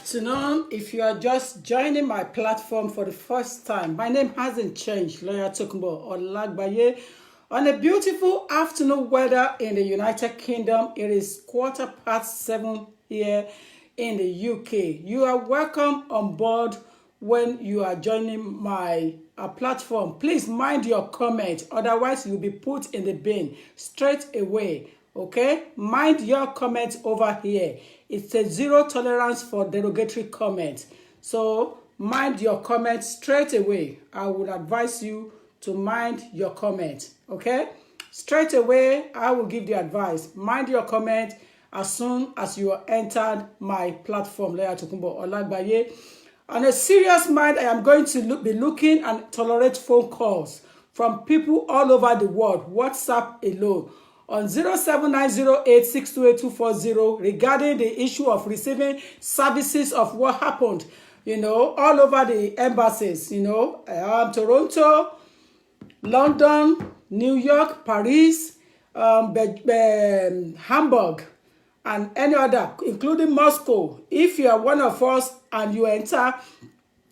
afternoon. If you are just joining my platform for the first time, my name hasn't changed. Lawyer Tokunbo Olagbaye. On a beautiful afternoon weather in the United Kingdom, it is 7:15 here in the UK. You are welcome on board when you are joining my platform. Please mind your comment, otherwise you'll be put in the bin straight away. Okay, mind your comment over here. It's a zero tolerance for derogatory comment. So mind your comment straight away. I would advise you to mind your comment. Okay, straight away I will give the advice. Mind your comment as soon as you are entered my platform. Lawyer Tokunbo Olagbaye. On a serious mind, I am going to be looking and tolerate phone calls from people all over the world, WhatsApp alone, on 07908628240 regarding the issue of receiving services of what happened, all over the embassies, Toronto, London, New York, Paris, Hamburg, and any other, including Moscow. If you are one of us and you enter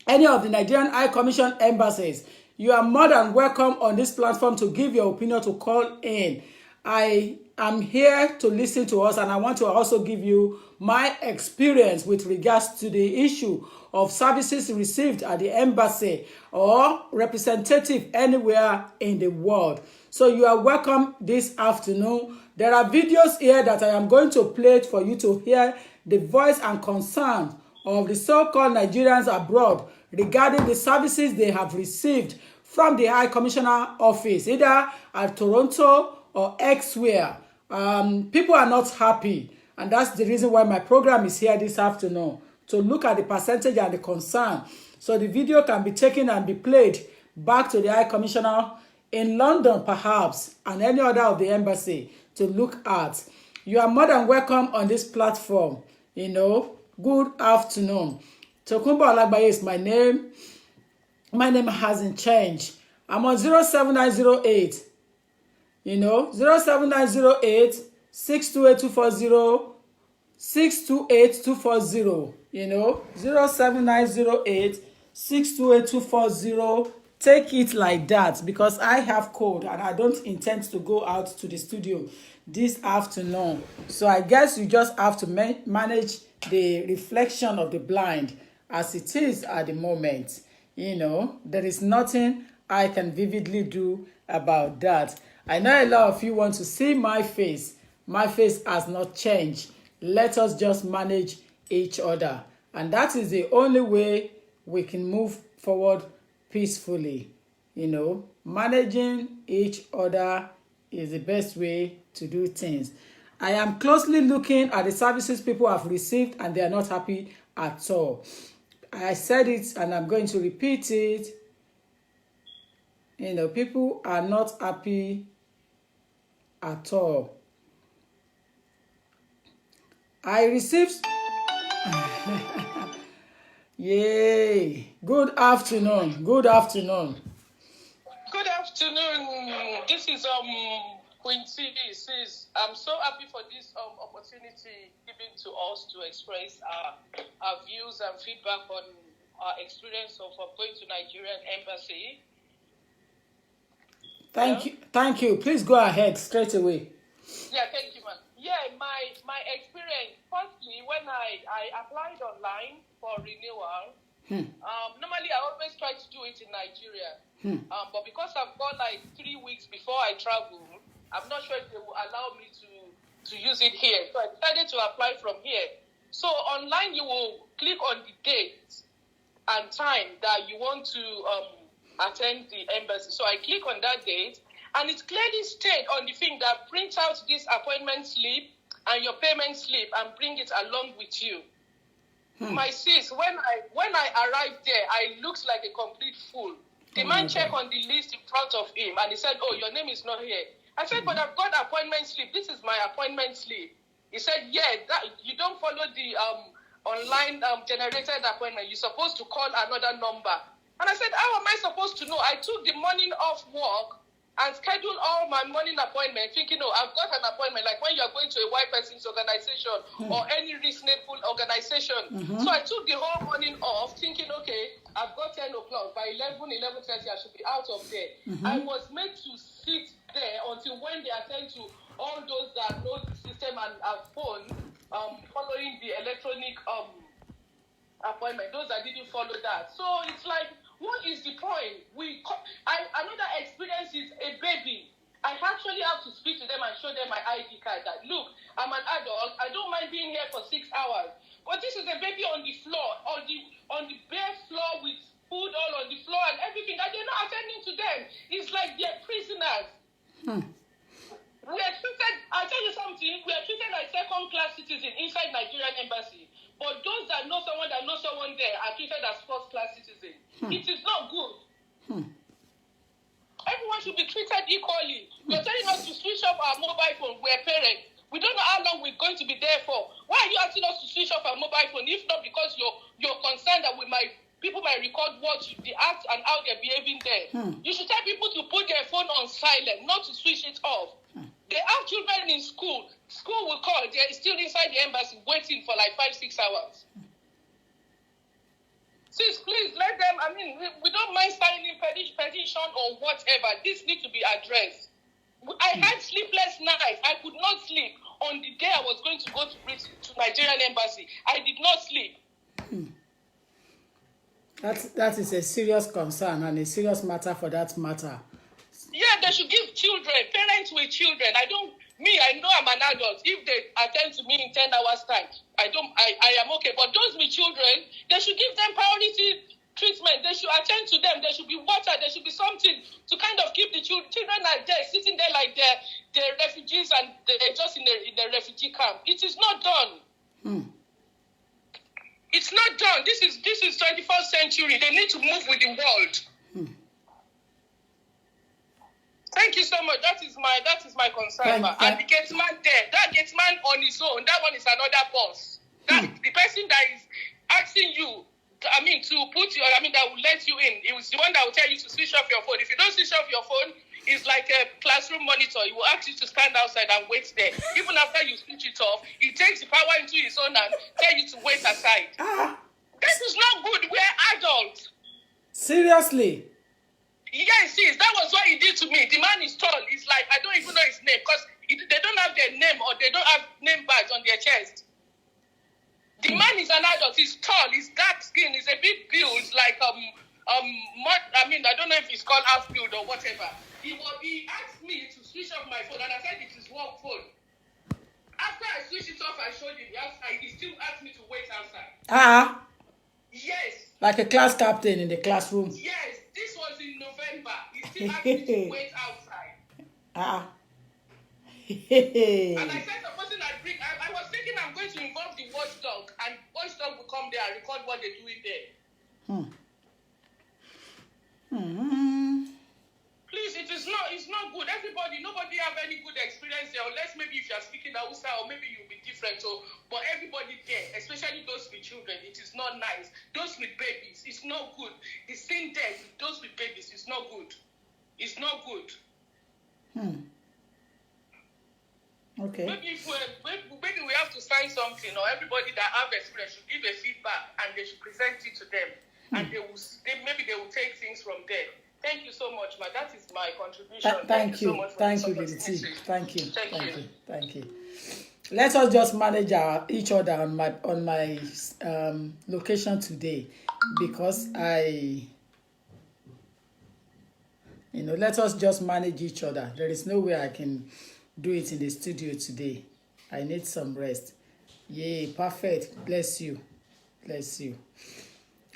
any of the Nigerian High Commission embassies, you are more than welcome on this platform to give your opinion, to call in. I am here to listen to us, and I want to also give you my experience with regards to the issue of services received at the embassy or representative anywhere in the world. So you are welcome this afternoon. There are videos here that I am going to play for you to hear the voice and concern of the so-called Nigerians abroad regarding the services they have received from the High Commissioner office, either at Toronto or elsewhere. People are not happy, and that's the reason why my program is here this afternoon, to look at the percentage and the concern, so the video can be taken and be played back to the High Commissioner in London, perhaps, and any other of the embassy to look at. You are more than welcome on this platform. Good afternoon. Tokunbo Olagbaye is my name. My name hasn't changed. I'm on 07908. 07908 628240 628-240, 07908 628-240. Take it like that, because I have cold and I don't intend to go out to the studio this afternoon. So I guess you just have to manage the reflection of the blind as it is at the moment. There is nothing I can vividly do about that. I know a lot of you want to see my face. My face has not changed. Let us just manage each other. And that is the only way we can move forward peacefully. Managing each other is the best way to do things. I am closely looking at the services people have received, and they are not happy at all. I said it and I'm going to repeat it. People are not happy at all. I received yay. Good afternoon. Good afternoon. Good afternoon. This is Quincy. I'm so happy for this opportunity given to us to express our views and feedback on our experience of going to Nigerian embassy. Thank you. Please go ahead straight away. Yeah, thank you, man. Yeah, my experience. Firstly, when I applied online for renewal, normally I always try to do it in Nigeria. But because I've got like 3 weeks before I travel, I'm not sure if they will allow me to use it here. So I decided to apply from here. So online, you will click on the date and time that you want to attend the embassy. So I click on that date, and it clearly states on the thing that print out this appointment slip and your payment slip and bring it along with you. My sis, when I arrived there, I looked like a complete fool. The man checked on the list in front of him, and he said, "Oh, your name is not here." I said, "But I've got appointment slip. This is my appointment slip." He said, "Yeah, that you don't follow the online generated appointment. You're supposed to call another number." And I said, "How am I supposed to know? I took the morning off work and schedule all my morning appointments, thinking, oh, I've got an appointment, like when you're going to a white person's organization or any reasonable organization. So I took the whole morning off, thinking, okay, I've got 10 o'clock. By 11:30, I should be out of there. I was made to sit there until when they attend to all those that know the system and have phone, following the electronic appointment, those that didn't follow that. So it's like, what is the point? Another experience is a baby. I actually have to speak to them and show them my ID card that, look, I'm an adult. I don't mind being here for 6 hours. But this is a baby on the floor, on the bare floor with food all on the floor and everything, and they're not attending to them. It's like they're prisoners. We are treated, I'll tell you something, we are treated like second-class citizens inside Nigerian embassy. But those that know someone there are treated as first-class citizens. It is not good. Everyone should be treated equally. You're telling us to switch off our mobile phone. We're parents. We don't know how long we're going to be there for. Why are you asking us to switch off our mobile phone? If not because you're concerned that people might record what the act and how they're behaving there. You should tell people to put their phone on silent, not to switch it off. They have children in school. School will call. They're still inside the embassy waiting for like 5-6 hours. Sis, please let them, we don't mind signing petition or whatever. This needs to be addressed. I had sleepless nights. I could not sleep on the day I was going to go to Nigerian embassy. I did not sleep. That is a serious concern and a serious matter for that matter. Yeah, they should give parents with children. I know I'm an adult. If they attend to me in 10 hours time, I am okay. But those with children, they should give them priority treatment. They should attend to them. There should be water. There should be something to kind of keep the children are there, sitting there like they're refugees and they're just in the refugee camp. It is not done. It's not done. This is 21st century. They need to move with the world. Thank you so much. That is my concern. And the gateman there, that gateman on his own, that one is another boss. The person that is asking you, to put your, that will let you in. It was the one that will tell you to switch off your phone. If you don't switch off your phone, it's like a classroom monitor. He will ask you to stand outside and wait there. Even after you switch it off, he takes the power into his own and tell you to wait aside. This is not good. We're adults. Seriously? Yes, that was what he did to me. The man is tall. It's like, I don't even know his name because they don't have their name or they don't have name badge on their chest. The man is an adult. He's tall. He's dark skin. He's a big build. Like, I don't know if it's called half build or whatever. He asked me to switch off my phone and I said it is work phone. After I switched it off, I showed him. He still asked me to wait outside. Yes. Like a class captain in the classroom. Yes. This was in November. He still asked me to wait outside. And I said, supposing I was thinking I'm going to involve the watchdog, and watchdog will come there and record what they're doing there. Please, it's not good. Nobody have any good experience there, unless maybe if you're speaking Hausa or maybe you'll be different. But everybody there, especially those with children, it is not nice. Those with babies, it's not good. The same there, those with babies, it's not good. It's not good. Okay. Maybe we have to sign something, or everybody that have experience should give a feedback and they should present it to them, and maybe they will take things from there. Thank you so much, ma. That is my contribution. Thank you. So much Thank you, Lady T. Thank you. Let us just manage each other on my location today, because let us just manage each other. There is no way I can do it in the studio today. I need some rest. Yay, perfect. Bless you.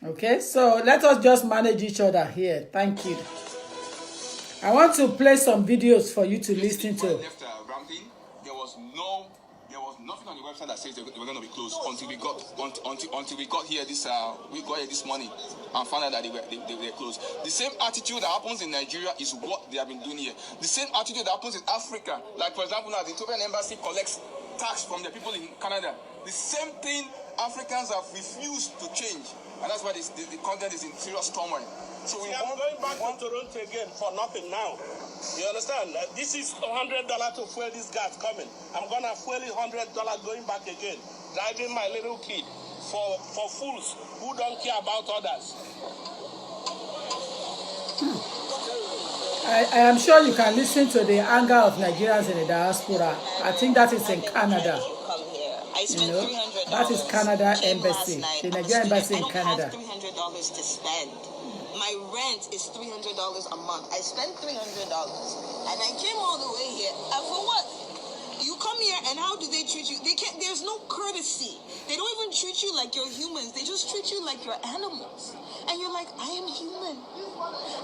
Okay, so let us just manage each other here. Thank you. I want to play some videos for you to listen to. There was nothing on the website that says they were going to be closed until we got here this morning and found out that they were closed. The same attitude that happens in Nigeria is what they have been doing here. The same attitude that happens in Africa, like for example now the Ethiopian embassy collects tax from the people in Canada. The same thing Africans have refused to change, and that's why the content is in serious turmoil. So See, I'm going back to Toronto again for nothing now. You understand? This is $100 to fuel this gas coming. I'm gonna fuel it $100 going back again. Driving my little kid for fools who don't care about others. I am sure you can listen to the anger of Nigerians in the diaspora. I think that is in Canada. You know, that is Canada Embassy, the Nigerian Embassy in Canada. I don't have $300 to spend. My rent is $300 a month. I spent $300 and I came all the way here. And for what? You come here and how do they treat you? They can't. There's no courtesy. They don't even treat you like you're humans. They just treat you like you're animals. And you're like, I am human.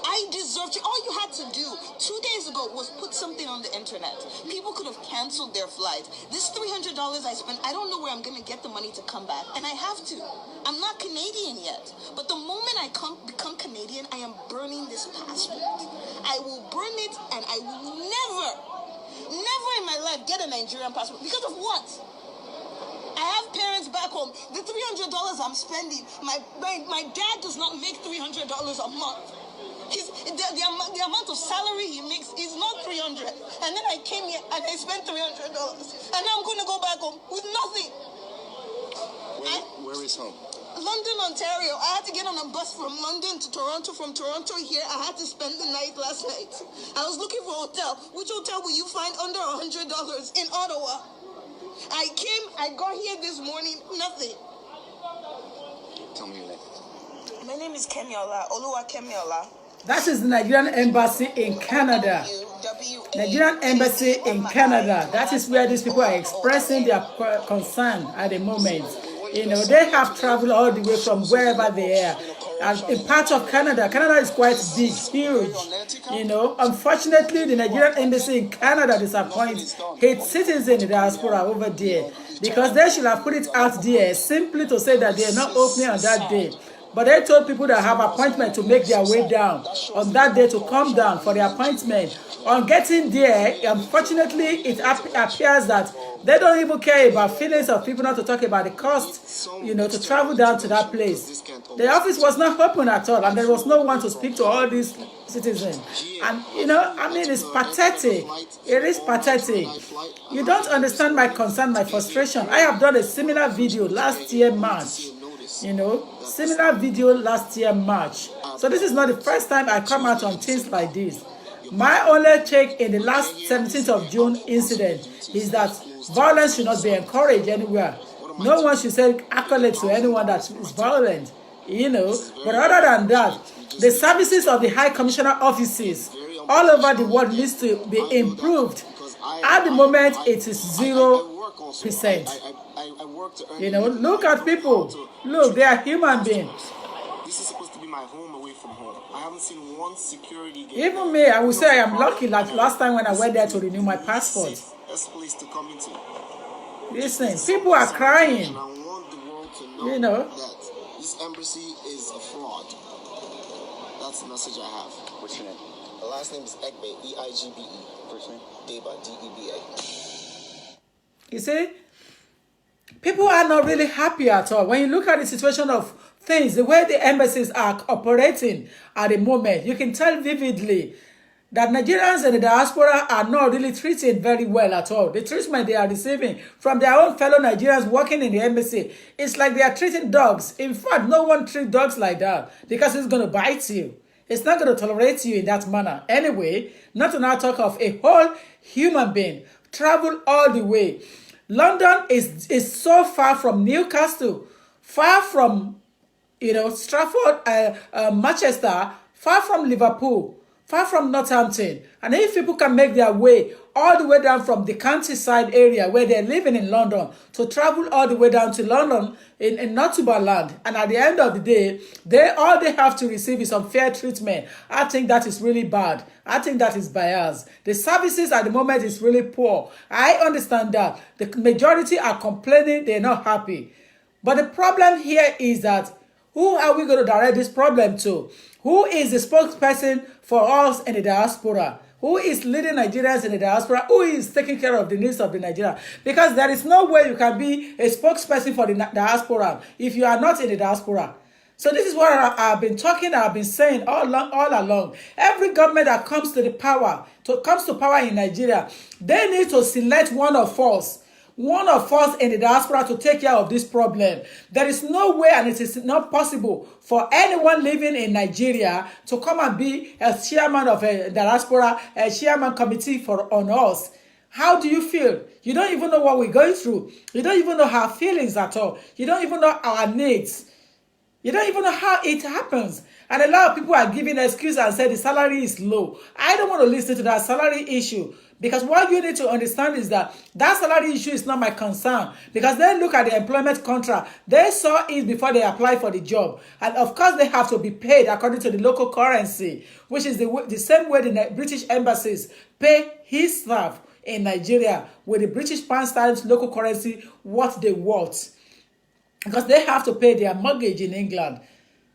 I deserve to. All you had to do 2 days ago was put something on the internet. People could have canceled their flight. This $300 I spent, I don't know where I'm going to get the money to come back. And I have to. I'm not Canadian yet. But the moment I become Canadian, I am burning this passport. I will burn it and I will never in my life get a Nigerian passport. Because of what? I have parents back home. The $300 I'm spending, my dad does not make $300 a month. The amount of salary he makes is not $300. And then I came here and I spent $300. And now I'm going to go back home with nothing. Where is home? London, Ontario. I had to get on a bus from London to Toronto. From Toronto here, I had to spend the night last night. I was looking for a hotel. Which hotel will you find under $100 in Ottawa? I got here this morning, nothing. Tell me your name. My name is Kemiola, Oluwa Kemiola. That is the Nigerian Embassy in Canada. Nigerian Embassy in Canada. That is where these people are expressing their concern at the moment. You know, they have traveled all the way from wherever they are. And in part of Canada, Canada is quite big, huge. You know, unfortunately, the Nigerian Embassy in Canada disappoints its citizens in the diaspora over there, because they should have put it out there simply to say that they are not opening on that day. But they told people that have appointment to make their way down on that day to come down for the appointment. On getting there, unfortunately, it appears that they don't even care about feelings of people, not to talk about the cost, you know, to travel down to that place. The office was not open at all, and there was no one to speak to all these citizens. And, you know, I mean, it's pathetic. It is pathetic. You don't understand my concern, my frustration. I have done a similar video last year, March. You know, similar video last year, March. So this is not the first time I come out on things like this. My only take in the last 17th of June incident is that violence should not be encouraged anywhere. No one should say accolades to anyone that is violent, you know. But other than that, the services of the High Commissioner offices all over the world needs to be improved. At the moment, it is 0%. You know, look at people. Look, they are human beings. This is supposed to be my home away from home. I haven't seen one security gate. Even me, I would say I am lucky. Like last time when I went there to renew my passport. Best place to come into. Listen, people are crying. And I want the world to know, you know, that this embassy is a fraud. That's the message I have. What's your name? The last name is Egbe, E-I-G-B-E. First name? Deba, D-E-B-A. you see, people are not really happy at all. When you look at the situation of things, the way the embassies are operating at the moment, you can tell vividly that Nigerians in the diaspora are not really treated very well at all. The treatment they are receiving from their own fellow Nigerians working in the embassy, it's like they are treating dogs. In fact, no one treats dogs like that, because it's going to bite you. It's not going to tolerate you in that manner. Anyway, not to now talk of a whole human being travel all the way. London is so far from Newcastle, far from, you know, Stratford, Manchester, far from Liverpool, far from Northampton. And if people can make their way all the way down from the countryside area where they're living in London to travel all the way down to London in Northumberland, and at the end of the day, all they have to receive is unfair treatment, I think that is really bad. I think that is biased. The services at the moment is really poor. I understand that. The majority are complaining, they're not happy. But the problem here is that, who are we going to direct this problem to? Who is the spokesperson for us in the diaspora? Who is leading Nigerians in the diaspora? Who is taking care of the needs of the Nigerians? Because there is no way you can be a spokesperson for the diaspora if you are not in the diaspora. So this is what I've been talking, I've been saying all along. Every government that comes to power in Nigeria, they need to select one of us in the diaspora to take care of this problem. There is no way, and it is not possible for anyone living in Nigeria to come and be a chairman of a diaspora, a chairman committee on us. How do you feel? You don't even know what we're going through. You don't even know our feelings at all. You don't even know our needs. You don't even know how it happens. And a lot of people are giving excuses and say the salary is low. I don't want to listen to that salary issue, because what you need to understand is that salary issue is not my concern, because they look at the employment contract. They saw it before they apply for the job. And of course, they have to be paid according to the local currency, which is the same way the British embassies pay his staff in Nigeria with the British pound sterling local currency what they want, because they have to pay their mortgage in England.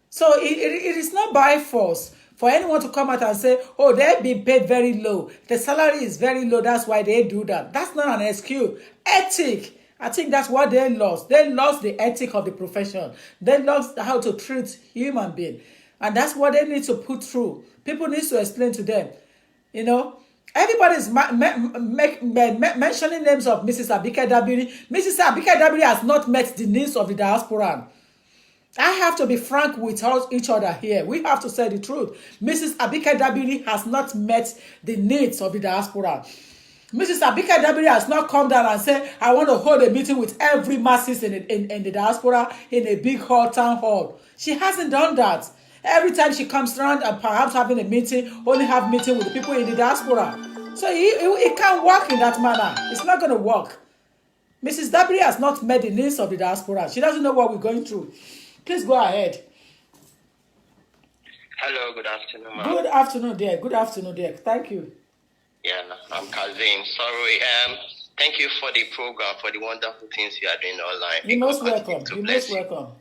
So it is not by force for anyone to come out and say, oh, they've been paid very low. The salary is very low. That's why they do that. That's not an excuse. Ethic. I think that's what they lost. They lost the ethic of the profession. They lost how to treat human beings. And that's what they need to put through. People need to explain to them. You know, everybody's mentioning names of Mrs. Abike Dabiri. Mrs. Abike Dabiri has not met the needs of the diaspora. I have to be frank with each other here. We have to say the truth. Mrs. Abike Dabiri has not met the needs of the diaspora. Mrs. Abike Dabiri has not come down and said, I want to hold a meeting with every masses in the diaspora in a big hall, town hall. She hasn't done that. Every time she comes around and perhaps having a meeting, only have meeting with the people in the diaspora. So it can't work in that manner. It's not going to work. Mrs. Dabiri has not met the needs of the diaspora. She doesn't know what we're going through. Please go ahead. Hello, good afternoon, ma'am. Good afternoon, dear. Good afternoon, dear. Thank you. Yeah, I'm Kazim. Sorry. Thank you for the program, for the wonderful things you are doing online. You're most welcome. You're most welcome.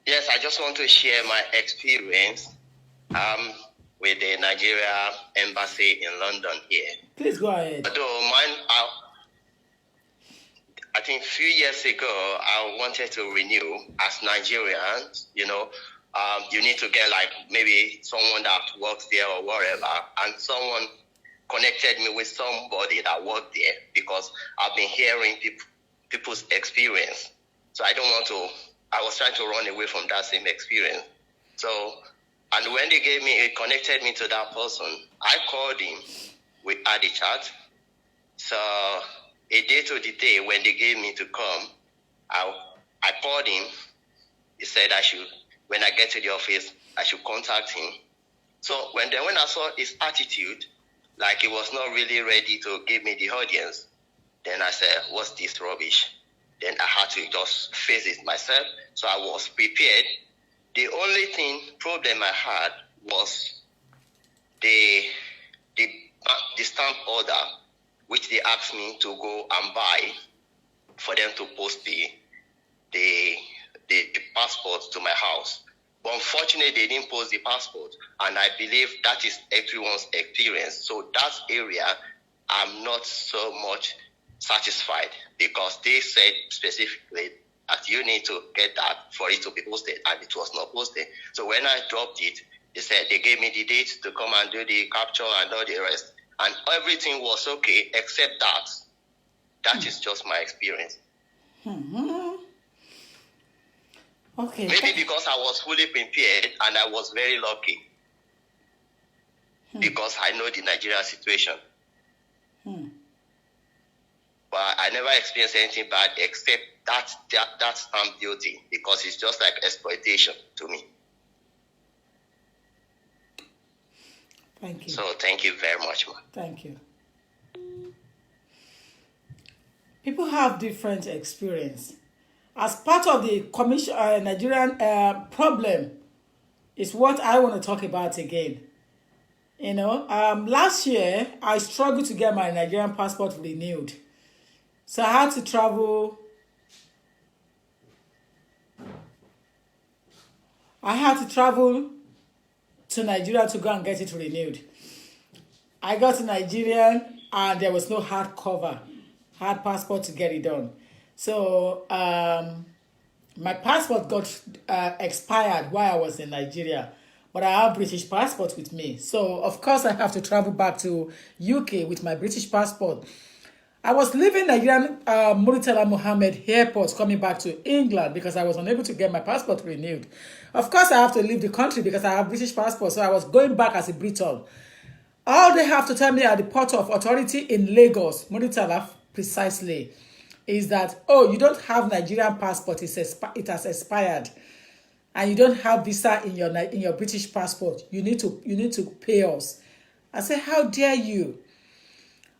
Yes, I just want to share my experience with the Nigeria Embassy in London here. Please go ahead. Although I think a few years ago, I wanted to renew as Nigerians, you know. You need to get like maybe someone that works there or whatever, and someone connected me with somebody that worked there, because I've been hearing people's experience. So I was trying to run away from that same experience. So, and when it connected me to that person, I called him, we had a chat. So a day to the day when they gave me to come, I called him. He said when I get to the office, I should contact him. So when I saw his attitude, like he was not really ready to give me the audience, then I said, what's this rubbish? Then I had to just face it myself. So I was prepared. The only problem I had was the stamp order, which they asked me to go and buy for them to post the passport to my house. But unfortunately, they didn't post the passport, and I believe that is everyone's experience. So that area, I'm not so much satisfied, because they said specifically that you need to get that for it to be posted, and it was not posted. So when I dropped it, they gave me the date to come and do the capture and all the rest, and everything was okay except that. That is just my experience. Mm-hmm. Okay. Maybe because I was fully prepared and I was very lucky. Because I know the Nigeria situation. But I never experienced anything bad except that stamp duty, because it's just like exploitation to me. Thank you. So thank you very much, man. Thank you. People have different experience. As part of the Nigerian problem is what I want to talk about again. You know, last year I struggled to get my Nigerian passport renewed. So I had to travel. To Nigeria to go and get it renewed. I got to Nigeria and there was no hard passport to get it done. So My passport got expired while I was in Nigeria, but I have British passport with me. So of course I have to travel back to UK with my British passport. I was leaving Nigerian Muritala Mohammed airport coming back to England because I was unable to get my passport renewed. Of course, I have to leave the country because I have British passport, so I was going back as a Briton. All they have to tell me at the port of authority in Lagos, Muritala precisely, is that, oh, you don't have Nigerian passport, it has expired, and you don't have visa in your British passport. You need to pay us. I said, how dare you?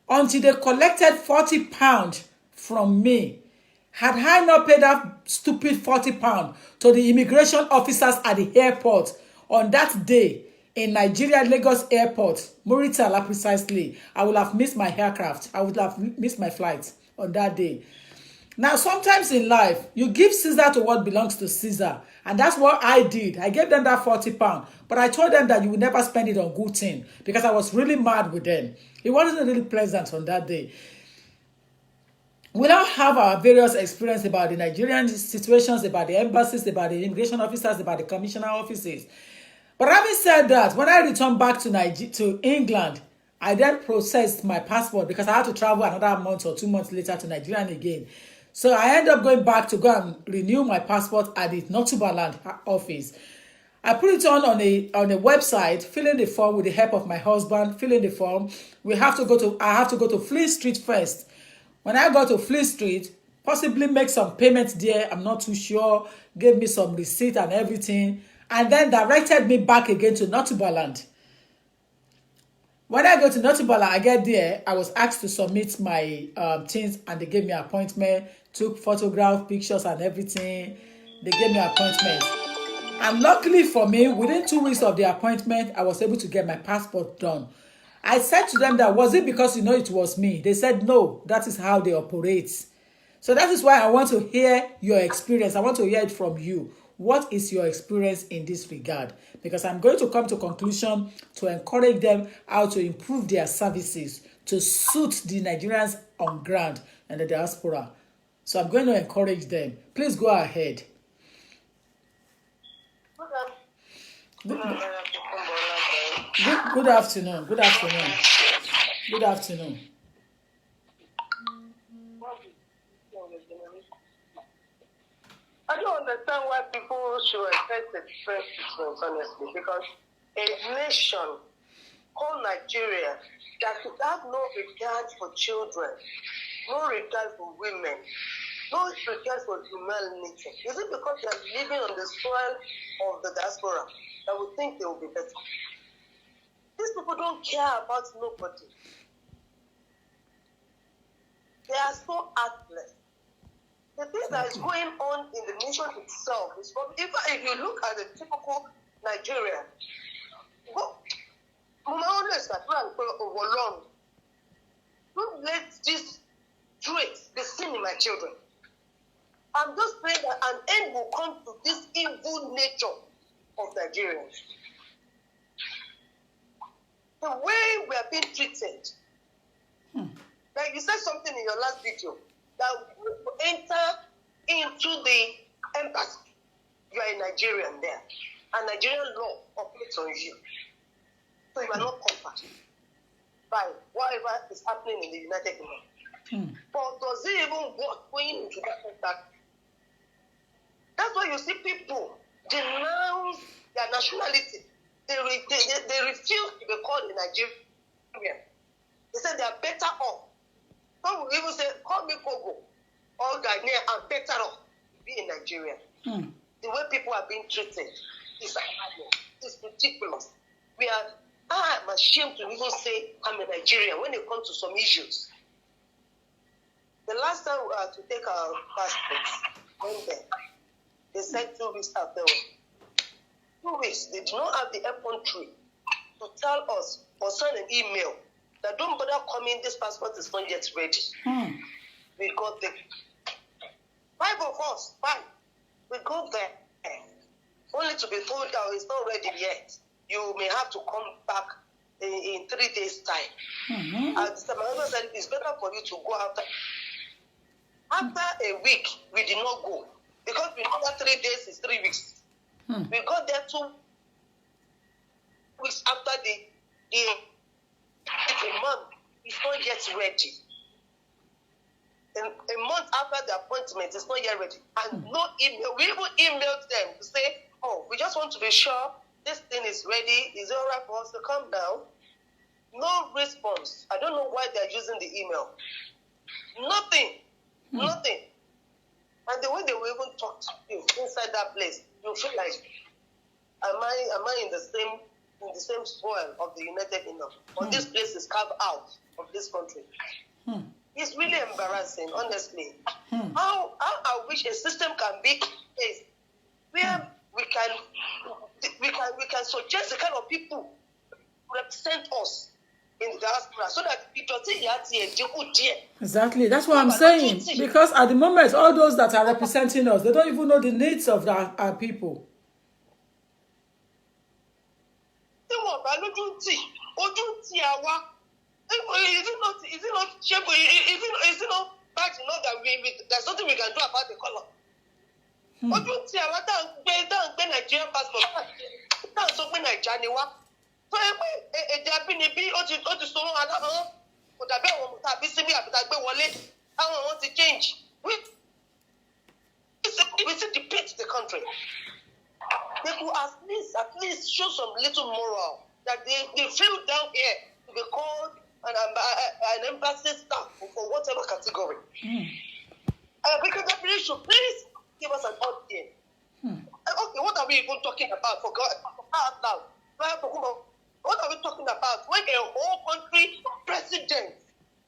Until they collected £40 from me. Had I not paid that stupid £40 to the immigration officers at the airport on that day in Nigeria, Lagos airport, Muritala precisely, I would have missed my aircraft. I would have missed my flight on that day. Now, sometimes in life, you give Caesar to what belongs to Caesar. And that's what I did. I gave them that £40. But I told them that you would never spend it on good thing because I was really mad with them. It wasn't really pleasant on that day. We now have our various experience about the Nigerian situations, about the embassies, about the immigration officers, about the commissioner offices. But having said that, when I returned back to England, I then processed my passport because I had to travel another month or 2 months later to Nigeria again. So I ended up going back to go and renew my passport at the Northumberland office. I put it on a website, filling the form with the help of my husband, filling the form. I have to go to Fleet Street first. When I got to Fleet Street, possibly make some payments there, I'm not too sure, gave me some receipt and everything, and then directed me back again to Northumberland. When I go to Northumberland, I get there, I was asked to submit my things, and they gave me an appointment, took photograph, pictures and everything. They gave me an appointment. And luckily for me, within 2 weeks of the appointment, I was able to get my passport done. I said to them that, was it because it was me? They said, no, that is how they operate. So that is why I want to hear your experience. I want to hear it from you. What is your experience in this regard? Because I'm going to come to a conclusion to encourage them how to improve their services to suit the Nigerians on ground and the diaspora. So I'm going to encourage them. Please go ahead. Good afternoon. Good afternoon. Good afternoon. I don't understand why people should expect a different treatment, honestly, because a nation called Nigeria that should have no regard for children, no regard for women, no regard for humanity. Is it because they are living on the soil of the diaspora that we think they will be better? These people don't care about nobody. They are so heartless. The thing that is going on in the nation itself is from, if you look at the typical Nigerian, don't let this trait be seen in my children. I'm just praying that an end will come to this evil nature of Nigerians. The way we are being treated. Like you said something in your last video, that you enter into the embassy, you are a Nigerian there, and Nigerian law operates on you. So you are not covered by whatever is happening in the United Kingdom. But does it even work going into that embassy? That's why you see people denounce their nationality. They refuse to be called a Nigerian. They say they are better off. Some will even say, call me Kogo or Ghanaian, I'm better off to be in Nigeria. The way people are being treated is ridiculous. I am ashamed to even say I'm a Nigerian when it comes to some issues. The last time we had to take our passports, went there, they said 2 weeks after. 2 weeks, they do not have the effrontery to tell us or send an email that don't bother coming, this passport is not yet ready. We got there. 5 of us, 5. We go there, only to be told that it's not ready yet. You may have to come back in 3 days' time. And my husband said, it's better for you to go after. After a week, we did not go. Because we know that 3 days is 3 weeks. We got there 2 weeks after a month. It's not yet ready. A month after the appointment, it's not yet ready. And no email. We even emailed them to say, oh, we just want to be sure this thing is ready. Is it all right for us to come down? No response. I don't know why they're using the email. Nothing. Nothing. And the way they will even talk to you inside that place, you feel like, am I in the same soil of the United Kingdom? Or this place is carved out of this country? It's really embarrassing, honestly. How I wish a system can be placed where we can suggest the kind of people who represent us in the diaspora, so that it doesn't. Exactly, that's what I'm saying. Because at the moment, all those that are representing us, they don't even know the needs of our people. Is it not bad enough that there's nothing we can do about the color? Nigerian passport. That's something Nigerian. So change. We still depict the country. They could at least show some little moral that they feel down here to be called an embassy staff for whatever category. Because the police should please give us an audience. Okay, what are we even talking about? For God, now. What are we talking about? When a whole country president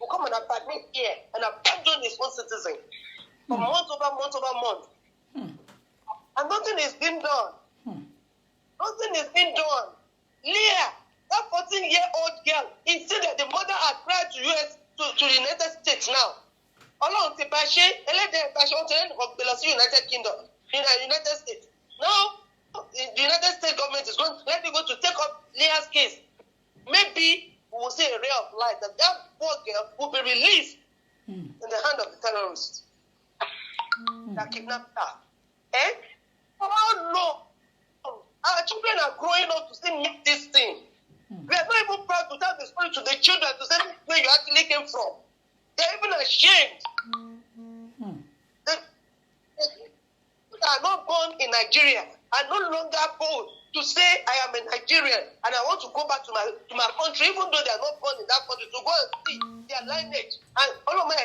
will come and abandon here and abandon his own citizen for month over month. And nothing is being done. Nothing is being done. Leah, that 14-year-old girl, instead that the mother had cried to the United States now. Along the United Kingdom, United States. Now, the United States government is going to let me go to take up Leah's case. Maybe we will see a ray of light that poor girl will be released in the hand of the terrorists that kidnapped her. How long? Our children are growing up to still meet this thing. We are not even proud to tell the story to the children to say where you actually came from. They're even ashamed. They are not born in Nigeria are no longer bold to say I am a Nigerian and I want to go back to my country, even though they are not born in that country, to go and see their lineage. And all of my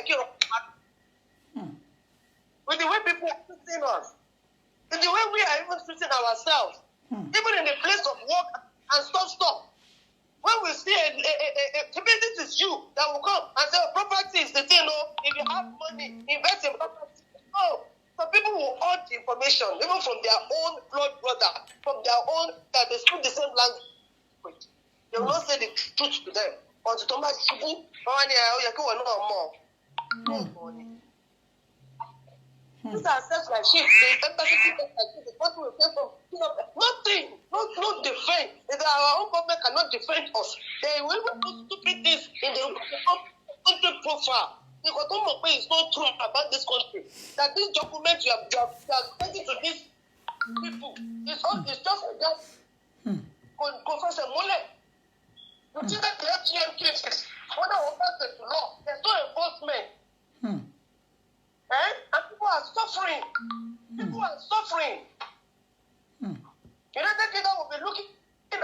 with the way people are treating us, with the way we are even treating ourselves, even in the place of work and stuff. When we see this is you that will come and say property is the thing. No, if you have money, invest in property. No. So people will hold the information, even from their own blood brother, from their own, that they speak the same language. They will not say the truth to them. Until somebody these are steps like shit. The embassy people like this, the person will say from nothing, no defense. Our own government cannot defend us. They will even do stupid things in the country profile. Because it's not true about this country. That this document you have taken to these people it's just confess a mole. You see that the FGM cases, when I was passed to law, there's no enforcement. And people are suffering. People are suffering. United Kingdom will be looking at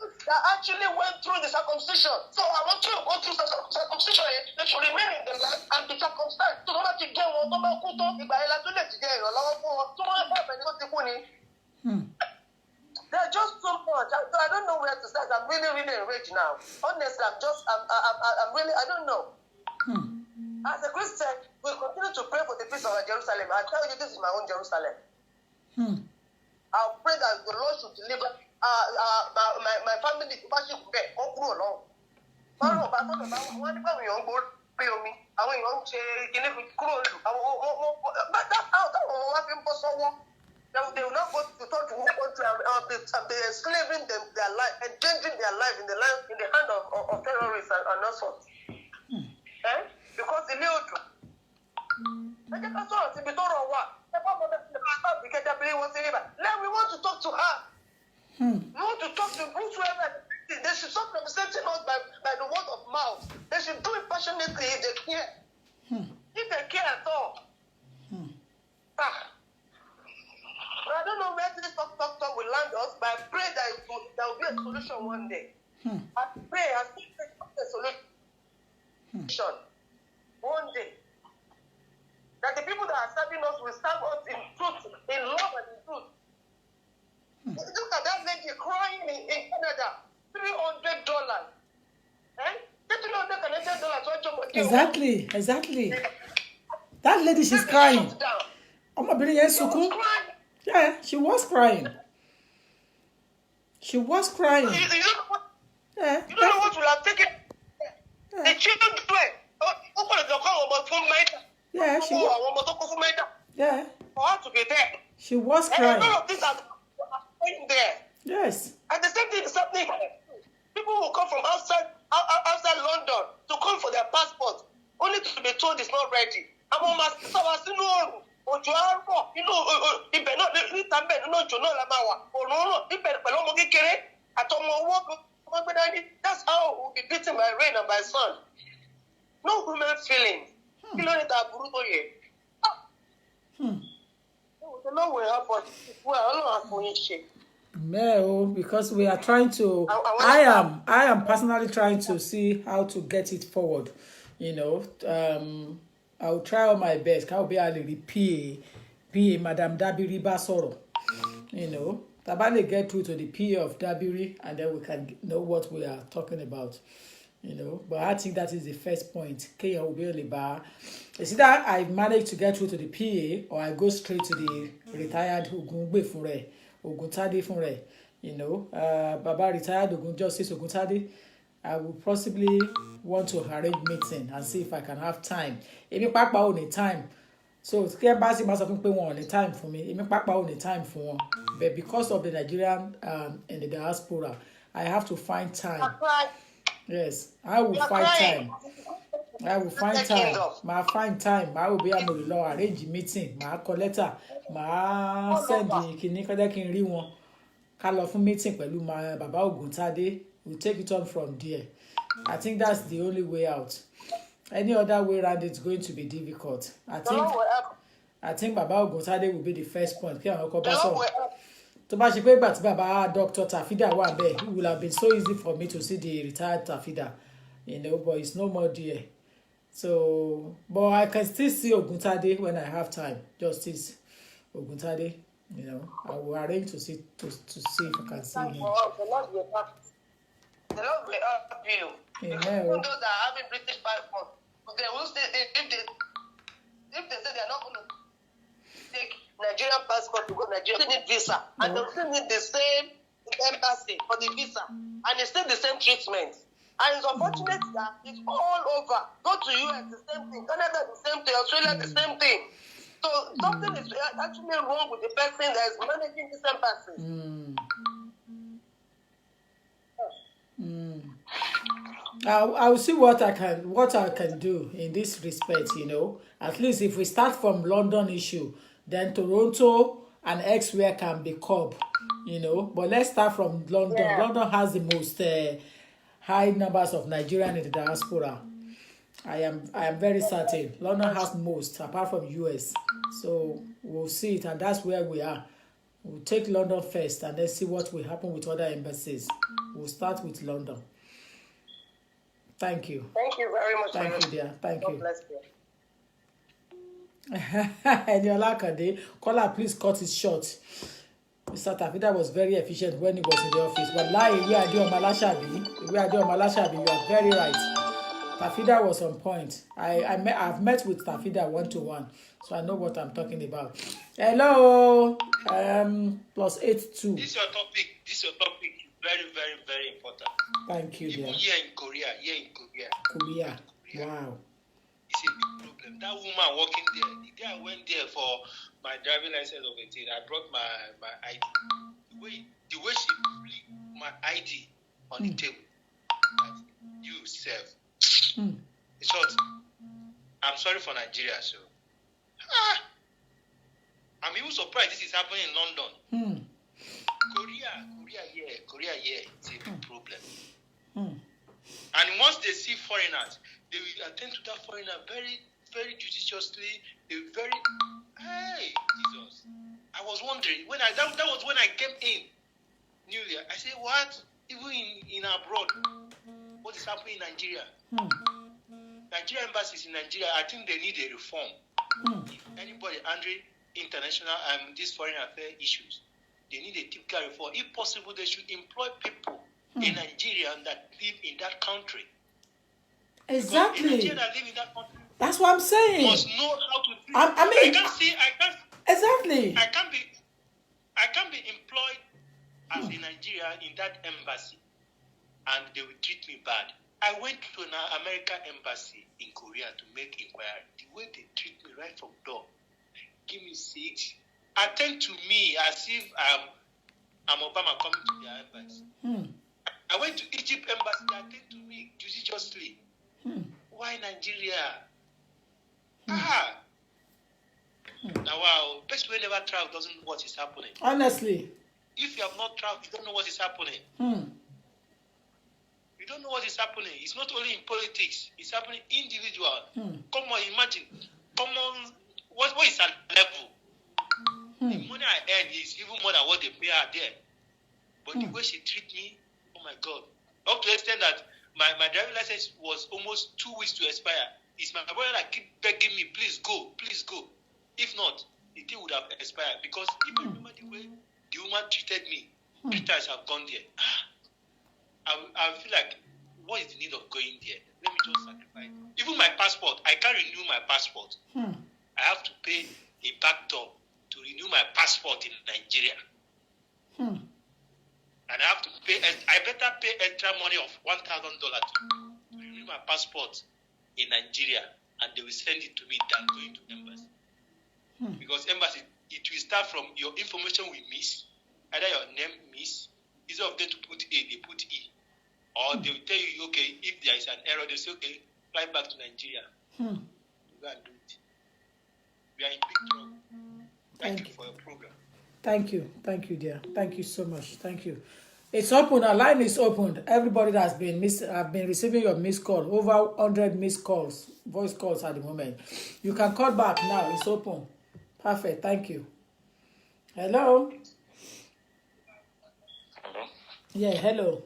that actually went through the circumcision. So I want you to go through the circumcision. They should remain in the land and be circumcised. So don't get one. There's just so much. I don't know where to start. I'm really enraged now. Honestly, I'm really, I don't know. As a Christian, we continue to pray for the peace of Jerusalem. I tell you, this is my own Jerusalem. I'll pray that the Lord should deliver my family to back up all grow along. But that's how they will not go to talk to country and be enslaving their life, endangering their life in the hand of terrorists and all sorts. Because the little to her. You want to talk to whosoever. They should stop representing us by the word of mouth. They should do it passionately if they care. If they care at all. But I don't know where this talk will land us, but I pray that there will be a solution one day. I pray a solution one day. That the people that are serving us will serve us in truth, in love and in truth. Look at that lady crying in Canada. $300. $300 Exactly. That lady, she's crying. Yeah, she was crying. You don't know what will have taken the children. Yeah, she was. Yeah. For her to be there. She was And crying. all of these are there. Yes. And the same thing is happening. People will come from outside London to come for their passport, only to be told it's not ready. That's how we'll be beaten by rain and by sun. No human feeling. The Lord will help us. No, because we are trying to. I am personally trying to see how to get it forward. You know, I'll try all my best. I'll be able to PA Madam Dabiri Basoro. You know, Tabale get through to the PA of Dabiri, and then we can know what we are talking about. You know, but I think that is the first point. Kenya will be able to. It's either I manage to get through to the PA or I go straight to the retired Ogungbe Fure. Oguntade Funre, you know, Baba retired Justice Oguntade. I will possibly want to arrange meeting and see if I can have time. Emi papa only time. So Embassy must have been one time for me. Emi papa only time for one. But because of the Nigerian in the diaspora, I have to find time. Yes, I will find time. I will find time. I will be able to arrange meeting. I call letter. I send the kini ri won. Ká lọ fún meeting pẹ̀lú my Baba Oguntade. We'll take it on from there. I think that's the only way out. Any other way around it's going to be difficult. I think Baba Oguntade will be the first point. Kí àwọn kọ́ bá sọ. Tó bá ṣe pé ìgbà tí Baba Dr. Tafida wà bẹ́ẹ̀, it would have been so easy for me to see the retired Tafida. You know, but it's no more there. So, but I can still see Oguntade when I have time. Justice Oguntade, you know, I will arrange to see if I can see him. The Lord will help you. Even those that are having British passport, they will stay. If they say they are not going to take Nigerian passport to go to Nigeria, they need visa, and they still need the same embassy for the visa, and it's still the same treatment. And it's unfortunate that it's all over. Go to US, the same thing. Canada, the same thing. Australia, the same thing. So something is actually wrong with the person that is managing this embassy. I will see what I can do in this respect. You know, at least if we start from London issue, then Toronto and elsewhere can be covered. You know, but let's start from London. Yeah. London has the most high numbers of Nigerians in the diaspora. I am very certain London has most apart from US. So we'll see it, and that's where we are. We'll take London first and then see what will happen with other embassies. We'll start with London. Thank you. Thank you very much. Thank you, dear. Thank God you. Bless you. Eniola Kade, caller, please cut it short. Mr. Tafida was very efficient when he was in the office. Wallahi, we are doing Malashabi. You are very right. Tafida was on point. I've met with Tafida 1-to-1, so I know what I'm talking about. Hello, +82. This your topic is very, very, very important. Thank you, dear. Even here in Korea. Wow. It's a big problem. That woman working there, the day I went there for my driving license of 18, I brought my ID. The way she flicked my ID on the table, that you serve. In short, I'm sorry for Nigeria, so. I'm even surprised this is happening in London. Korea here is a big problem. And once they see foreigners, they will attend to that foreigner very, very judiciously. They will very, hey, Jesus. I was wondering, that was when I came in New Year. I said, what? Even in abroad, what is happening in Nigeria? Nigerian embassies in Nigeria, I think they need a reform. If anybody handling international and these foreign affairs issues, they need a typical reform. If possible, they should employ people in Nigeria that live in that country. Exactly. Because in Nigeria that live in that country, that's what I'm saying. Must know how to treat. I can't exactly. I can't be employed as a Nigerian in that embassy, and they will treat me bad. I went to an American embassy in Korea to make inquiry. The way they treat me right from door, give me seats, attend to me as if I'm Obama coming to their embassy. I went to Egypt embassy, they attend to me judiciously. Why Nigeria? Now, wow, best way never travel doesn't know what is happening. Honestly. If you have not traveled, you don't know what is happening. You don't know what is happening. It's not only in politics. It's happening individual. Come on, imagine. What is that level? The money I earn is even more than what they pay out there. But the way she treat me, oh my God. Up to the extent that my driving license was almost 2 weeks to expire. It's my brother that keep begging me, please go, please go. If not, the thing would have expired. Because if I remember the way the woman treated me, 3 times I've gone there. I feel like, what is the need of going there? Let me just sacrifice. Even my passport, I can't renew my passport. I have to pay a back door to renew my passport in Nigeria. And I have to pay, I better pay extra money of $1,000 to renew my passport in Nigeria, and they will send it to me than going to embassy. Because embassy, it will start from your information we miss, either your name miss, instead of them to put A, they put E. Or they will tell you, okay, if there is an error, they say, okay, fly back to Nigeria. You go and do it. We are in big trouble. Thank you for your program. Thank you, dear. Thank you so much. Thank you. It's open. Our line is open. Everybody that's been I've been receiving your missed call. Over 100 missed calls, voice calls at the moment. You can call back now. It's open. Perfect. Thank you. Hello. Hello. Yeah. Hello.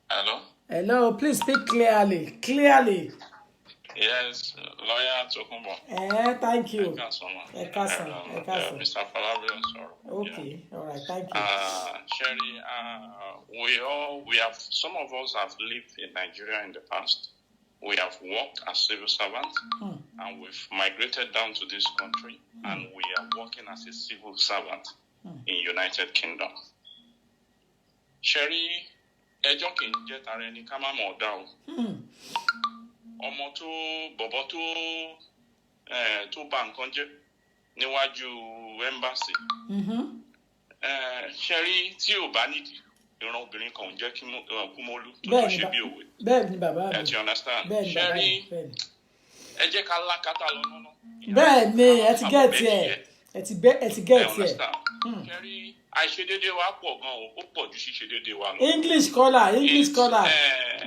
Hello. Hello. Please speak clearly. Clearly. Yes, lawyer Tokumbo. Thank you. Mr. Falabian, sorry. Okay, all right, thank you. Sherry, we have, some of us have lived in Nigeria in the past. We have worked as civil servants, and we've migrated down to this country, and we are working as a civil servant in United Kingdom. Sherry, ẹjọ́ kì í jẹ́ tara ẹni ká má mọ̀ ọ̀dá o. Ọmọ tó bọ̀bọ̀ tó bà nǹkan jẹ́ níwájú embassy. Sherry, tí ò bá nídìí, ìran obìnrin kan ò jẹ́ kí Kúmọ́lú tó ṣe bí òwe. Bẹ́ẹ̀ ni bàbá mi. Ẹ ti understand? Bẹ́ẹ̀ ni bàbá mi. Ẹ jẹ́ ká lákàtà lọ náà. Bẹ́ẹ̀ ni ẹ ti gẹ̀ẹ́tì ẹ̀. Ẹ ti gẹ̀ẹ́tì ẹ̀. Sherry, àìṣedéédé wa pọ̀ gan o, ó pọ̀ ju ṣíṣedéédé wa lọ. English scholar.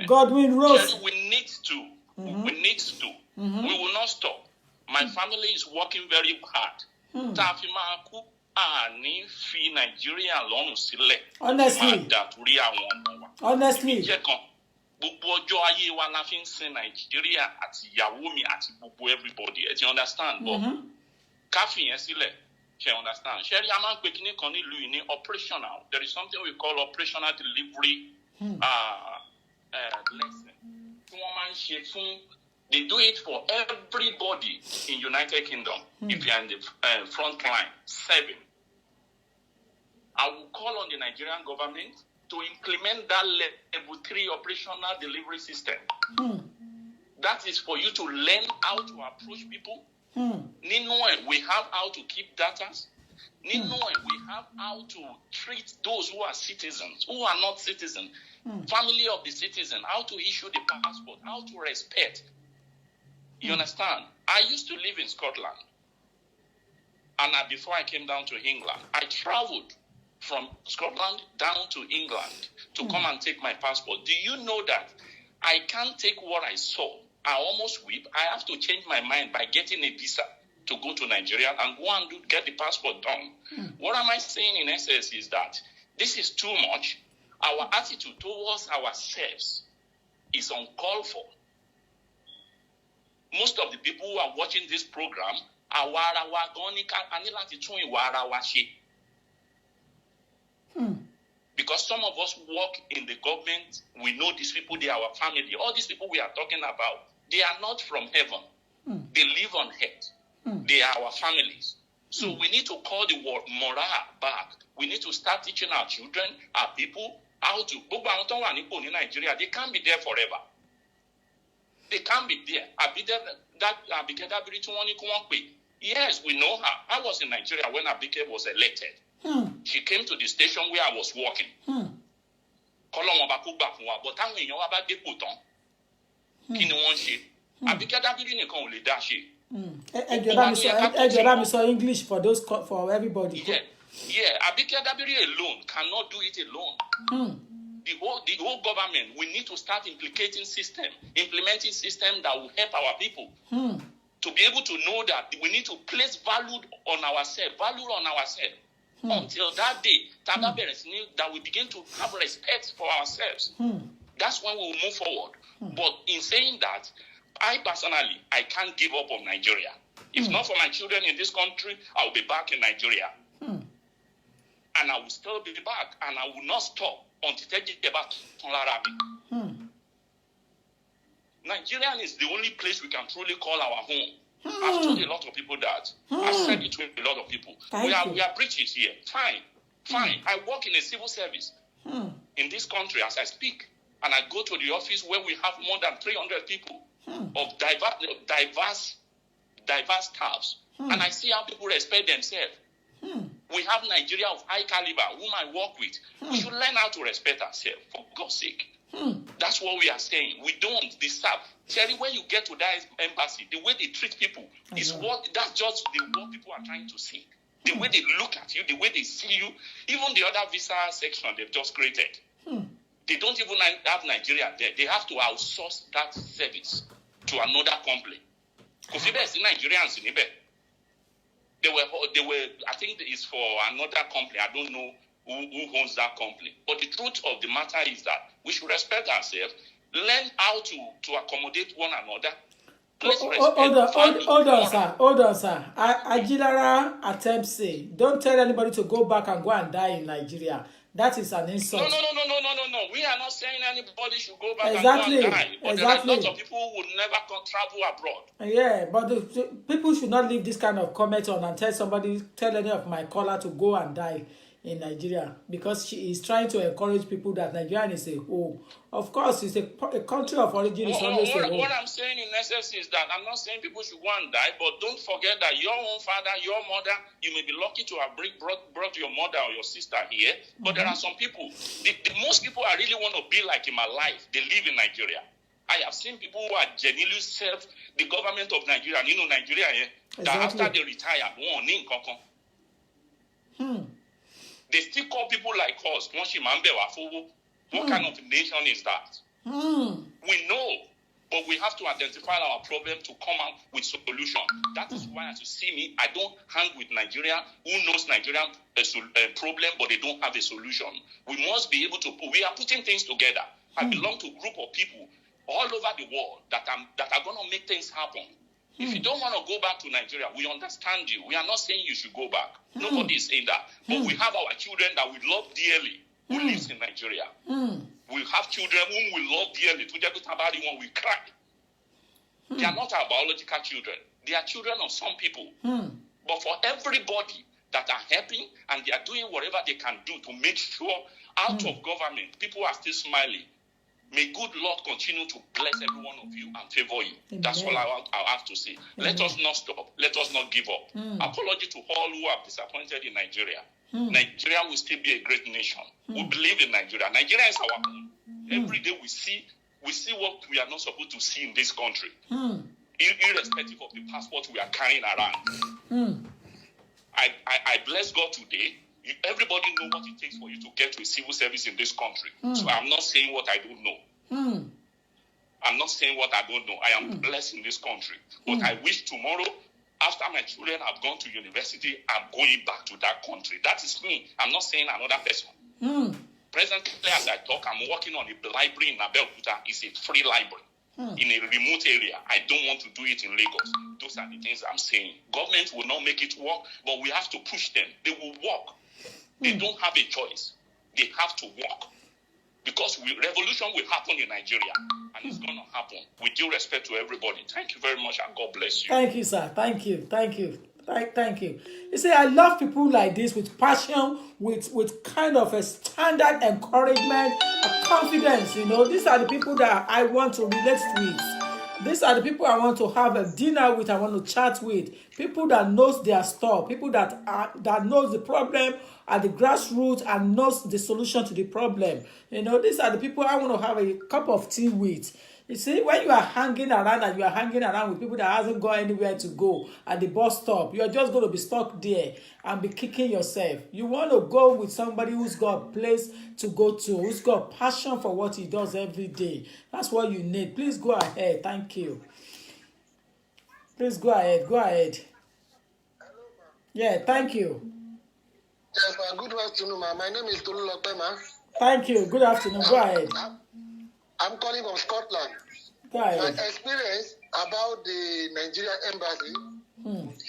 Godwin Rose. Sherry, we need to. We will not stop. My family is working very hard. Tá a fi máa kú, àní fi Nàìjíríà lọ́rùn sílẹ̀. Honestly. Máa dàtúrí àwọn ọmọ wa. Honestly. Ìjẹ́ kan, gbogbo ọjọ́ ayé wa la fi ń sin Nàìjíríà àti ìyàwó mi àti gbogbo everybody. Ẹ ti understand? But ká fi yẹn sílẹ̀. She understand. Sherry, a máa ń pè kíní kan nílùú yìí ní operational. There is something we call operational delivery lesson. Tí wọ́n máa ń ṣe fún. They do it for everybody in United Kingdom if you are in the front line serving. I will call on the Nigerian government to implement that level 3 operational delivery system. That is for you to learn how to approach people. Nínú ẹ̀, we have how to keep data. Nínú ẹ̀, we have how to treat those who are citizens, who are not citizens, family of the citizen, how to issue the passport, how to respect. You understand? I used to live in Scotland. And before I came down to England, I traveled from Scotland down to England to come and take my passport. Do you know that I can't take what I saw? I almost weep. I have to change my mind by getting a visa to go to Nigeria and go and get the passport done. What am I saying in essence is that this is too much. Our attitude towards ourselves is uncalled for. Most of the people who are watching this program are because some of us work in the government, we know these people, they are our family. All these people we are talking about, they are not from heaven. They live on earth. They are our families. So we need to call the word morale back. We need to start teaching our children, our people, how to. Nigeria, they can't be there forever. They can't be there. Yes, we know her. I was in Nigeria when Abike was elected. She came to the station where I was working. But English for everybody. Yeah, Abike Dabiri alone cannot do it alone. The whole government, we need to start implementing system that will help our people to be able to know that we need to place value on ourselves. Until that day, that we begin to have respect for ourselves. That's when we will move forward. But in saying that, I personally, I can't give up on Nigeria. If not for my children in this country, I will be back in Nigeria. And I will still be back, and I will not stop until they get back to Larabi. Nigeria is the only place we can truly call our home. I've told a lot of people that. I've said it to a lot of people. We are British here. Fine. I work in a civil service in this country as I speak. And I go to the office where we have more than 300 people of diverse staffs. And I see how people respect themselves. We have Nigeria of high caliber whom I work with. We should learn how to respect ourselves, for God's sake. That's what we are saying. We don't deserve. Terry, when you get to that embassy, the way they treat people that's just what people are trying to see. The way they look at you, the way they see you, even the other visa section they've just created. They don't even have Nigeria there. They have to outsource that service to another company. Because if there's Nigerians in it, they were. I think it's for another company. I don't know who owns that company. But the truth of the matter is that we should respect ourselves, learn how to accommodate one another. Hold on, sir. Ajilara attempts say, don't tell anybody to go back and go and die in Nigeria. That is an insult. No. We are not saying anybody should go back and go and die. But there are lots of people who would never travel abroad. Yeah, but the people should not leave this kind of comment on and tell any of my caller to go and die in Nigeria, because she is trying to encourage people that Nigeria is a home. Of course, it's a country of origin. Is always a home. What I'm saying in essence is that I'm not saying people should go and die, but don't forget that your own father, your mother, you may be lucky to have brought your mother or your sister here, but there are some people, the most people I really want to be like in my life, they live in Nigeria. I have seen people who are genuinely served the government of Nigeria, and Nigeria, that after they retire, they still call people like us. What kind of nation is that? We know, but we have to identify our problem to come out with solution. That is why, as you see me, I don't hang with Nigeria who knows Nigeria a problem, but they don't have a solution. We must be able to. We are putting things together. I belong to a group of people all over the world that are going to make things happen. If you don't want to go back to Nigeria, we understand you. We are not saying you should go back. Nobody is saying that. But we have our children that we love dearly who lives in Nigeria. We have children whom we love dearly. When we cry. They are not our biological children. They are children of some people. But for everybody that are helping and they are doing whatever they can do to make sure out of government, people are still smiling. May good Lord continue to bless every one of you and favor you. Amen. That's all I have to say. Amen. Let us not stop. Let us not give up. Apology to all who are disappointed in Nigeria. Nigeria will still be a great nation. We believe in Nigeria. Nigeria is our home. Every day we see what we are not supposed to see in this country. Irrespective of the passport we are carrying around. I bless God today. Everybody know what it takes for you to get to a civil service in this country. So I'm not saying what I don't know. I'm not saying what I don't know. I am blessed in this country. But I wish tomorrow, after my children have gone to university, I'm going back to that country. That is me. I'm not saying another person. Presently, as I talk, I'm working on a library in Abeokuta. It's a free library in a remote area. I don't want to do it in Lagos. Those are the things I'm saying. Government will not make it work, but we have to push them. They will work. They don't have a choice. They have to work. Because revolution will happen in Nigeria, and it's going to happen. With due respect to everybody. Thank you very much, and God bless you. Thank you, sir. Thank you. Thank you. Thank you. You see, I love people like this with passion, with kind of a standard encouragement, a confidence. You know, these are the people that I want to relate with. These are the people I want to have a dinner with. I want to chat with. People that knows their stuff. People that knows the problem at the grassroots and knows the solution to the problem. You know, these are the people I want to have a cup of tea with. You see, when you are hanging around and you are hanging around with people that hasn't got anywhere to go at the bus stop, you're just going to be stuck there and be kicking yourself. You want to go with somebody who's got a place to go to, who's got passion for what he does every day. That's what you need. Please go ahead. Thank you. Please go ahead. Go ahead. Hello, ma. Yeah, thank you. Yes, ma. Good afternoon, ma. My name is Tolu Lope, ma. Thank you. Good afternoon. Go ahead. I'm calling from Scotland. Go ahead. My experience about the Nigerian embassy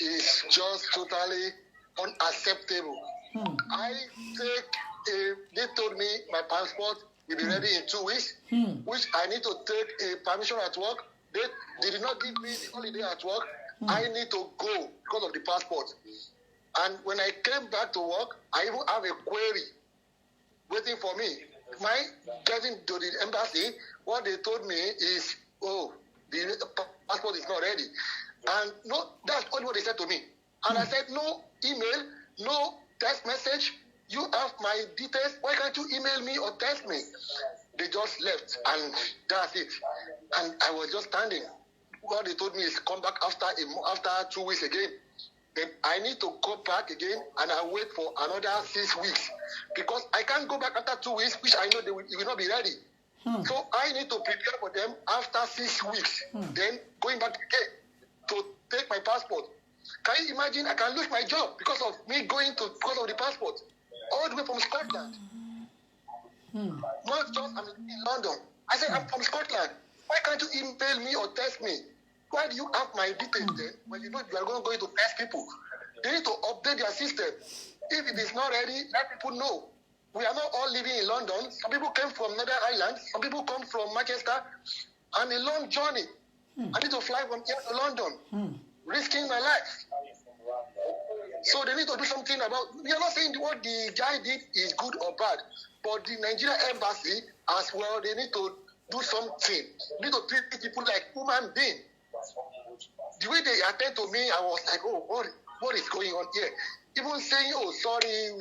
is just totally unacceptable. They told me my passport will be ready in 2 weeks, which I need to take a permission at work. They did not give me the holiday at work. I need to go because of the passport. And when I came back to work, I even have a query waiting for me. My getting to the embassy, what they told me is, the passport is not ready. And no, that's only what they said to me. And I said, no email, no text message. You have my details. Why can't you email me or text me? They just left, and that's it. And I was just standing. What they told me is come back after 2 weeks again. Then I need to go back again, and I wait for another 6 weeks because I can't go back after 2 weeks, which I know they will not be ready. So I need to prepare for them after 6 weeks. Then going back again to take my passport. Can you imagine? I can lose my job because of me because of the passport, all the way from Scotland. Not just I'm in London. I said I'm from Scotland. Why can't you email me or text me? Why do you have my details then when you know you are going to test people? They need to update their system. If it is not ready, let people know. We are not all living in London. Some people came from Northern Ireland. Some people come from Manchester. And a long journey. I need to fly from here to London, risking my life. So they need to do something about. We are not saying what the guy did is good or bad, but the Nigerian embassy as well, they need to do something. They need to treat people like human beings. The way they attend to me, I was like, what is going on here? Even saying, sorry,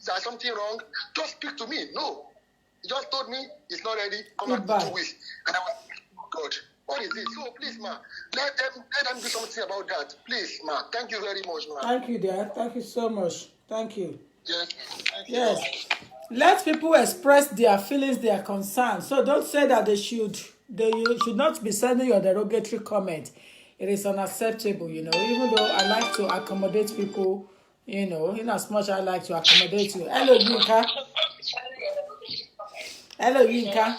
there's something wrong. Just speak to me. No. He just told me it's not ready. Come back in 2 weeks. And I was like, oh God, what is this? So please, ma, let them do something about that. Please, ma. Thank you very much, ma. Thank you, dear. Thank you so much. Thank you. Yes. Yes. Let people express their feelings, their concerns. So don't say that they should not be sending you a derogatory comment. It is unacceptable, even though I like to accommodate people, in as much I like to accommodate you. Hello, Yinka. Hello, Yinka.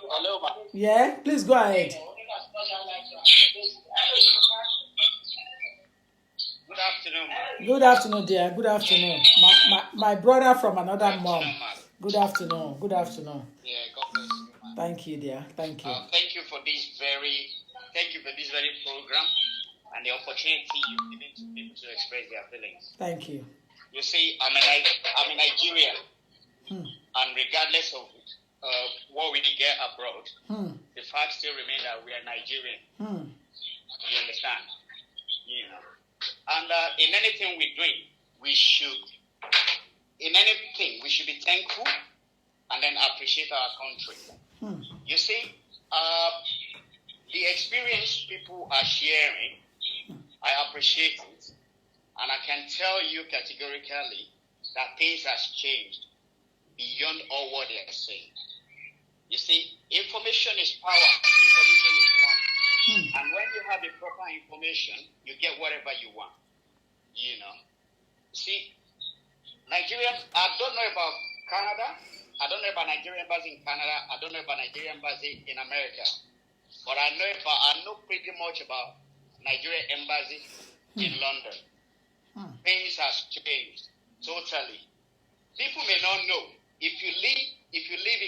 Hello, ma. Yeah, please go ahead. Good afternoon, ma. Good afternoon, dear. Good afternoon. My brother from another mom. Good afternoon. Good afternoon. Yeah, God bless you, ma. Thank you, dear. Thank you. Thank you for this very program and the opportunity you've given to people to express their feelings. Thank you. You see, I'm a Nigerian, and regardless of what we get abroad, the fact still remains that we are Nigerian. You understand? And in anything we're doing, we should be thankful and then appreciate our country. You see, the experience people are sharing, I appreciate it. And I can tell you categorically that things has changed beyond all what they are saying. You see, information is power. Information is money. And when you have the proper information, you get whatever you want. You know. See, Nigeria, I don't know about Canada. I don't know about Nigerian embassy in Canada. I don't know about Nigerian embassy in America. But I know pretty much about Nigerian embassy in London. Things has changed totally. People may not know. If you live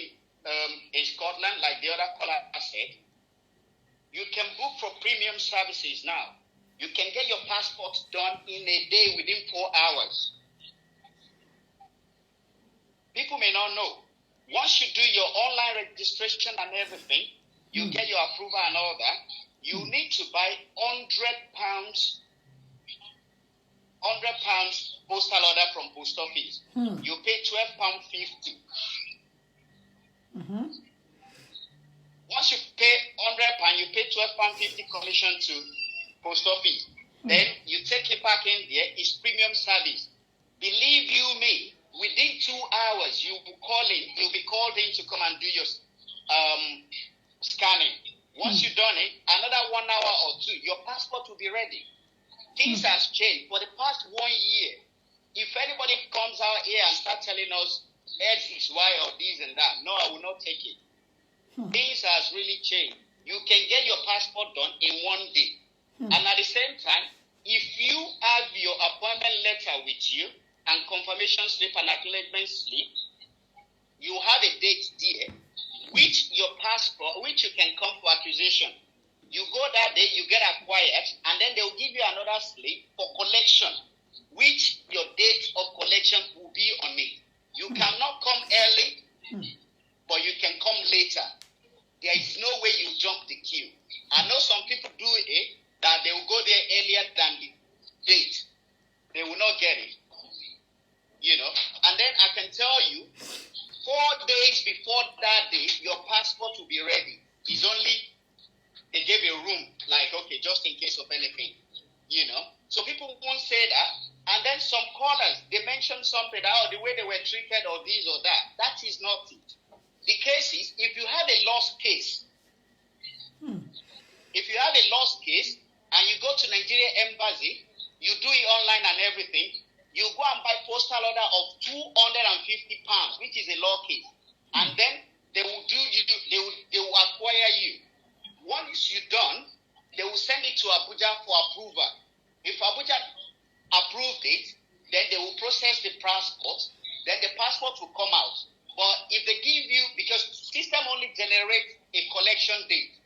in Scotland, like the other caller said, you can book for premium services now. You can get your passport done in a day within 4 hours. People may not know. Once you do your online registration and everything, you get your approval and all that, you need to buy £100 postal order from post office. You pay £12.50. Once you pay £100, you pay £12.50 commission to post office. Then you take it back in there. It's premium service. Believe you me, within 2 hours you'll be called in to come and do your scanning. Once you've done it, another 1 hour or two, your passport will be ready. Things has changed. For the past 1 year, if anybody comes out here and start telling us X is Y or this and that, no, I will not take it. Things has really changed. You can get your passport done in 1 day. And at the same time, if you have your appointment letter with you and confirmation slip and acknowledgement slip, you have a date there, which your passport, which you can come for accusation. You go that day, you get acquired, and then they will give you another slip for collection, which your date of collection will be on it. You cannot come early, but you can come later. There is no way you jump the queue. I know some people do it, that they will go there earlier than the date. They will not get it. You know, and then I can tell you, 4 days before that day, your passport will be ready. It's only, they gave a room, like, okay, just in case of anything, you know. So people won't say that. And then some callers, they mentioned something, the way they were treated or this or that. That is not it. The case is, if you have a lost case, and you go to Nigerian embassy, you do it online and everything, you go and buy postal order of £250, which is a law case. And then they will they will acquire you. Once you're done, they will send it to Abuja for approval. If Abuja approved it, then they will process the passport, then the passport will come out. But if they give you, because system only generates a collection date.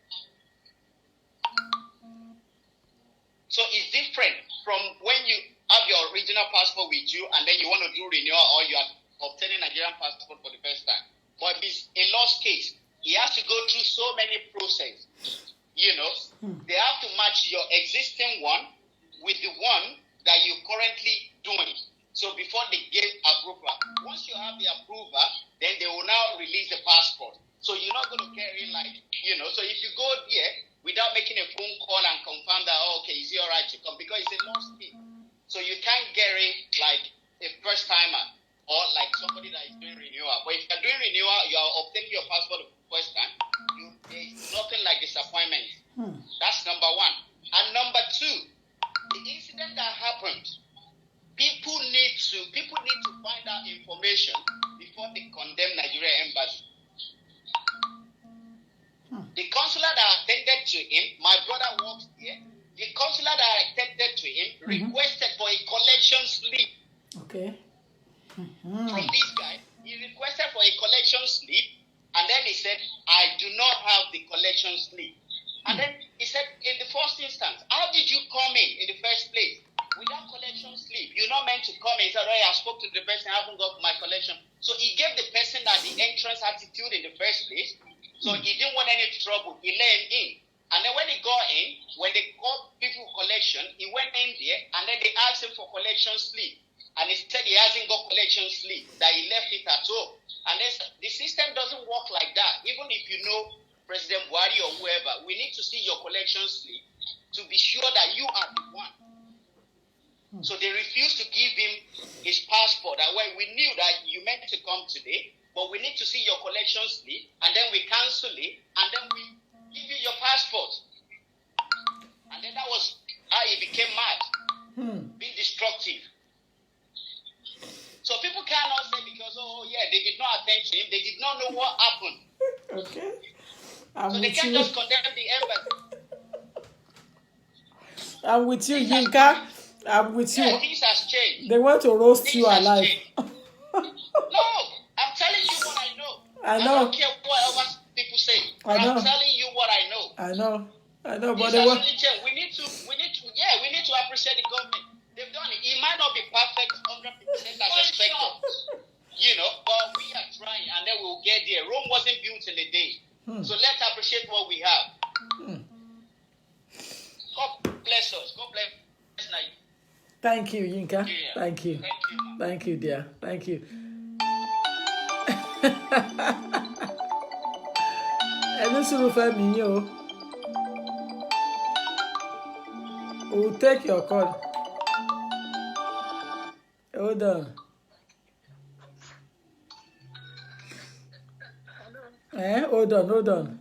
So it's different from when you have your original passport with you and then you want to do renewal or you are obtaining Nigerian passport for the first time. But if it's a lost case, he has to go through so many processes. You know, they have to match your existing one with the one that you're currently doing. So before they give approval, once you have the approval, then they will now release the passport. So you're not going to carry like, you know, so if you go there without making a phone call and confirm that, oh, okay, is it all right to come? Because it's a lost case. So you can't get it like a first timer or like somebody that is doing renewal. But if you're doing renewal, you are obtaining your passport the first time, there's nothing like disappointment. That's number one. And number two, the incident that happened, people need to find out information before they condemn Nigerian embassy. The consular that attended to him, my brother works here, the consular that attended to him requested for a collection slip. Okay. From this guy. He requested for a collection slip, and then he said, I do not have the collection slip. And then he said, in the first instance, how did you come in the first place? Without collection slip. You're not meant to come in. He said, oh, I spoke to the person, I haven't got my collection. So he gave the person that the entrance attitude in the first place. So he didn't want any trouble. He let him in. And then when he got in, when they called people collection, he went in there and then they asked him for collection slip. And he said he hasn't got collection slip, that he left it at home. And the system doesn't work like that. Even if you know President Buhari or whoever, we need to see your collection slip to be sure that you are the one. So they refused to give him his passport. And when we knew that you meant to come today, but we need to see your collection slip, and then we cancel it, and then we give you your passport. And then that was how he became mad, being destructive. So people cannot say because, they did not attend to him, they did not know what happened. Okay. So they can't just condemn the embassy. I'm with you, Yinka. I'm with you. Yeah, things has changed. They want to roast you alive. No, I'm telling you what I know. I know. I don't care what else people say. I know. I'm telling you what I know. I know. But Things they has want. really changed. We need to appreciate the government. They've done it. It might not be perfect 100% as expected, but we are trying, and then we'll get there. Rome wasn't built in a day, so let's appreciate what we have. God bless us. God bless Nigeria. Thank you, Yinka. Yeah. Thank you. Thank you, dear. Thank you. And this will find me, We'll take your call. Hold on. Hold on.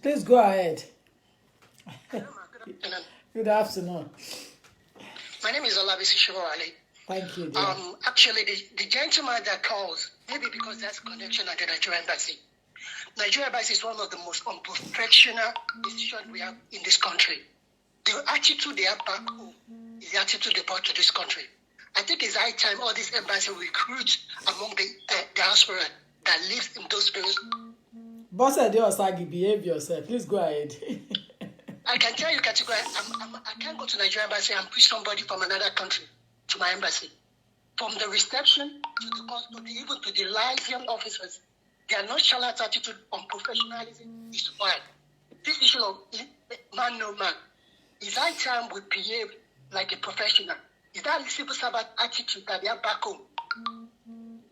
Please go ahead. Good afternoon. My name is Olabisi Shivawale. Thank you, dear. Actually, the gentleman that calls, maybe because that's connection at the Nigerian Embassy. Nigerian Embassy is one of the most unprofessional institutions we have in this country. The attitude they have back home is the attitude they brought to this country. I think it's high time all these embassy recruits among the diaspora that lives in those places. Boss Osagi, behave yourself. Please go ahead. I can tell you categorically, I can't go to Nigerian Embassy and push somebody from another country to my embassy. From the reception to even to the liaison officers, their nonchalant attitude on professionalism is fine. This issue of man no man, is high time we behave like a professional. Is that the civil servant attitude that they have back home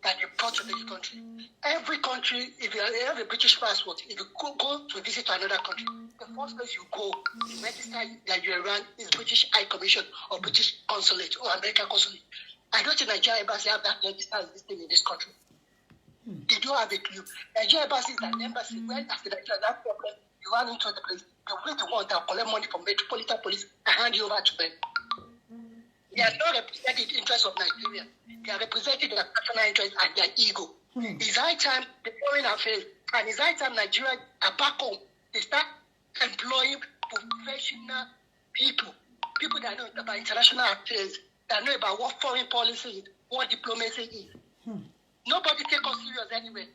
that they brought to this country? Every country, if you have a British passport, if you go to visit another country, the first place you go to register that you run is British High Commission or British Consulate or American Consulate. I don't think Nigerian Embassy have that register existing in this country. They don't have a clue. Nigerian Embassy is an embassy where as the Nigerian have problem, you run into the place, they will the one that collect money from Metropolitan Police and hand you over to them. They are not representing the interests of Nigeria. They are representing their personal interests and their ego. It's high time the foreign affairs and it's high time Nigeria are back home. They start employing professional people that know about international affairs, that know about what foreign policy is, what diplomacy is. Nobody take us serious anyway.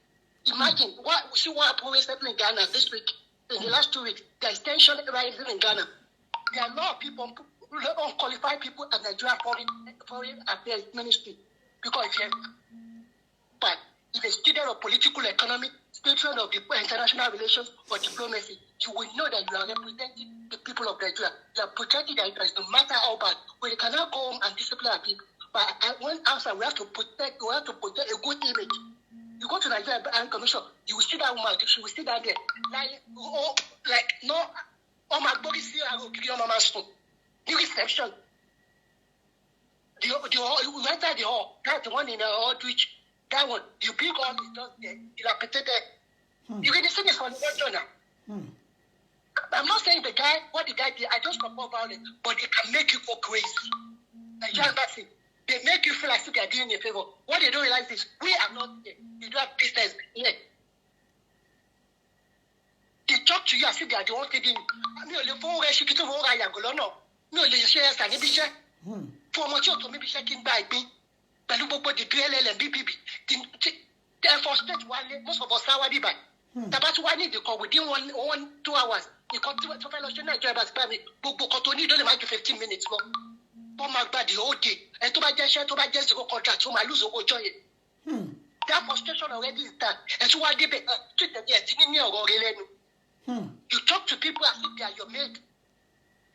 Imagine see what happened in Ghana this week, in the last 2 weeks. There is tension rising in Ghana. There are a lot of people, unqualified people at Nigeria Foreign Affairs Ministry. Because if a student of political economy, student of the international relations or diplomacy, you will know that you are representing the people of Nigeria. You are protecting their interests, no matter how bad. Well, you cannot go home and discipline our people. But one outside, we have to protect a good image. You go to Nigeria Commission, you will see that woman, she will sit down there, my body see I go give your mama spoon. The reception. The hall, you enter the hall. That's the one in the Aldrich. That one, you big all is just there. Dilapidated. You can see this on the now. I'm not saying what the guy did, I just report violence, but it can make you go crazy. Nigerian Embassy, They make you feel like they are doing a favor. What they don't realize is we are not here. We don't have business here. They talk to you as if they are the one feeding you. Me only for where she get over Yagolono. Me only share as an ebisha. For much to maybe shaking by me. But look what the PLL and BBB. Therefore, state one, most of us are by. That's why I need to call within 2 hours. You come to a fellowship, Nigeria, but me, book only don't make 15 minutes more. For my body all day. And to my just go contract, so I lose or joy. That frustration already is done. And so I did it. You talk to people as if they are your mate.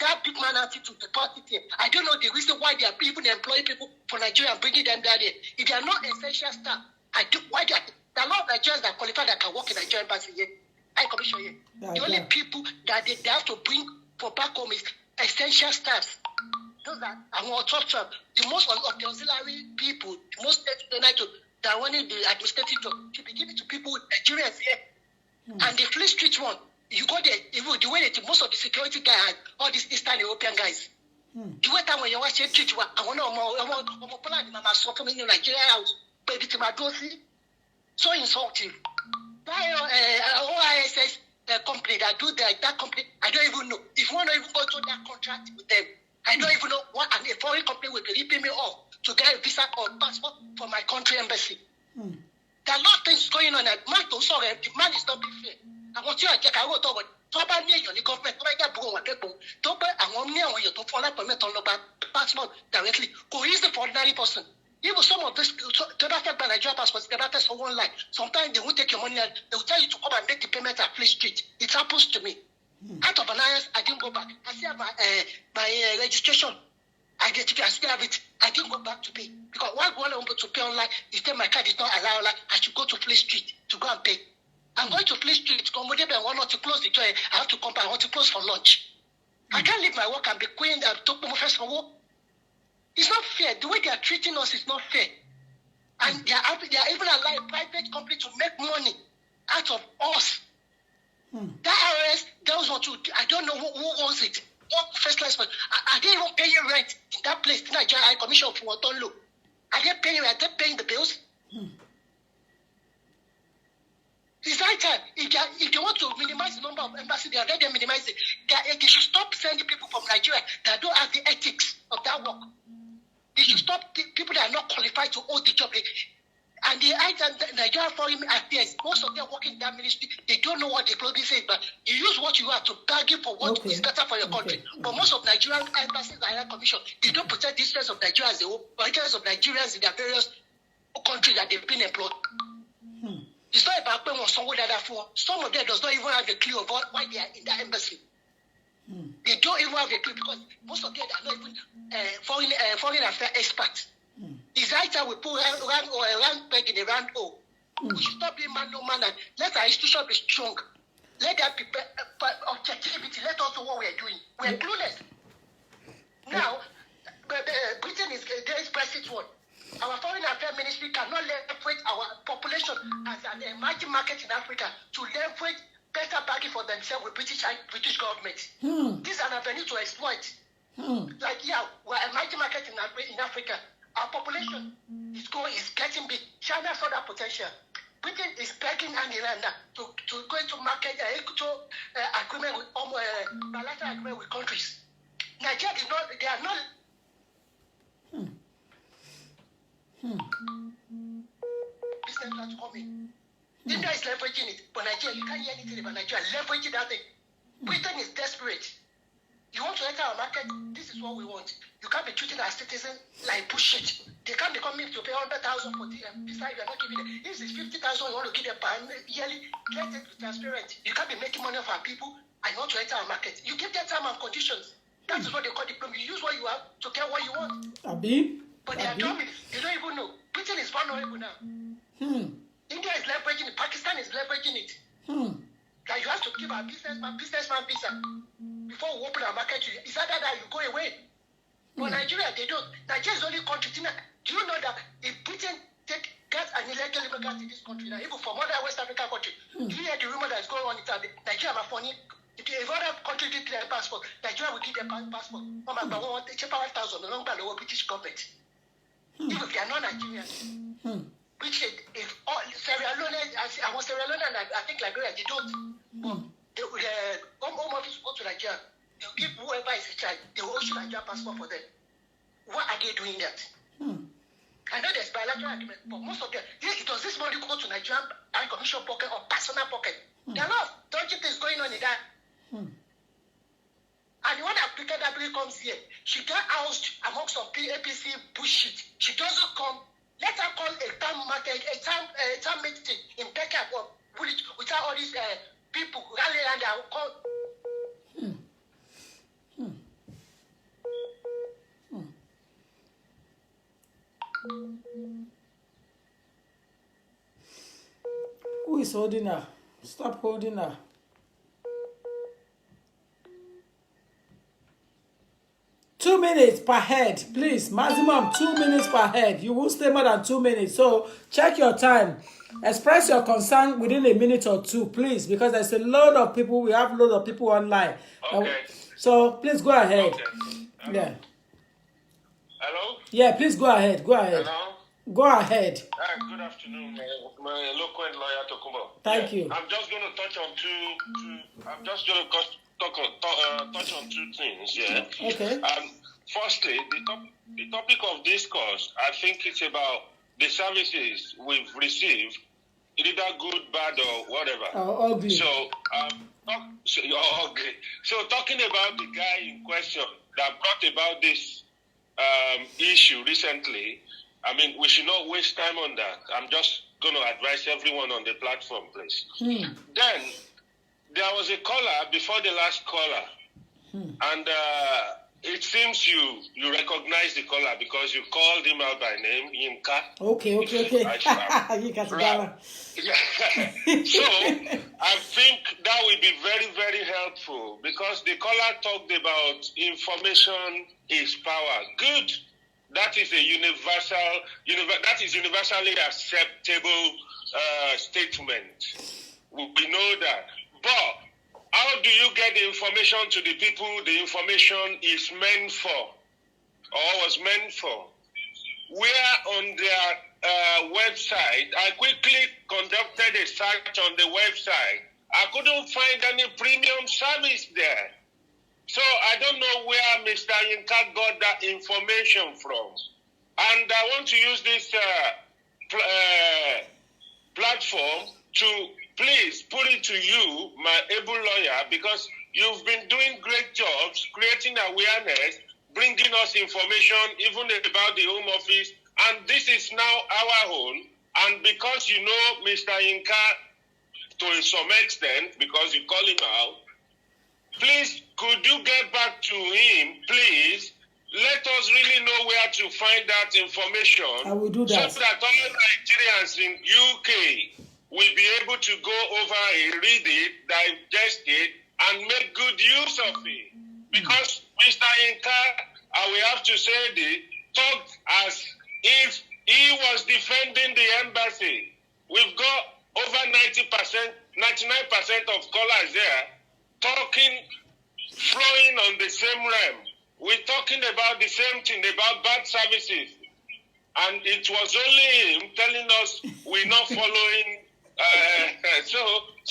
That big man attitude, the positive. I don't know the reason why they are even employing people for Nigeria and bringing them down there. If they are not essential staff, why they are. There are a lot of Nigerians that qualify that can work in Nigerian embassy here. I commission here. The only people that they have to bring for back home is essential staffs. Those that I want to talk to the most of the auxiliary people, the most that wanted the administrative job to be given to people with Nigerians here. And the Fleet Street one, you go there, even the way that most of the security guys, all these Eastern European guys, the way that when you watch it, I want to know Nigeria house, baby to my dossier. So insulting. That OISS company that do that company, I don't even know. If you want to even go to that contract with them, I don't even know what a foreign company will be ripping me off to get a visa or passport for my country embassy. There are a lot of things going on. Man, sorry, the man is not being fair. I want you to check out what so about me, the government, I want me to follow permit on the passport directly. Who is the ordinary person? Even some of this, to that Nigerian passports, they have someone like. Sometimes they will take your money and they will tell you to come and make the payment at Fleet Street. It happens to me. Out of alliance, I didn't go back. I still have my registration. I still have it. I didn't go back to pay. Because why go on to pay online? If my card is not allowed, I should go to Fleet Street to go and pay. I'm going to Fleet Street to come with them and want not to close the door. I have to come back. I want to close for lunch. I can't leave my work and be queen and talk to my first for work. It's not fair. The way they are treating us is not fair. And they are even allowing a private company to make money out of us. That IRS, those want to, I don't know who owns it. What first class, are they even paying rent in that place? The Nigerian High Commission for Otonlo. Are they paying the bills? It's high time. If they want to minimize the number of embassies, they are ready to minimize it. They should stop sending people from Nigeria that don't have the ethics of that work. They should stop people that are not qualified to hold the job. And the Nigerian Foreign Affairs, most of them work in that ministry, they don't know what they probably say, but you use what you have to bargain for what is better for your country. But most of Nigerian embassies and Higher Commission, they don't protect the interests of Nigeria as a whole, or interests of Nigerians in their various countries that they've been employed. It's not about paying on someone that for. Some of them does not even have a clue about why they are in that embassy. They don't even have a clue because most of them are not even foreign affairs experts. It's right that we put round peg in a round hole. We should stop being man no man and let our institution be strong. Let that be objectivity. Let us know what we are doing. We are clueless. Now, Britain is against Brexit one. Our foreign affairs ministry cannot leverage our population as an emerging market in Africa to leverage better bargain for themselves with British government. This is an avenue to exploit. Like, we're emerging market in Africa. Our population is getting big. China saw that potential. Britain is begging Ireland to go into market agreement with bilateral agreement with countries. Nigeria is not. They are not. Business not coming. India is leveraging it, but Nigeria, you can't hear anything about Nigeria leveraging that thing. Britain is desperate. You want to enter our market? This is what we want. You can't be treating our citizens like bullshit. They can't be coming to pay 100,000 for the visa if you're not giving them. If it's 50,000 you want to give them yearly, get it transparent. You can't be making money for our people and you want to enter our market. You give them terms and conditions. That is what they call diplomacy. You use what you have to get what you want. But they are dumb. They don't even know. Britain is vulnerable now. India is leveraging it. Pakistan is leveraging it. That you have to give our businessman visa before we open our market to you. It's either that you go away. But Nigeria, they don't. Nigeria is the only country. Do you know that if Britain take gas and illegal immigrants in this country, now, even from other West African countries, do you hear the rumor that's going on in Nigeria? If other countries did their passport, Nigeria will give their passport. Check 5,000 along by the British government. Even if they are not Nigerians. Which if all Sierra Leone, I was Sierra Leone and I think Liberia, they don't. The home office will go to Nigeria. They'll give whoever is in charge, they will issue Nigerian passport for them. Why are they doing that? I know there's bilateral agreement, but most of them, does this money go to Nigerian High Commission pocket or personal pocket? There are a lot of dodgy things going on in that. And when African W comes here, she get housed amongst some APC bullshit. She doesn't come. Let her call a town market, a town meeting in Becca without all these people rally around and call. Who is holding her? Stop holding her. Two minutes per head, please. Maximum 2 minutes per head. You won't stay more than 2 minutes. So check your time. Express your concern within a minute or two, please, because there's a lot of people. We have a lot of people online. Okay. So please go ahead. Okay. Yeah. Hello? Yeah, please go ahead. Go ahead. Hello? Go ahead. Good afternoon, my local lawyer Tokumbo. Thank you. I'm just going to touch on touch on two things. Yeah. Okay. Firstly, the topic of discourse, I think it's about the services we've received, either good, bad, or whatever. Oh, ugly. So, ugly. So, talking about the guy in question that brought about this issue recently, I mean, we should not waste time on that. I'm just going to advise everyone on the platform, please. Then, there was a caller before the last caller, and it seems you recognize the caller because you called him out by name, Yinka. Okay. Right. So, I think that will be very, very helpful because the caller talked about information is power. Good. That is a universally acceptable statement. We know that. But how do you get the information to the people the information is meant for or was meant for? Where on their website, I quickly conducted a search on the website. I couldn't find any premium service there. So I don't know where Mr. Yinka got that information from. And I want to use this platform to please put it to you, my able lawyer, because you've been doing great jobs, creating awareness, bringing us information even about the Home Office, and this is now our own. And because you know Mr. Yinka to some extent, because you call him out, please, could you get back to him, please? Let us really know where to find that information. I will do that. So that all Nigerians in UK will be able to go over and read it, digest it, and make good use of it. Because Mr. Yinka, I will have to say this, talked as if he was defending the embassy. We've got over 90%, 99% of callers there talking, flowing on the same realm. We're talking about the same thing, about bad services. And it was only him telling us we're not following. So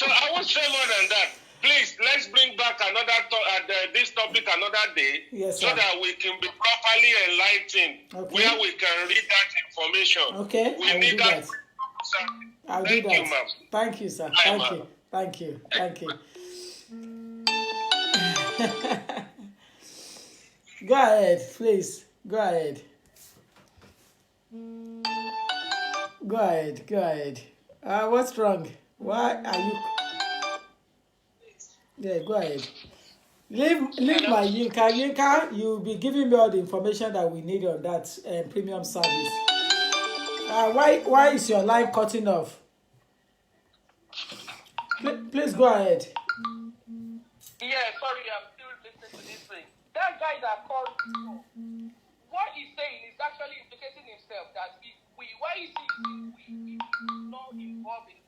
I won't say more than that. Please, let's bring back this topic another day, yes, so that we can be properly enlightened, where we can read that information. Okay, we need that. I'll do that. Thank you, ma'am. Thank you, sir. Bye, Thank you. Go ahead, please. Go ahead. What's wrong? Why are you... Yeah, go ahead. Leave my Yinka. You'll be giving me all the information that we need on that premium service. Why is your line cutting off? Please go ahead. Yeah, sorry, I'm still listening to this thing. That guy that called before, what he's saying is actually implicating himself that why is he not involved in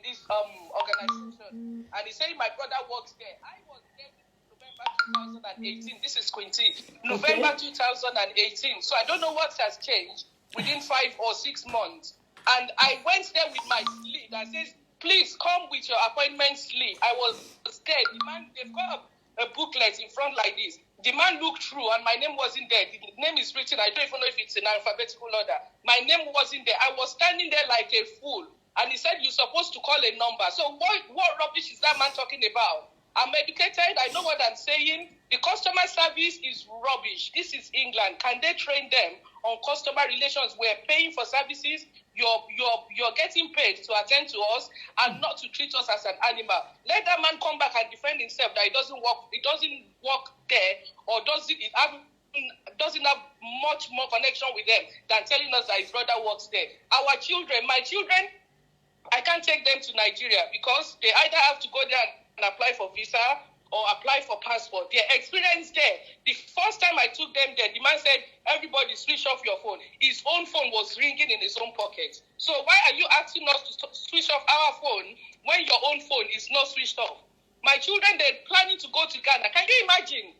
this organization? And he's saying my brother works there. I was there in November 2018. This is Quinty. November 2018. So I don't know what has changed. within 5 or 6 months. And I went there with my slip that says, please come with your appointment slip. I was scared. The man, they've got a booklet in front like this. The man looked through and my name wasn't there. The name is written. I don't even know if it's in alphabetical order. My name wasn't there. I was standing there like a fool. And he said, you're supposed to call a number. So what rubbish is that man talking about? I'm educated. I know what I'm saying. The customer service is rubbish. This is England. Can they train them on customer relations? We're paying for services. You're getting paid to attend to us and not to treat us as an animal. Let that man come back and defend himself that it doesn't work there, or doesn't have much more connection with them than telling us that his brother works there. Our children, my children, I can't take them to Nigeria because they either have to go there and apply for visa or apply for passport. Their experience there, the first time I took them there, the man said, everybody switch off your phone. His own phone was ringing in his own pocket. So why are you asking us to switch off our phone when your own phone is not switched off? My children, they're planning to go to Ghana. Can you imagine?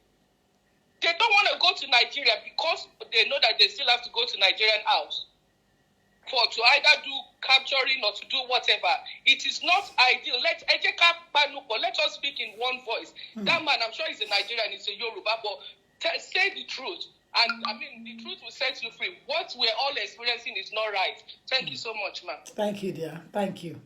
They don't want to go to Nigeria because they know that they still have to go to Nigerian house to either do capturing or to do whatever. It is not ideal. Let us speak in one voice. That man, I'm sure he's a Nigerian, he's a Yoruba, but say the truth. And I mean, the truth will set you free. What we're all experiencing is not right. Thank you so much, ma'am. Thank you, dear. Thank you.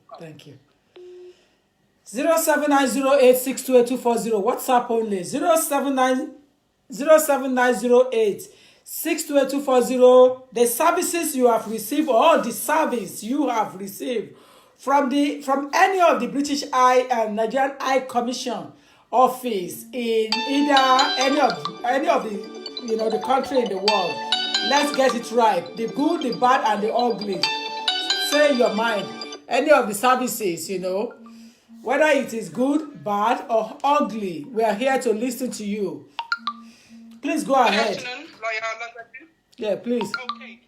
07908628240. WhatsApp only. 07908628240. The services you have received, or the service you have received from any of the British Nigerian High Commission office in either any of the country in the world. Let's get it right. The good, the bad, and the ugly. Say your mind. Any of the services, whether it is good, bad, or ugly, we are here to listen to you. Please go ahead. Good afternoon, Lawyer Olagbaji. Yeah, please. Okay,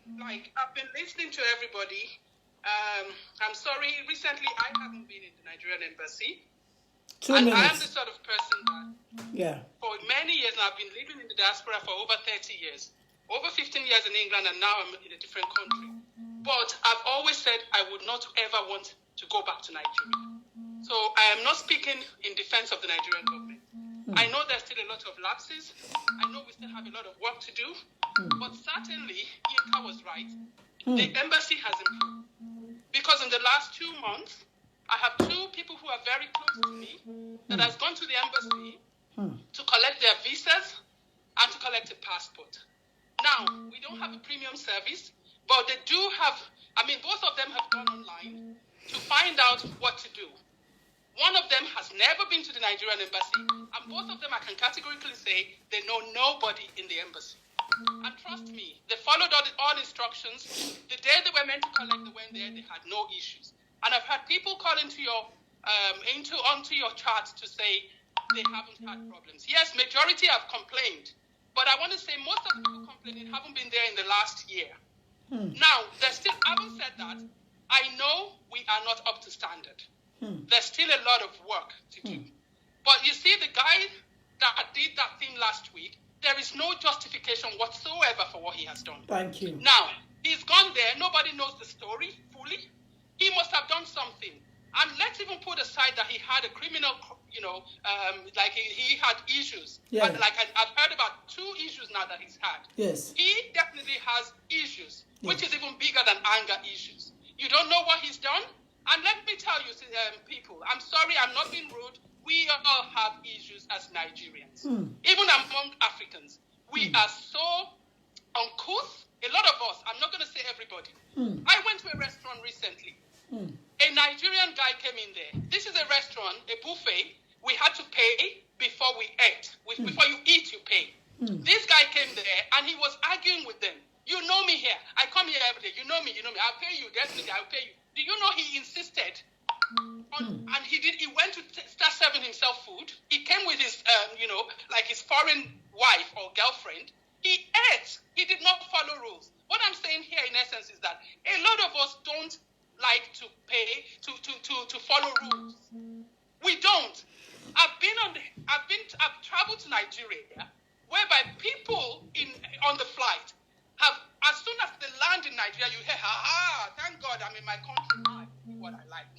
I've been listening to everybody. I'm sorry, recently I haven't been in the Nigerian embassy. 2 minutes. I am the sort of person that for many years now, I've been living in the diaspora for over 30 years. Over 15 years in England, and now I'm in a different country. But I've always said I would not ever want to go back to Nigeria. So I am not speaking in defense of the Nigerian government. I know there's still a lot of lapses. I know we still have a lot of work to do. But certainly, Yinka was right. The embassy has improved. Because in the last 2 months, I have 2 people who are very close to me that has gone to the embassy to collect their visas and to collect a passport. Now, we don't have a premium service, but they do have, both of them have gone online to find out what to do. One of them has never been to the Nigerian embassy, and both of them, I can categorically say, they know nobody in the embassy. And trust me, they followed all instructions. The day they were meant to collect, they went there, they had no issues. And I've had people call into your onto your chat to say they haven't had problems. Yes, majority have complained, but I want to say most of the people complaining haven't been there in the last year. Now, having said that, I know we are not up to standard. There's still a lot of work to do. But you see, the guy that did that thing last week, there is no justification whatsoever for what he has done. Thank you. Now, he's gone there. Nobody knows the story fully. He must have done something. And let's even put aside that he had a criminal, he had issues. Yeah. And I've heard about 2 issues now that he's had. Yes. He definitely has issues, which is even bigger than anger issues. You don't know what he's done? And let me tell you, people, I'm sorry, I'm not being rude. We all have issues as Nigerians. Even among Africans. We are so uncouth. A lot of us, I'm not going to say everybody. I went to a restaurant recently. A Nigerian guy came in there. This is a restaurant, a buffet. We had to pay before we ate. Before you eat, you pay. This guy came there and he was arguing with them. You know me here. I come here every day. You know me. I'll pay you. Definitely, I'll pay you. Do you know he insisted and he went to start serving himself food. He came with his, his foreign wife or girlfriend. He ate. He did not follow rules. What I'm saying here in essence is that a lot of us don't like to pay, to follow rules. We don't. I've traveled to Nigeria, whereby people on the flight have, as soon as they land in Nigeria, you hear, thank God I'm in my country now. I do what I like.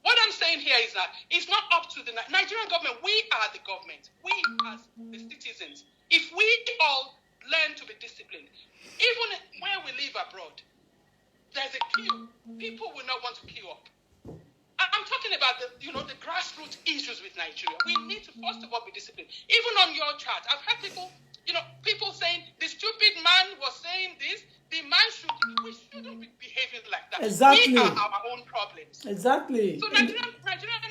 What I'm saying here is that it's not up to the Nigerian government. We are the government. We as the citizens. If we all learn to be disciplined, even where we live abroad, there's a queue. People will not want to queue up. I'm talking about the grassroots issues with Nigeria. We need to first of all be disciplined. Even on your chat, I've had people saying the stupid man was saying this. The man we shouldn't be behaving like that. Exactly. We are our own problems. Exactly. So Nigerian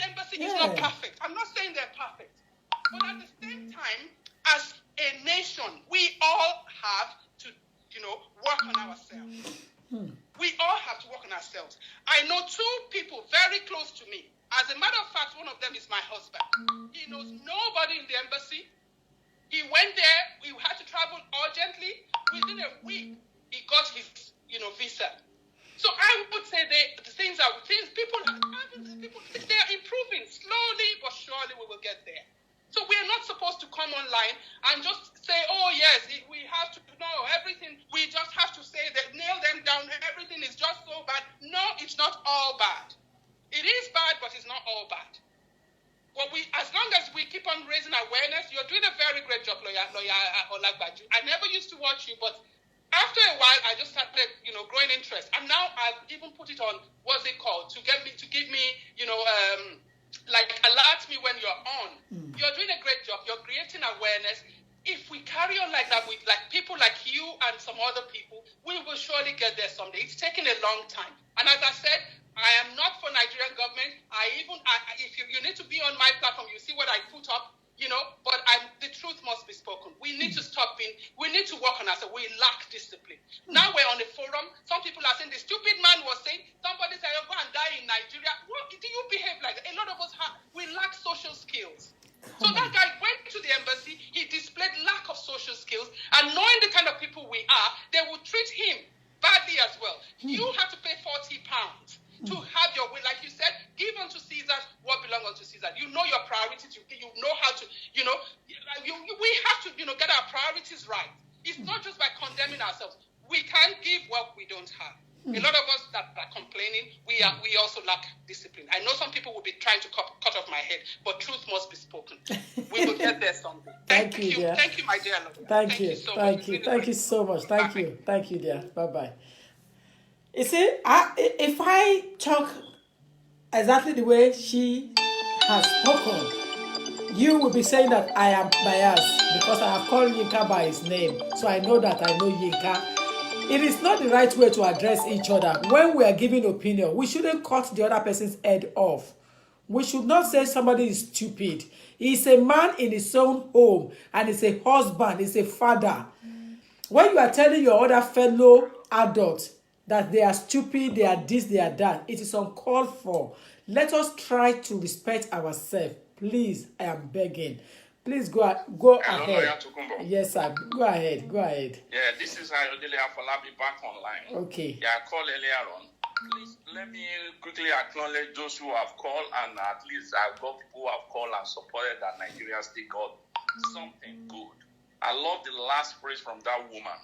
embassy is not perfect. I'm not saying they're perfect, but at the same time, as a nation, we all have to work on ourselves. We all have to work on ourselves. I know two people very close to me. As a matter of fact, one of them is my husband. He knows nobody in the embassy. He went there. We had to travel urgently. Within a week, he got his, visa. So I would say things people are improving slowly but surely. We will get there. So we are not supposed to come online and just say, oh yes, we have to know everything. We just have to say that, nail them down. Everything is just so bad. No, it's not all bad. It is bad, but it's not all bad. But as long as we keep on raising awareness, you're doing a very great job, lawyer Olagbaju. I never used to watch you, but after a while, I just started, growing interest. And now I've even put it on, what's it called, to give me, alert me when you're on. You're doing a great job. You're creating awareness. If we carry on like that with people like you and some other people, we will surely get there someday. It's taking a long time. And as I said, I am not for Nigerian government. If you need to be on my platform, you see what I put up, but the truth must be spoken. We need to we need to work on ourselves. We lack discipline. Now we're on a forum. Some people are saying the stupid man was saying, somebody said, go and die in Nigeria. What do you behave like that? A lot of us we lack social skills. So that guy went to the embassy, he displayed lack of social skills, and knowing the kind of people we are, they would treat him badly as well. You have to pay £40 to have your will. Like you said, give unto Caesar what belongs unto Caesar. You know your priorities, you know how to, we have to, get our priorities right. It's not just by condemning ourselves. We can't give what we don't have. A lot of us that are complaining, we also lack discipline. I know some people will be trying to cut off my head, but truth must be spoken. We will get there someday. Thank you, dear. Thank you, my dear. Thank you so much. Thank you so much. Thank you, dear. Bye-bye. You see, if I talk exactly the way she has spoken, you will be saying that I am biased because I have called Yinka by his name. So I know that I know Yinka. It is not the right way to address each other. When we are giving opinion, we shouldn't cut the other person's head off. We should not say somebody is stupid. He's a man in his own home, and he's a husband, he's a father. When you are telling your other fellow adults that they are stupid, they are this, they are that, it is uncalled for. Let us try to respect ourselves. Please, I am begging. Please go ahead. Yes, sir. Go ahead. Yeah, this is Ayodele Afolabi back online. Okay. Yeah, I called earlier on. Please let me quickly acknowledge those who have called, and at least I've got people who have called and supported that Nigeria still got something good. I love the last phrase from that woman,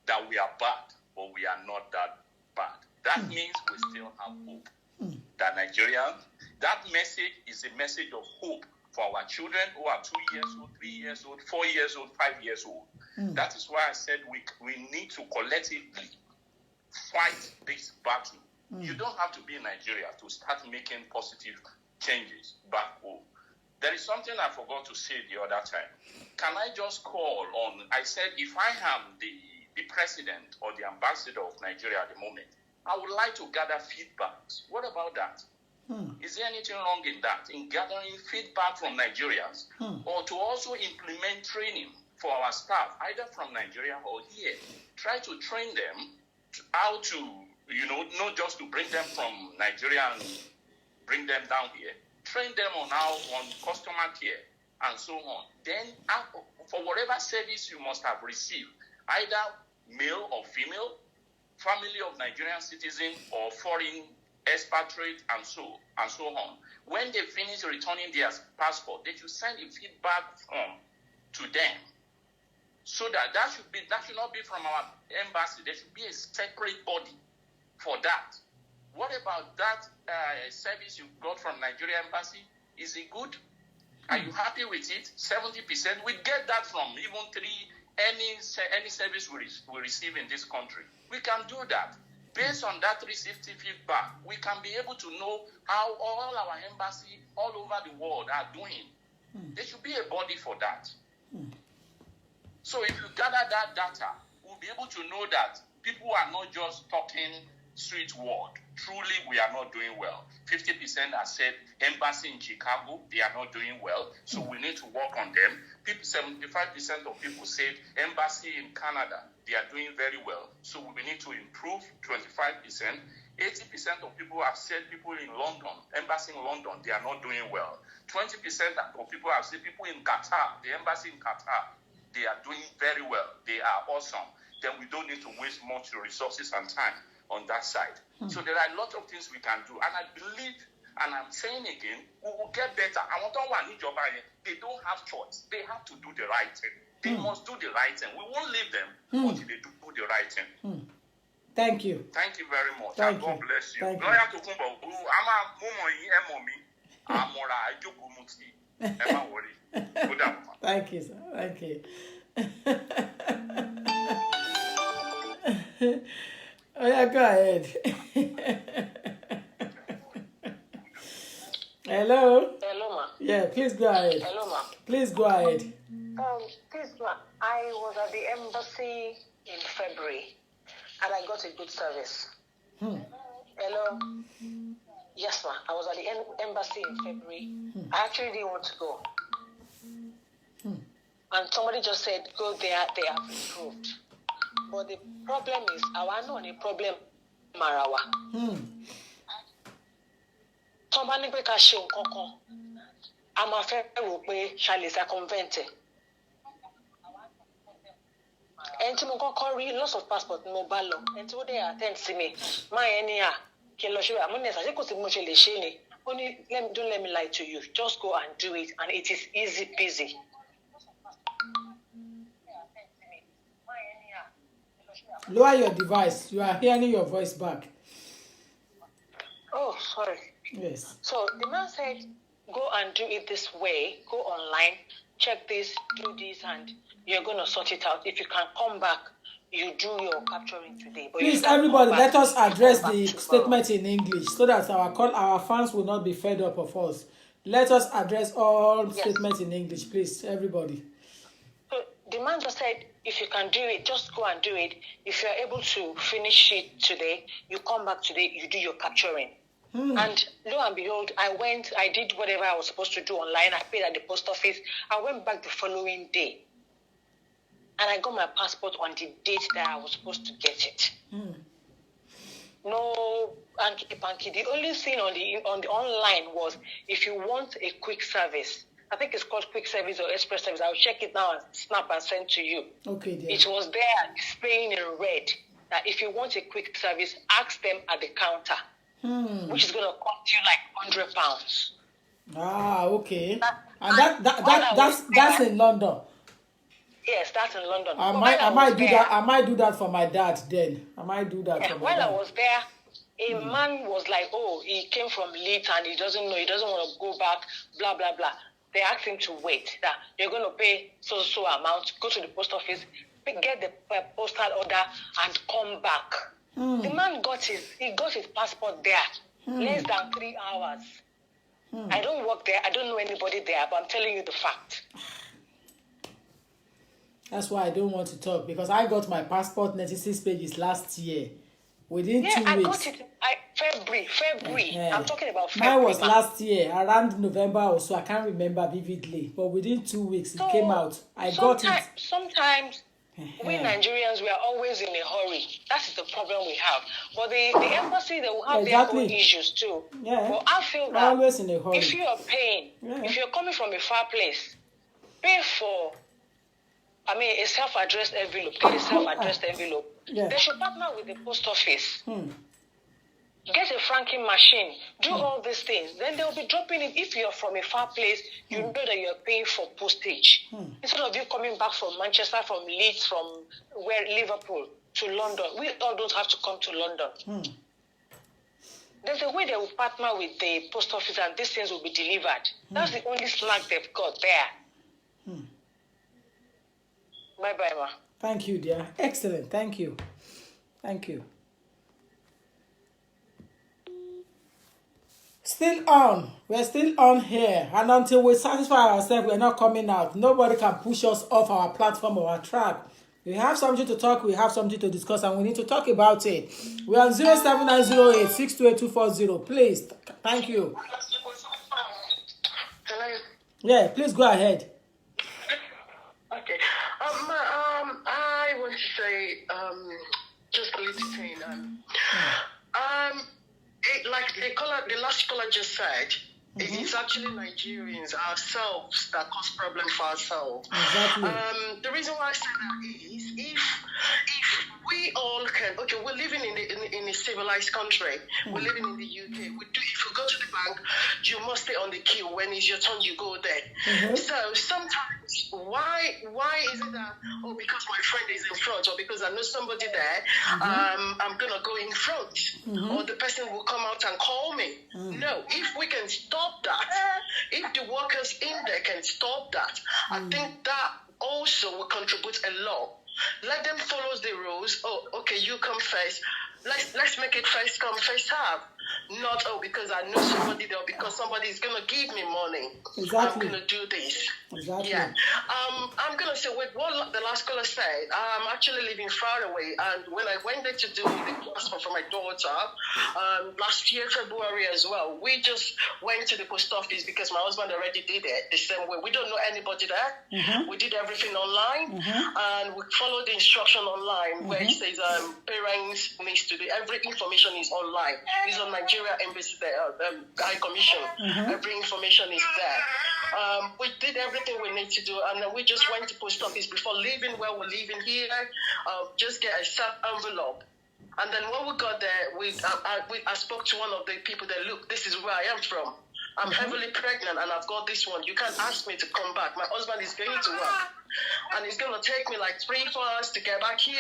that we are bad, but we are not that bad. That means we still have hope. That Nigerians, that message is a message of hope for our children who are 2 years old, 3 years old, 4 years old, 5 years old. That is why I said we need to collectively fight this battle. You don't have to be in Nigeria to start making positive changes back home. There is something I forgot to say the other time. Can I just call on, I said if I am the president or the ambassador of Nigeria at the moment, I would like to gather feedbacks. What about that? Is there anything wrong in that, in gathering feedback from Nigerians, or to also implement training for our staff, either from Nigeria or here? Try to train them how to, not just to bring them from Nigeria and bring them down here. Train them on customer care and so on. Then, for whatever service you must have received, either male or female, family of Nigerian citizen or foreign expatriate and so on. When they finish returning their passport, they should send a feedback form to them So that should not be from our embassy. There should be a separate body for that. What about that service you got from Nigerian embassy? Is it good? Are you happy with it? 70%. We get that from even any service we receive in this country. We can do that. Based on that 360 feedback, we can be able to know how all our embassies all over the world are doing. There should be a body for that. So if you gather that data, we'll be able to know that people are not just talking sweet word. Truly, we are not doing well. 50% have said embassy in Chicago, they are not doing well. So we need to work on them. 75% of people said embassy in Canada, they are doing very well. So we need to improve 25%. 80% of people have said people in London, embassy in London, they are not doing well. 20% of people have said people in Qatar, the embassy in Qatar, they are doing very well. They are awesome. Then we don't need to waste much resources and time on that side. So there are a lot of things we can do. And I believe, and I'm saying again, we will get better. They don't have choice. They have to do the right thing. They must do the right thing. We won't leave them until they do the right thing. Thank you. Thank you very much. Thank and God you. bless you. Thank Lawyer Tokunbo, Thank you, sir. Thank you. Oh yeah, go ahead. Hello? Hello, ma. Yeah, please go ahead. Hello, ma. Please go ahead. Please, ma. I was at the embassy in February, and I got a good service. Hello? Yes, ma. I was at the embassy in February. I actually didn't want to go. And somebody just said, go there, they have improved. But the problem is, I know the problem, Marawa. Somebody make a show, I'm afraid we shall circumvent it. And to read lots of passport, mobile, and to they attend to me. My any only don't let me lie to you. Just go and do it, and it is easy peasy. Lower your device. You are hearing your voice back. Oh, sorry. Yes. So the man said, go and do it this way. Go online, check this, do this, and you're going to sort it out. If you can come back, you do your capturing today. But Please, everybody, let us address the statement in English so that our fans will not be fed up of us. Let us address all statements in English, please, everybody. So the man just said, if you can do it, just go and do it. If you're able to finish it today, you come back today, you do your capturing. And lo and behold, I did whatever I was supposed to do online. I paid at the post office. I went back the following day. And I got my passport on the date that I was supposed to get it. No hanky-panky. The only thing on the online was, if you want a quick service, I think it's called quick service or express service. I'll check it now and snap and send to you. Okay, dear. It was there displaying in red that if you want a quick service, ask them at the counter, which is going to cost you like £100. Ah, okay. That's in London. Yes, that's in London. I might do that for my dad then. I might do that for my dad. While I was there, a man was like, oh, he came from Leeds and he doesn't know, he doesn't want to go back, blah, blah, blah. They asked him to wait, that you're going to pay so amount, go to the post office, get the postal order and come back. The man got his passport there, less than 3 hours. I don't work there, I don't know anybody there, but I'm telling you the fact. That's why I don't want to talk, because I got my passport 96 pages last year. Within 2 weeks. I got it February. I'm talking about February. Mine was last year, around November or so. I can't remember vividly. But within 2 weeks, it came out. I got it. Sometimes we Nigerians, we are always in a hurry. That is the problem we have. But the embassy, they will have their own issues too. Yeah. But I feel that always in a hurry. if you are paying, if you're coming from a far place, pay for a self-addressed envelope. Get a self-addressed envelope. They should partner with the post office. Get a franking machine. Do all these things. Then they'll be dropping it. If you're from a far place, you know that you're paying for postage. Instead of you coming back from Manchester, from Leeds, from Liverpool to London, we all don't have to come to London. There's a way they will partner with the post office and these things will be delivered. That's the only slack they've got there. Bye-bye, ma. Thank you, dear. Excellent. Thank you. Thank you. Still on. We're still on here. And until we satisfy ourselves, we're not coming out. Nobody can push us off our platform or our track. We have something to talk, we have something to discuss, and we need to talk about it. We're on 07908 628 Please. Thank you. Hello. Yeah, please go ahead. Okay. I want to say just a little thing. Like the last caller just said, it is actually Nigerians ourselves that cause problems for ourselves. Exactly. The reason why I say that is if we all can, okay, we're living in a civilized country. We're living in the UK. If you go to the bank, you must stay on the queue. When it's your turn, you go there. So sometimes, why is it that, because my friend is in front, or because I know somebody there, I'm gonna go in front, or the person will come out and call me. No, if we can stop that, if the workers in there can stop that, I think that also will contribute a lot. Let them follow the rules. Oh, okay, you come first. Let's make it first come, first serve. Not, because I know somebody there, because somebody is going to give me money. Exactly. I'm going to do this. Exactly. Yeah. I'm going to say with what the last caller said, I'm actually living far away. And when I went there to do the passport for my daughter, last year, February as well, we just went to the post office because my husband already did it the same way. We don't know anybody there. We did everything online. And we followed the instruction online where it says parents needs to do, every information is online. It's on Nigerian Embassies, High Commission. Every information is there. We did everything we need to do, and then we just went to post office before leaving where we're leaving here. Just get a self envelope. And then when we got there, I spoke to one of the people that, look, this is where I am from. I'm heavily pregnant and I've got this one. You can't ask me to come back. My husband is going to work. And it's going to take me like 3-4 hours to get back here.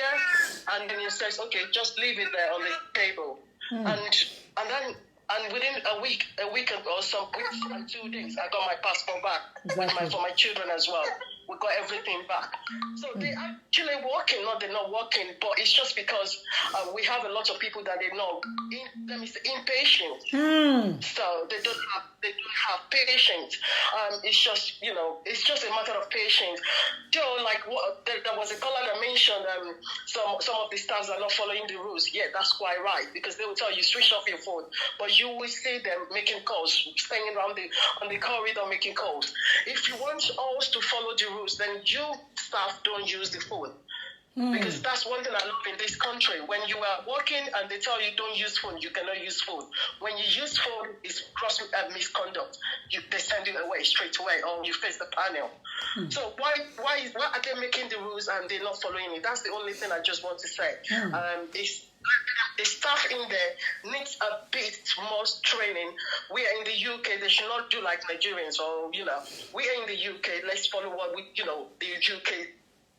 And then he says, okay, just leave it there on the table. And within a week or some weeks and 2 days, I got my passport back for my children as well. We got everything back. So they're actually working, they're not working, but it's just because we have a lot of people that they know, impatient. So they don't have patience. It's just, it's just a matter of patience. Joe, there was a caller that mentioned some of the staffs are not following the rules. Yeah, that's quite right, because they will tell you switch off your phone, but you will see them making calls, staying around on the corridor making calls. If you want us to follow the rules, then you staff don't use the phone. Because that's one thing I love in this country. When you are working and they tell you don't use phone, you cannot use phone. When you use phone, it's gross misconduct. They send you away straight away, or you face the panel. So why are they making the rules and they're not following it? That's the only thing I just want to say. The staff in there needs a bit more training. We are in the UK. They should not do like Nigerians, or we are in the UK. Let's follow what the UK.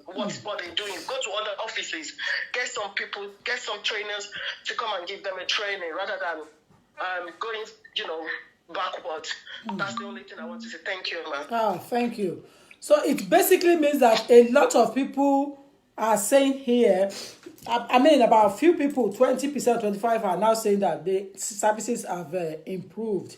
What they're doing. Go to other offices, get some people, get some trainers to come and give them a training rather than going, backwards. That's the only thing I want to say. Thank you, man. Thank you. So it basically means that a lot of people are saying here, about a few people, 20%, 25% are now saying that the services have improved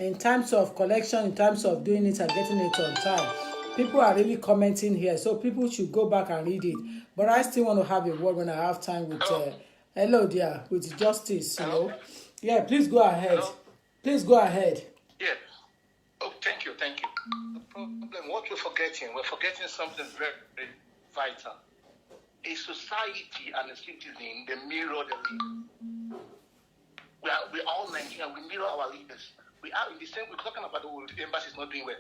in terms of collection, in terms of doing it and getting it on time. People are really commenting here, so people should go back and read it. But I still want to have a word when I have time with hello dear, with Justice, Yeah, please go ahead. Hello? Please go ahead. Yeah. Oh, thank you. The problem, what we're forgetting something very, very vital. A society and a citizen, they mirror the leaders. We're all Nigerian, we mirror our leaders. We are in the same, we're talking about the embassy is not doing well.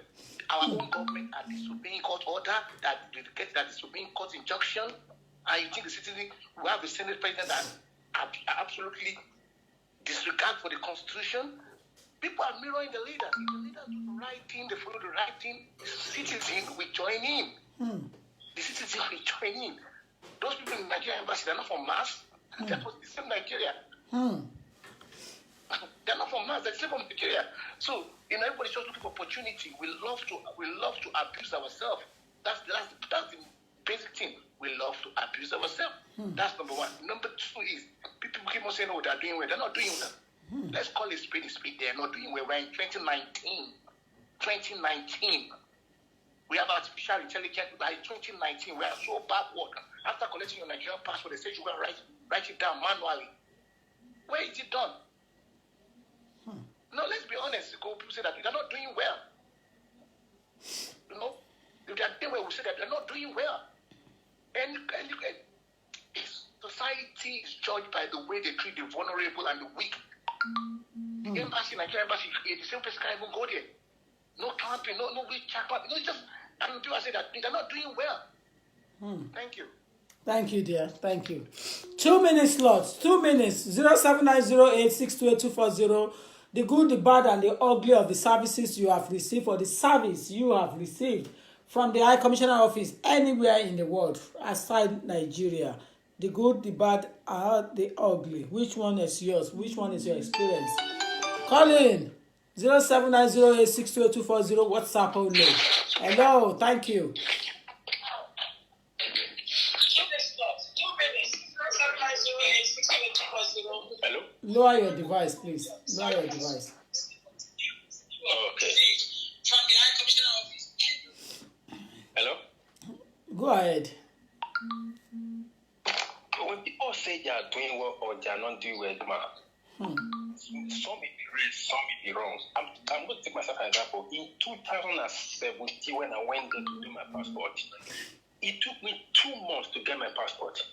Our own government are disobeying court order, that disobeying court injunction. And you think the citizen, we have a Senate president that are absolutely disregard for the constitution. People are mirroring the leaders. If the leaders do the right thing, they follow the right thing, the citizen will join in. The citizen will join in. Those people in the Nigerian embassy, they're not from Mars. They're from the same Nigeria. They're not from Mars, they're still from Nigeria. So, everybody's just looking for opportunity. We love to abuse ourselves. That's the basic thing. We love to abuse ourselves. That's number one. Number two is people keep on saying, oh, they're doing well. They're not doing well. Let's call it speed. They're not doing well. We're in 2019. 2019. We have artificial intelligence. By 2019, we are so backward. After collecting your Nigerian passport, they say you can write it down manually. Where is it done? No, let's be honest. People say that they're not doing well. If they're doing well, we say that they're not doing well. And society is judged by the way they treat the vulnerable and the weak. The embassy, Nigerian embassy, the same person can't even go there. No camping, no wheelchair camping. It's just, people say that they're not doing well. Thank you. Thank you, dear. Thank you. 2 minutes slots. 2 minutes. 07908628240. The good, the bad, and the ugly of the services you have received, or the service you have received from the High Commissioner office anywhere in the world aside Nigeria. The good, the bad, and the ugly. Which one is yours? Which one is your experience? Call in 07908628240. WhatsApp only. Hello. Thank you. Hello? Lower your device, please. Lower your device. Okay. Hello? Go ahead. When people say they are doing well or they are not doing well, some may be right, some may be wrong. I'm going to take myself as an example. In 2017, when I went there to do my passport, it took me 2 months to get my passport.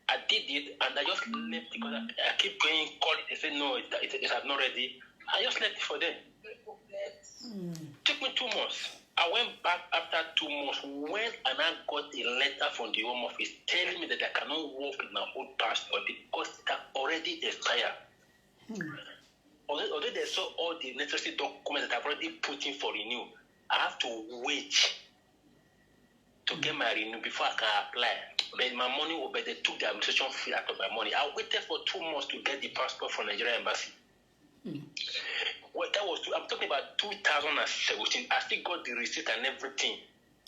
I did it and I just left because I keep going, calling. They say no, it has not ready. I just left it for them. It took me 2 months. I went back after 2 months when I got a letter from the Home Office telling me that I cannot work with my old passport because it had already expired. Although they saw all the necessary documents that I've already put in for renew, I have to wait to get my renew before I can apply. But my money, but they took the administration fee out of my money. I waited for 2 months to get the passport from Nigerian embassy. Well, I'm talking about 2017. I still got the receipt and everything.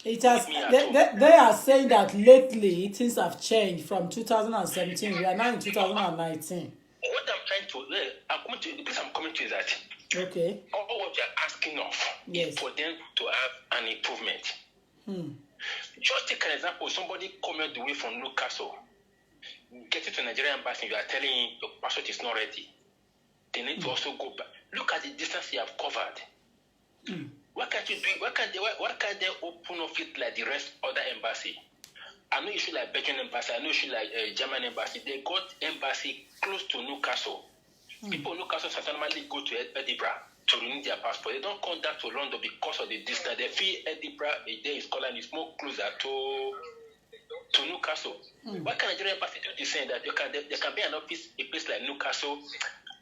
It has. They are saying that lately things have changed from 2017. We are now in 2019. What I'm trying to, the place I'm coming to is that all what you're asking of is for them to have an improvement. Just take an example. Somebody coming the way from Newcastle, get it to Nigerian embassy. You are telling him your passport is not ready. They need to also go back. Look at the distance you have covered. What can't you do? Why can't they open up it like the rest other embassy? I know you should like Belgian embassy. I know you should like German embassy. They got embassy close to Newcastle. People in Newcastle normally go to Edinburgh to renew their passport. They don't come down to London because of the distance. They feel Edinburgh a day in Scotland is more closer to Newcastle. Why can't Nigerian embassy do the same? That there can be an office, a place like Newcastle,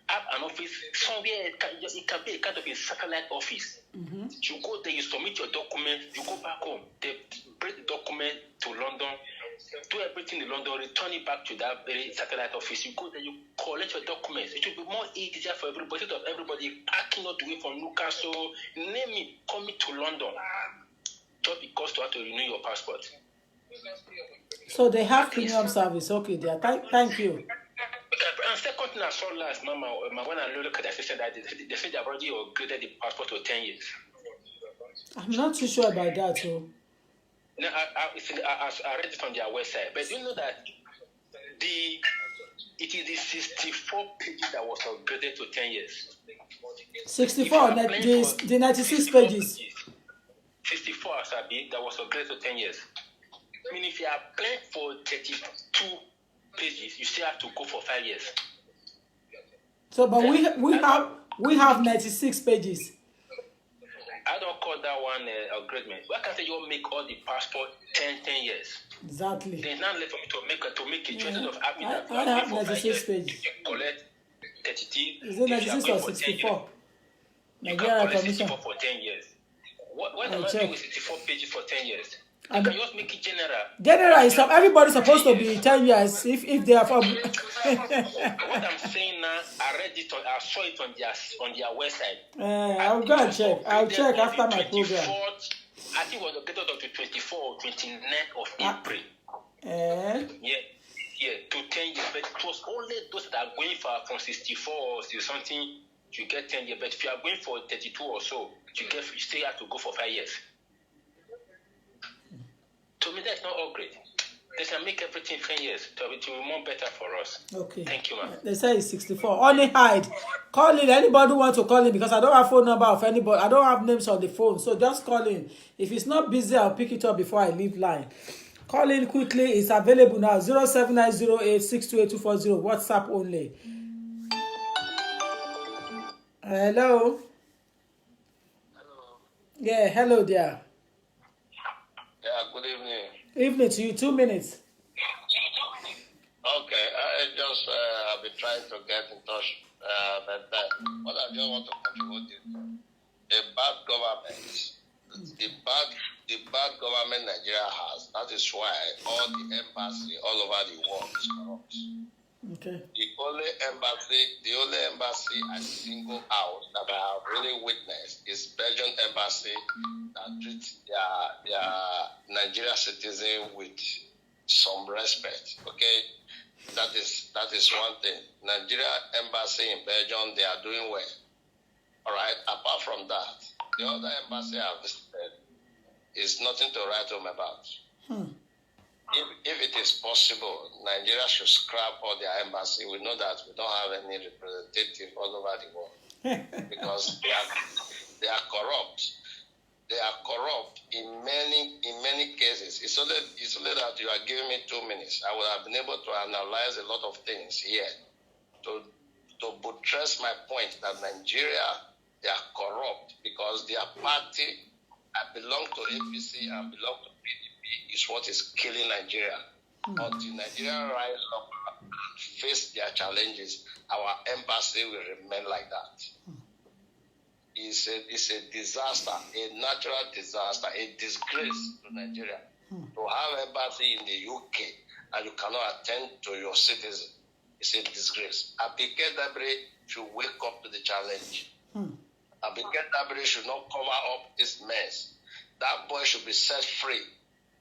have an office somewhere. It can be a kind of a satellite office. You go there, you submit your documents, you go back home. They bring the document to London, do everything in London, return it back to that very satellite office. You go there, you collect your documents. It will be more easier for everybody, instead of everybody packing all the way from Newcastle, name it, coming to London, just because to have to renew your passport. So they have premium service. Okay, dear. Thank you. And second thing I saw last, when I look at the system, that they said they've already upgraded the passport to 10 years. I'm not too sure about that, too. No, I read it on their website, but do you know that it is the 64 pages that was upgraded to 10 years? 64, the 96 pages. 64, Asabi, that was upgraded to 10 years. I mean, if you are applying for 32 pages, you still have to go for 5 years. So, but we have 96 pages. I don't call that one upgradement. Why can't you make all the passport 10 years? Exactly. There's not left for me to make a choice of having I that. have 96 pages. You can collect 32. Is it 96 or 64? Nigerian Commission. 64 for 10 years. What am I check. doing with 64 pages for 10 years? You can just make it general. General is everybody's supposed to be 10 years if they are from. What I'm saying now, I saw it on their website. I'll go and check. I'll check after my program. I think it was located on the 24th or 29th of April. Yeah, to 10 years. But it was only those that are going for from 64 or something, you get 10 years. But if you are going for 32 or so, you still have to go for 5 years. To me, that's not upgrade. They can make everything 10 years to be more better for us. Okay. Thank you, ma'am. They say it's 64. Only hide. Call in. Anybody who wants to call in, because I don't have phone number of anybody. I don't have names on the phone. So just call in. If it's not busy, I'll pick it up before I leave line. Call in quickly. It's available now. 07908628240. WhatsApp only. Hello. Yeah, hello there. Yeah, good evening. Evening to you. 2 minutes. Okay, I just have been trying to get in touch, but what I just want to contribute is a bad government. The bad government Nigeria has. That is why all the embassy all over the world is corrupt. Okay. The only embassy I single out that I have really witnessed is Belgian embassy that treats their Nigerian citizen with some respect. Okay, that is one thing. Nigeria embassy in Belgium, they are doing well. All right. Apart from that, the other embassy I've visited is nothing to write home about. If it is possible, Nigeria should scrap all their embassy. We know that we don't have any representative all over the world because they are corrupt. They are corrupt in many cases. It's only that you are giving me 2 minutes. I would have been able to analyze a lot of things here to buttress my point that Nigeria, they are corrupt because their party, I belong to APC and belong to PDP, is what is killing Nigeria. Until Nigeria rise up and face their challenges, our embassy will remain like that. It's a disaster, a natural disaster, a disgrace to Nigeria. To have embassy in the UK and you cannot attend to your citizen, it's a disgrace. Abike Dabiri should wake up to the challenge. Abike Dabiri should not cover up this mess. That boy should be set free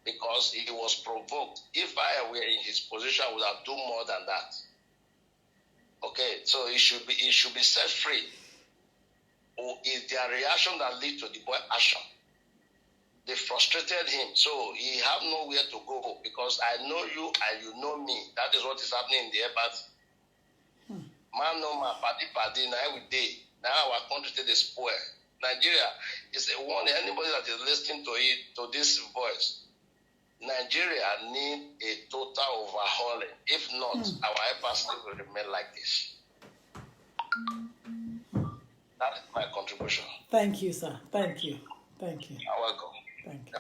because he was provoked. If I were in his position, I would have done more than that. Okay, so he should be set free. Or is their reaction that leads to the boy action? They frustrated him, so he have nowhere to go because I know you and you know me. That is what is happening in the embassy. Man, no man, party, now every day. Now our country is spoiled. Nigeria is the one. Anybody that is listening to this voice, Nigeria need a total overhauling. If not, our embassy will remain like this. That is my contribution. Thank you, sir. Thank you. You're welcome. Thank you.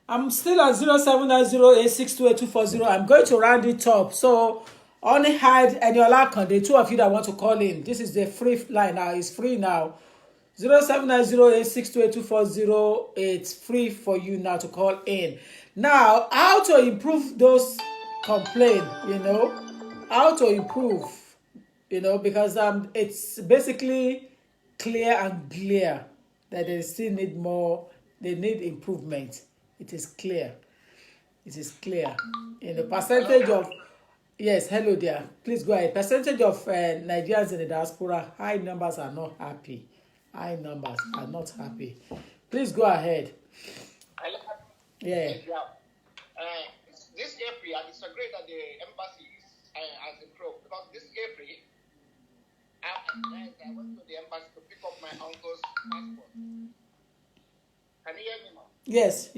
I'm still at 07908628240. I'm going to round it up. So only hide and your Lakan, the two of you that want to call in. This is the free line now. It's free now. 07908628240. It's free for you now to call in. Now, how to improve those complaints, how to improve, because it's basically clear and clear that they still need more, they need improvement. It is clear. It is clear. Percentage of, yes, hello there. Please go ahead. Percentage of Nigerians in the diaspora, high numbers are not happy. High numbers are not happy. Please go ahead. Yeah. This April, I disagree that the embassy has improved because this April, I went to the embassy to pick up my uncle's passport. Can you hear me now? Yes.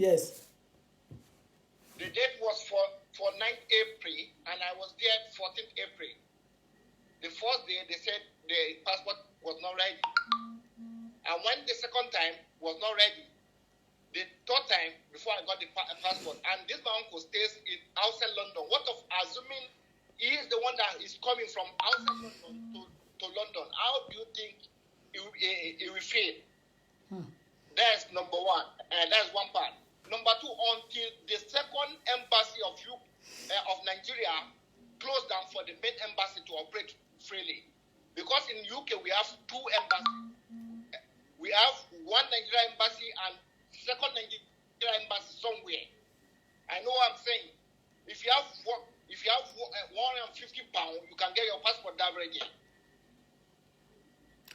The date was for 9th April, and I was there 14th April. The first day, they said the passport was not ready. And when the second time was not ready, the third time before I got the passport. And this my uncle stays in outside London. What of assuming he is the one that is coming from outside London to London? How do you think he will feel? That's number one. That's one part. Number two, until the second embassy of Nigeria closed down for the main embassy to operate freely. Because in UK we have two embassies. We have one Nigerian embassy and second Nigerian embassy somewhere. I know what I'm saying. If you have £150, you can get your passport that ready.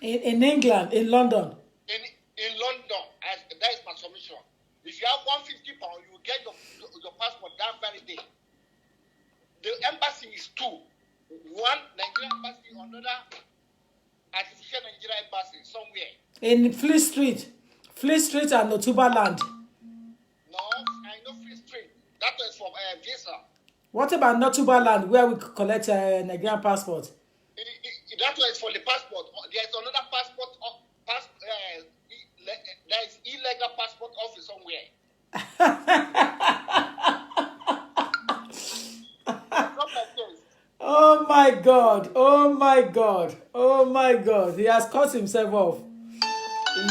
In England, in London. In London, that is my submission. If you have £150, you will get your passport that very day. The embassy is two. One Nigerian embassy, another artificial Nigerian embassy somewhere. In Fleet Street and Otubaland. No, I know Fleet Street. That is for visa. What about Notubaland, where we collect Nigerian passport? That one is for the passport. There is another passport. There is illegal passport office somewhere. Oh my God! Oh my God! Oh my God! He has cut himself off.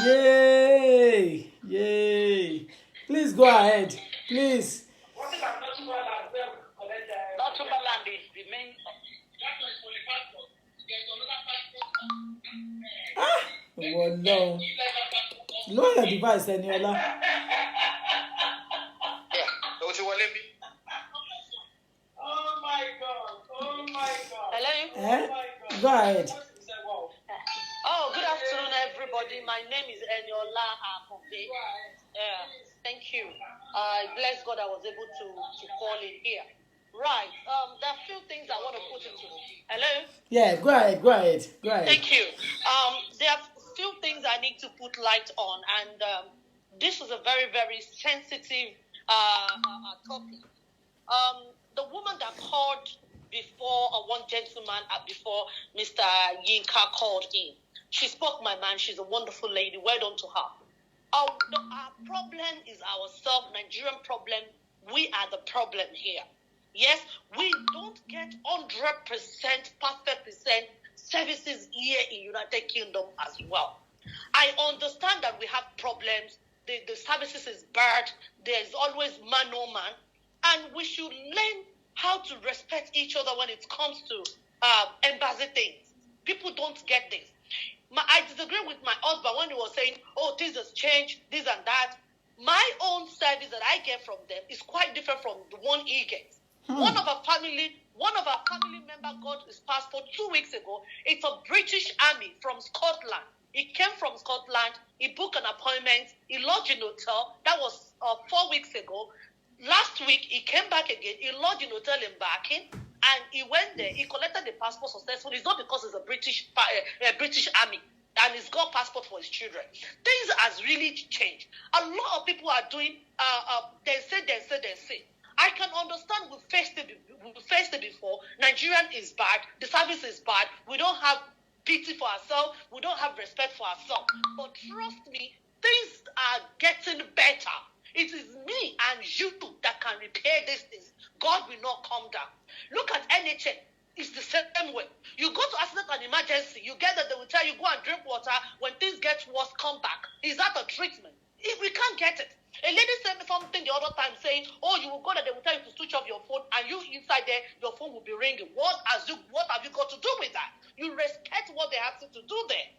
Yay! Yay! Please go ahead. Please. What about Notubaland, where we collect Notubaland is the main. That was for the passport. There's another passport. Oh no. Lower your device, Eniola. Oh my God. Oh my God. Hello? Eh? Go ahead. Oh, good afternoon, everybody. My name is Eniola Akonde. Thank you. I bless God I was able to call in here. Right. There are a few things I want to put into. Hello? Yeah, go ahead. Thank you. There are a few things I need to put light on, and this is a very, very sensitive topic. The woman that called before, one gentleman before Mr. Yinka called in, she spoke my mind. She's a wonderful lady. Well done to her. Our problem is ourselves, Nigerian problem. We are the problem here. Yes, we don't get 100% perfect services here in United Kingdom as well. I understand that we have problems. The services is bad. There's always man no man. And we should learn how to respect each other when it comes to embassy things. People don't get this. I disagree with my husband when he was saying, oh, this has changed, this and that. My own service that I get from them is quite different from the one he gets. One of our family member got his passport 2 weeks ago. It's a British army from Scotland. He came from Scotland. He booked an appointment. He lodged in a hotel. That was 4 weeks ago. Last week, he came back again. He lodged in a hotel in Barking. And he went there. He collected the passport successfully. It's not because it's a British army. And he's got passport for his children. Things has really changed. A lot of people are doing, they say. I can understand we faced it before. Nigerian is bad. The service is bad. We don't have pity for ourselves. We don't have respect for ourselves. But trust me, things are getting better. It is me and you that can repair these things. God will not come down. Look at NHS. It's the same way. You go to accident and emergency. You get that they will tell you, go and drink water. When things get worse, come back. Is that a treatment? If we can't get it. A lady said something the other time saying, oh, you will go there, they will tell you to switch off your phone, and you inside there, your phone will be ringing. What have you got to do with that? You respect what they have to do there.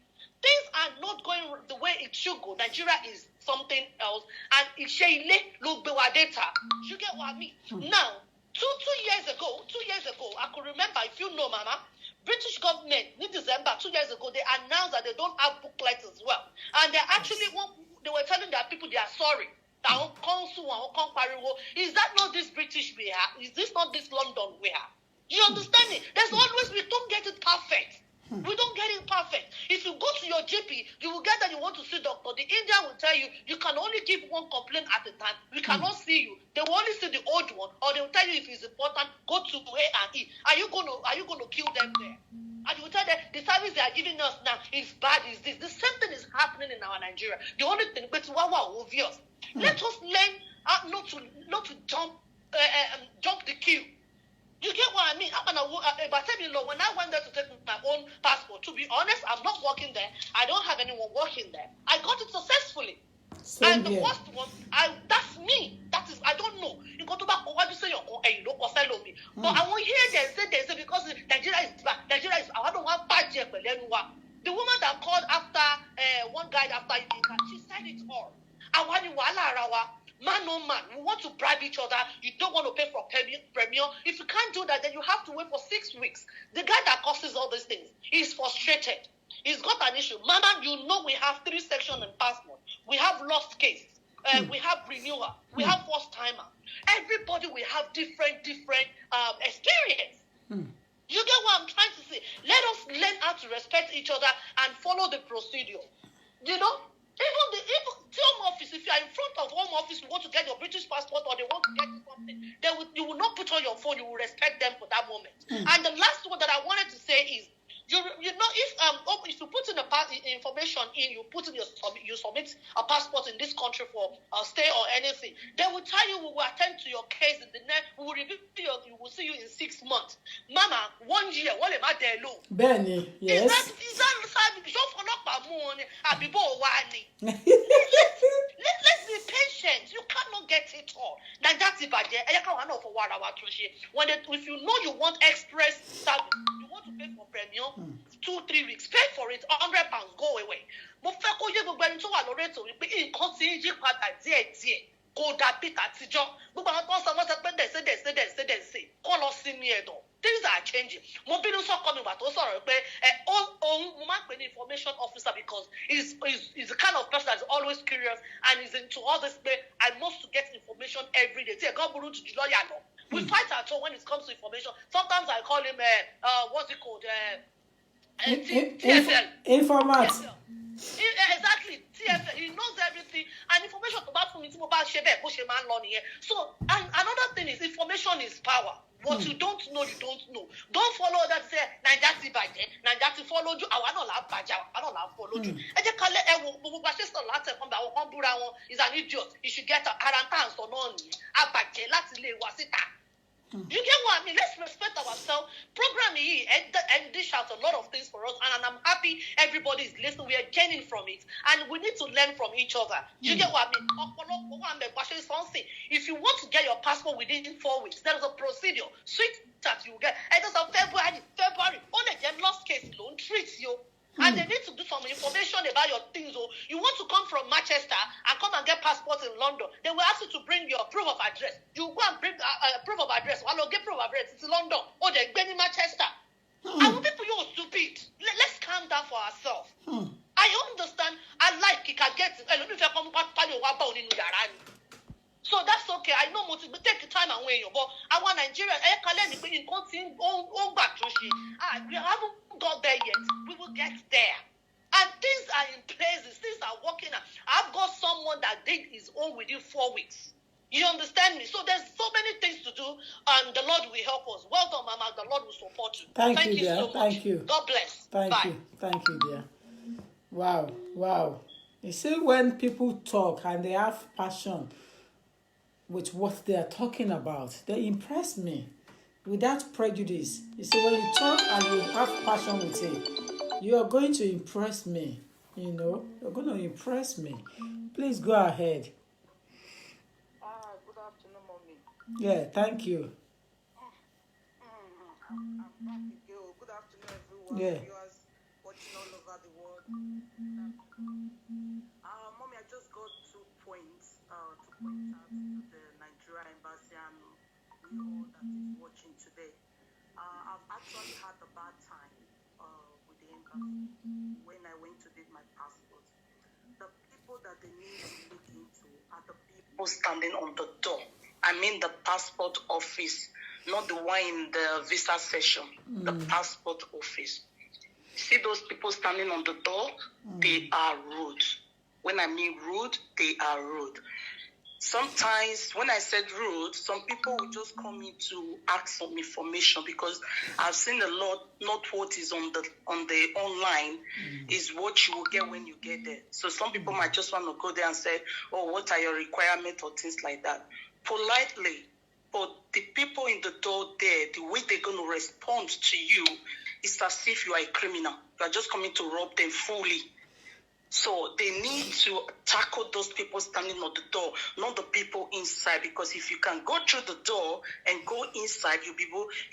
Things are not going the way it should go. Nigeria is something else. And you get what I mean? Now, two years ago, I could remember, if you know, Mama, British government in December 2 years ago, they announced that they don't have booklets as well. And they actually, they were telling their people they are sorry. Is that not this British we have? Is this not this London we have? You understand it? There's always, we don't get it perfect. We don't get it perfect. If you go to your GP, you will get that you want to see doctor. The Indian will tell you, you can only give one complaint at a time. We cannot see you. They will only see the old one, or they will tell you if it's important, go to A and E. Are you going to kill them there? And you will tell them the service they are giving us now is bad, is this. The same thing is happening in our Nigeria. The only thing, but it's obvious. Let us learn not to jump the queue. You get what I mean? When I went there to take my own passport, to be honest, I'm not working there. I don't have anyone working there. I got it successfully. And the first one, that's me. That is, I don't know. You go to back, what you say, you don't follow me. But I won't hear they say because Nigeria is bad. Nigeria is, I don't want bad. The woman that called after one guy after she said it all. Man, no man, we want to bribe each other. You don't want to pay for premium. If you can't do that, then you have to wait for 6 weeks. The guy that causes all these things, he's frustrated. He's got an issue. Mama, you know we have 3 sections in passport. We have lost case. We have renewal. We have first timer. Everybody will have different experience. You get what I'm trying to say? Let us learn how to respect each other and follow the procedure. You know? Even the home office, if you are in front of home office, you want to get your British passport or they want to get you something, you will not put on your phone, you will respect them for that moment. And the last one that I wanted to say is, you know, if you put in information in, you submit a passport in this country for stay or anything, they will tell you we will attend to your case in the next, we will review you will see you in 6 months. Mama, 1 year, what am I there low? Benny, yes. Is that let's be patient. You cannot get it all. Like that's it, but if you know you want express service, you want to pay for premium, 2-3 weeks, pay for it, £100, go away. But things are changing. Mobility coming back also information officer because he's the kind of person that's always curious and is into all this. I must get information every day. We fight at all when it comes to information. Sometimes I call him what's it called? TFL. Informat. Exactly. TFL. He knows everything and information about me. So and another thing is information is power. What you don't know, you don't know. Don't follow that say Nigerian by then. Nigerian follow you. I want to follow you. Is an idiot. You should get a quarantine so no. You get what I mean? Let's respect ourselves. Program here and dish out a lot of things for us, and I'm happy everybody is listening. We are gaining from it, and we need to learn from each other. You get what I mean? If you want to get your passport within 4 weeks, there is a procedure. Sweet that you get. And there's a February. Only them lost case don't treat you. And they need to do some information about your things. Oh, you want to come from Manchester and come and get passport in London. They will ask you to bring your proof of address. You go and bring proof of address. Well, get proof of address. It's London. Or they're in Manchester. I want people you are stupid. Let's calm down for ourselves. I understand. I like it. I get it. So that's okay. I know motive, but take the time and wait. But I want Nigeria. We haven't got there yet. We will get there. And things are in places. Things are working out. I've got someone that did his own within 4 weeks. You understand me? So there's so many things to do, and the Lord will help us. Well done, Mama. The Lord will support you. Thank you, dear. So much. Thank you. God bless. Thank you, dear. Wow. You see, when people talk and they have passion with what they are talking about, they impress me without prejudice. You see, when you talk and you have passion with it, you are going to impress me. You know, you're going to impress me. Please go ahead. Good afternoon, Mommy. Yeah, thank you. I'm back again. Good afternoon, everyone. Yeah. Viewers watching all over the world. Mommy, I just got 2 points to point out to the Nigerian Embassy and we all that is watching today. I've actually had a bad time with the embassy when I went to get my passport. The people that they need to look into are the people standing on the door. I mean the passport office, not the one in the visa session, the passport office. See those people standing on the door? They are rude. When I mean rude, they are rude. sometimes when I said rude, some people will just come in to ask some information because I've seen a lot. Not what is on the online is what you will get when you get there. So some people might just want to go there and say, "Oh, what are your requirements?" or things like that. Politely, but the people in the door there, the way they're going to respond to you is as if you are a criminal. You are just coming to rob them fully. So they need to tackle those people standing on the door, not the people inside. Because if you can go through the door and go inside, you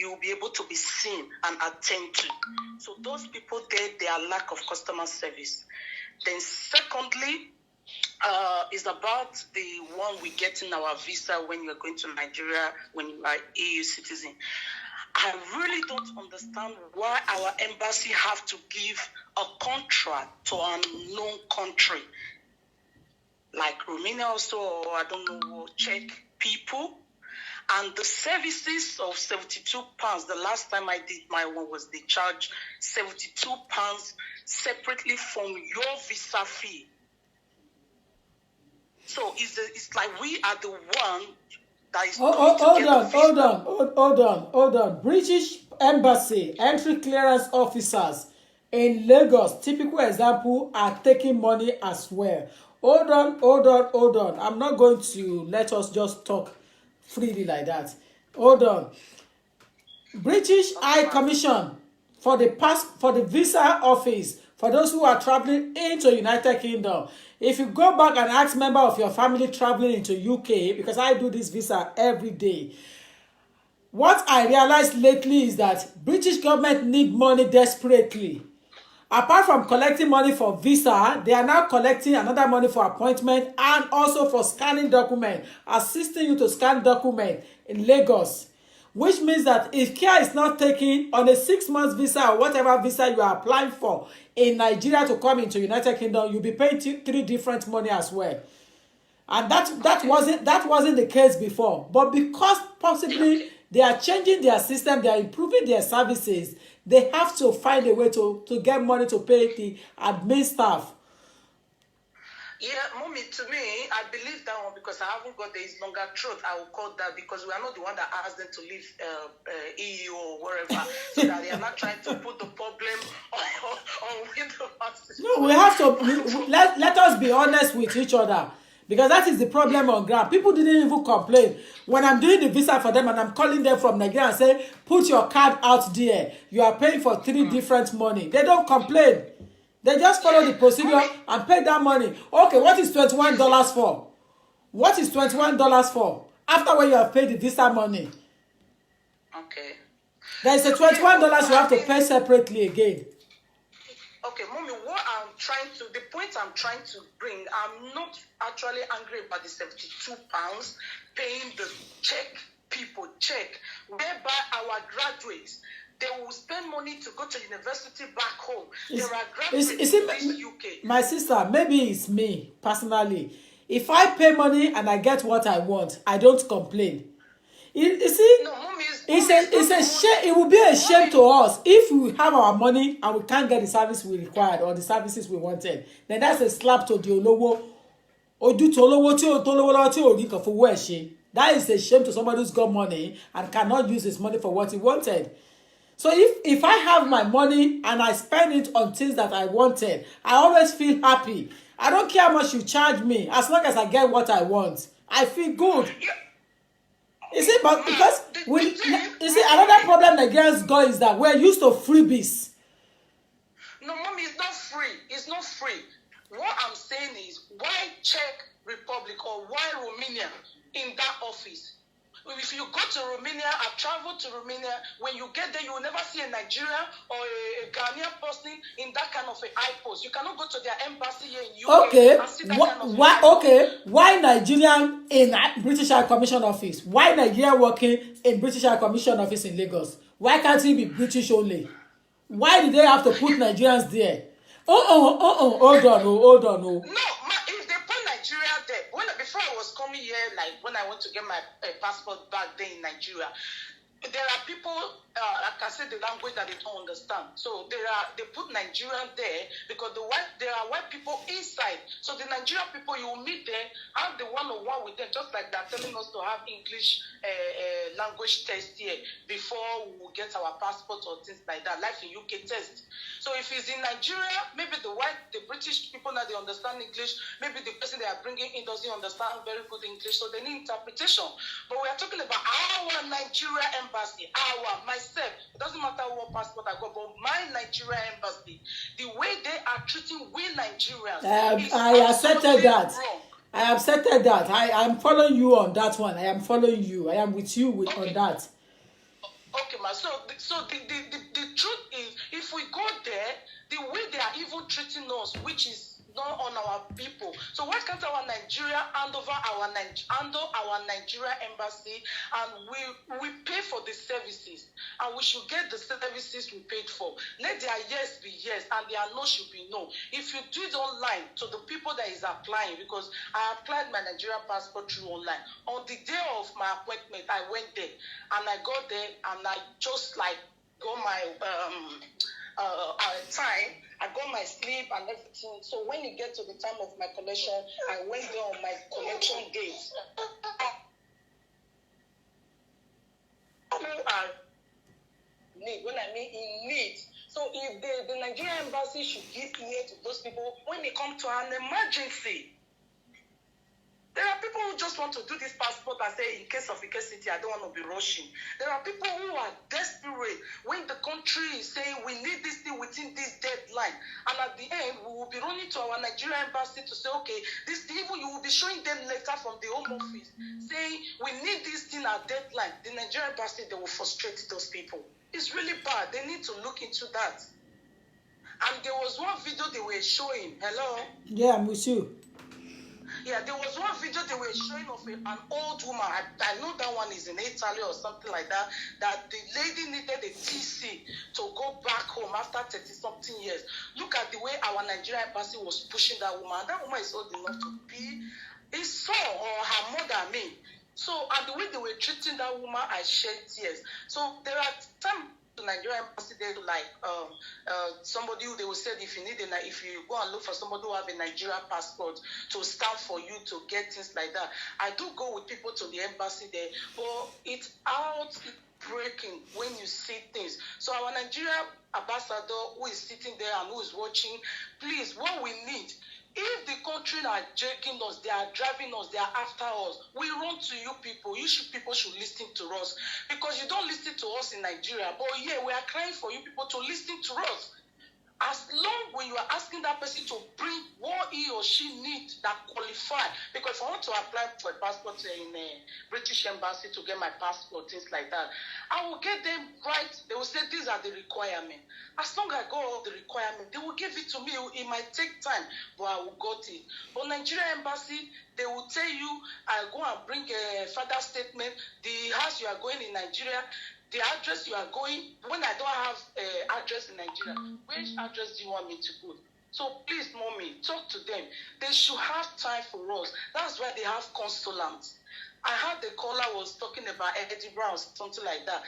will be able to be seen and attended to. So those people there, they are lack of customer service. Then secondly, is about the one we get in our visa when you're going to Nigeria, when you are EU citizen. I really don't understand why our embassy have to give a contract to an unknown country, like Romania also, or I don't know, Czech people. And the services of £72, the last time I did my one was they charge £72 separately from your visa fee. So it's like we are the one that is Hold on. British Embassy entry clearance officers in Lagos, typical example, are taking money as well. Hold on. I'm not going to let us just talk freely like that. Hold on. British High Commission for the visa office for those who are traveling into United Kingdom. If you go back and ask member of your family traveling into UK, because I do this visa every day, what I realized lately is that British government need money desperately. Apart from collecting money for visa, they are now collecting another money for appointment and also for scanning document, assisting you to scan document in Lagos. Which means that if care is not taken on a 6-month visa or whatever visa you are applying for in Nigeria to come into United Kingdom, you'll be paying 3 different money as well. And that wasn't the case before. But because possibly they are changing their system, they are improving their services, they have to find a way to get money to pay the admin staff. Yeah, mommy, to me, I believe that one because I haven't got the longer truth. I will call that because we are not the one that asked them to leave EU or wherever, so that they are not trying to put the problem on with the No, we have to let us be honest with each other. Because that is the problem on ground. People didn't even complain. When I'm doing the visa for them and I'm calling them from Nigeria and say, put your card out there. You are paying for 3 different money. They don't complain. They just follow the procedure and pay that money. Okay, what is $21 for? What is $21 for? After when you have paid the visa money. Okay. There is a $21 you have to pay separately again. Okay, mommy, the point I'm trying to bring, I'm not actually angry about the £72 paying the Czech, whereby our graduates, they will spend money to go to university back home. There are graduates in the UK. My sister, maybe it's me personally. If I pay money and I get what I want, I don't complain. You see, no, mommy, it's a shame. It will be a shame to us if we have our money and we can't get the service we required or the services we wanted. Then that's a slap to the olowo. That is a shame to somebody who's got money and cannot use his money for what he wanted. So if I have my money and I spend it on things that I wanted, I always feel happy. I don't care how much you charge me, as long as I get what I want. I feel good. You see, but because another problem Nigerians got is that we're used to freebies. No, mommy, it's not free. It's not free. What I'm saying is, why Czech Republic or why Romania in that office? If you go to Romania, I've traveled to Romania, when you get there, you will never see a Nigerian or a Ghanaian person in that kind of an eye post. You cannot go to their embassy here in UK and see that kind of why Nigerian in British High Commission office? Why Nigeria working in British High Commission office in Lagos? Why can't he be British only? Why did they have to put Nigerians there? Hold on. No, if they put Nigeria there, before I was coming here, like when I went to get my passport back then in Nigeria, there are people, like I said, the language that they don't understand. So they put Nigerian there because there are white people inside. So the Nigerian people, you will meet them, have the one-on-one with them, just like they're telling us to have English language test here before we will get our passport or things like that, like the UK test. So if it's in Nigeria, maybe the British people now, they understand English. Maybe the person they are bringing in doesn't understand very good English, so they need interpretation. But we are talking about our Nigeria embassy, myself. It doesn't matter what passport I got, but my Nigeria embassy, the way they are treating we Nigerians, I accepted that. Wrong. I accepted that. I am following you on that one. I am following you. I am with you on that. Okay, ma. So the truth is, if we go there, the way they are even treating us, which is not on our people. So why can't our Nigeria hand over our Nigeria embassy, and we pay for the services, and we should get the services we paid for. Let their yes be yes and their no should be no. If you do it online to the people that is applying, because I applied my Nigerian passport through online. On the day of my appointment, I went there and I got there and I just like got my time. I got my sleep and everything. So when you get to the time of my collection, I went there on my collection date. When I mean in need. So if the Nigerian embassy should give ear to those people when they come to an emergency. There are people who just want to do this passport and say, in case of City, I don't want to be rushing. There are people who are desperate when the country is saying, we need this thing within this deadline. And at the end, we will be running to our Nigerian embassy to say, okay, this thing, even you will be showing them letter from the Home Office saying, we need this thing at deadline. The Nigerian embassy, they will frustrate those people. It's really bad. They need to look into that. And there was one video they were showing. Hello? Yeah, I'm with you. Yeah, there was one video they were showing of an old woman. I know that one is in Italy or something like that. That the lady needed a TC to go back home after 30-something years. Look at the way our Nigerian embassy was pushing that woman. That woman is old enough to be his son or her mother, I mean. So, and the way they were treating that woman, I shed tears. So there are some Nigerian embassy there, like somebody who they will say if you go and look for somebody who have a Nigerian passport to stamp for you to get things like that. I do go with people to the embassy there, but it's breaking when you see things. So our Nigerian ambassador who is sitting there and who is watching, please, what we need. If the country are jerking us, they are driving us, they are after us, we run to you people. People should listen to us. Because you don't listen to us in Nigeria. But yeah, we are crying for you people to listen to us. As long when you are asking that person to bring what he or she needs that qualify. Because if I want to apply for a passport in a British embassy to get my passport, things like that, I will get them right. They will say these are the requirements. As long as I got all the requirements, they will give it to me. It might take time, but I will got it. But Nigerian embassy, they will tell you, I go and bring a further statement, the house you are going in Nigeria, the address you are going, when I don't have address in Nigeria, which address do you want me to go? So please, mommy, talk to them. They should have time for us. That's why they have consulants. I heard the caller was talking about Eddie Brown, something like that.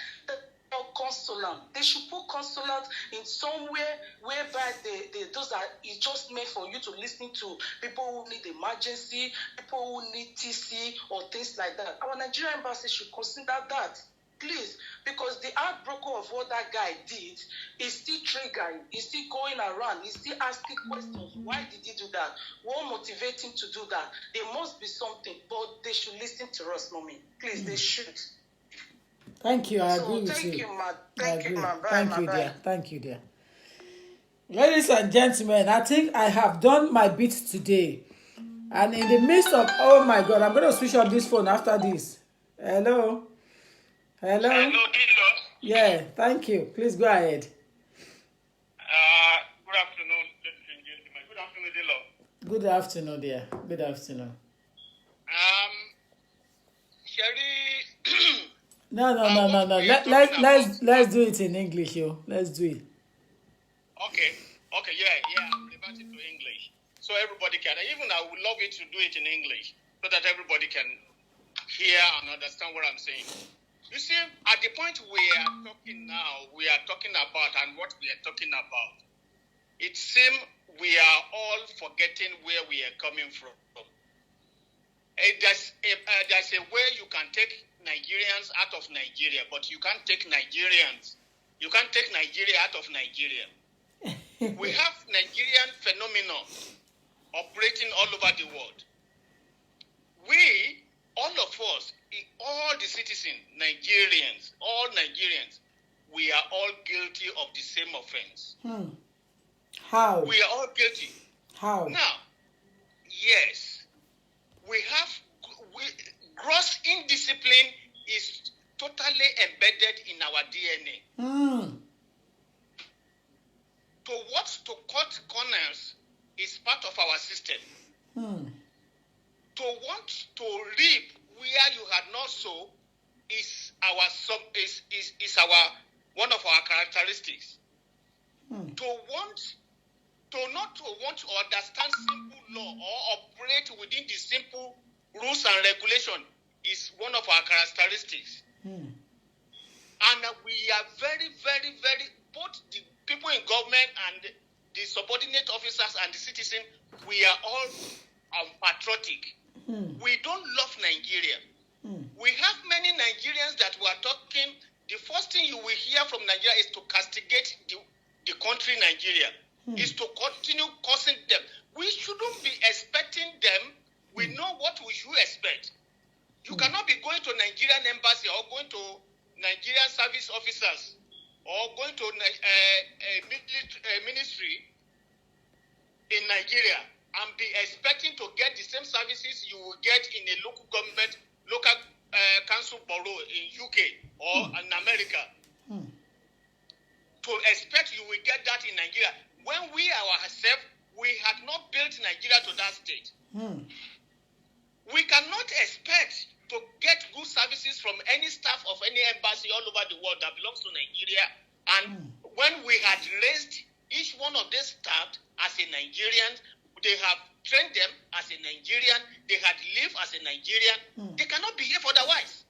Consulant. They should put consulant in somewhere whereby those are it's just made for you to listen to people who need emergency, people who need TC or things like that. Our Nigerian embassy should consider that. Please, because the heartbroken of what that guy did is still triggering, he's still going around, he's still asking questions. Why did he do that? What motivates him to do that? There must be something, but they should listen to us, mommy. Please, they should. Thank you, I agree with you. Thank you, ma. Thank you, ma. Bye, Thank you, bye. dear. Thank you, dear. Ladies and gentlemen, I think I have done my bit today. And in the midst of, oh my God, I'm going to switch off this phone after this. Hello? Hello? Hello. Yeah, thank you. Please go ahead. Good afternoon, ladies and gentlemen. Good afternoon, Dilo. Good afternoon, dear. Good afternoon. Sherry. No. Let's do it in English, yo. Let's do it. Okay, yeah. I'm reverting to English, so everybody can. Even I would love you to do it in English, so that everybody can hear and understand what I'm saying. You see, at the point we are talking now, we are talking about and what we are talking about, it seems we are all forgetting where we are coming from. There's a way you can take Nigerians out of Nigeria, but you can't take Nigerians. You can't take Nigeria out of Nigeria. We have Nigerian phenomenon operating all over the world. We, all of us, all the citizens, Nigerians, all Nigerians, we are all guilty of the same offense. How? We are all guilty. How? Now, yes, we have gross indiscipline is totally embedded in our DNA. To cut corners is part of our system. To want to reap where you had not sown is our one of our characteristics. To not want to understand simple law or operate within the simple rules and regulation is one of our characteristics. And we are very, very, very, both the people in government and the subordinate officers and the citizens, we are all patriotic. We don't love Nigeria. We have many Nigerians that were talking. The first thing you will hear from Nigeria is to castigate the country Nigeria, is to continue causing them. We shouldn't be expecting them. We know what we should expect. You cannot be going to Nigerian embassy or going to Nigerian service officers or going to ministry in Nigeria and be expecting to get the same services you will get in a local government, local council borough in UK or in America. To expect you will get that in Nigeria when we ourselves, we had not built Nigeria to that state. We cannot expect to get good services from any staff of any embassy all over the world that belongs to Nigeria. And when we had raised each one of these staff as a Nigerian, they have trained them as a Nigerian, they had lived as a Nigerian, they cannot behave otherwise.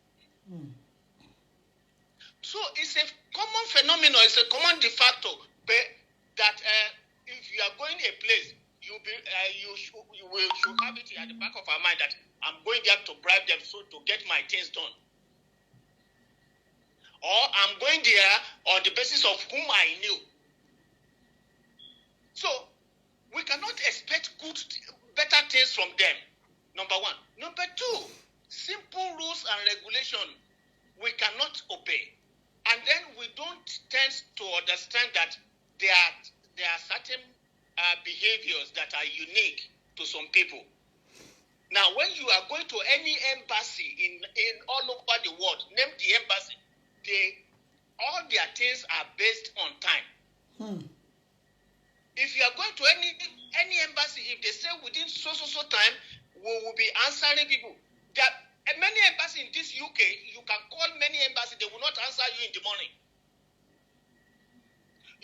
So it's a common phenomenon, it's a common de facto that if you are going a place, you should have it at the back of our mind that I'm going there to bribe them so to get my things done. Or I'm going there on the basis of whom I knew. So we cannot expect better things from them. Number one. Number two, simple rules and regulation we cannot obey. And then we don't tend to understand that there are certain behaviors that are unique to some people. Now, when you are going to any embassy in all over the world, name the embassy, all their things are based on time. If you are going to any embassy, if they say within so time, we will be answering people. There are many embassies in this UK, you can call many embassies, they will not answer you in the morning.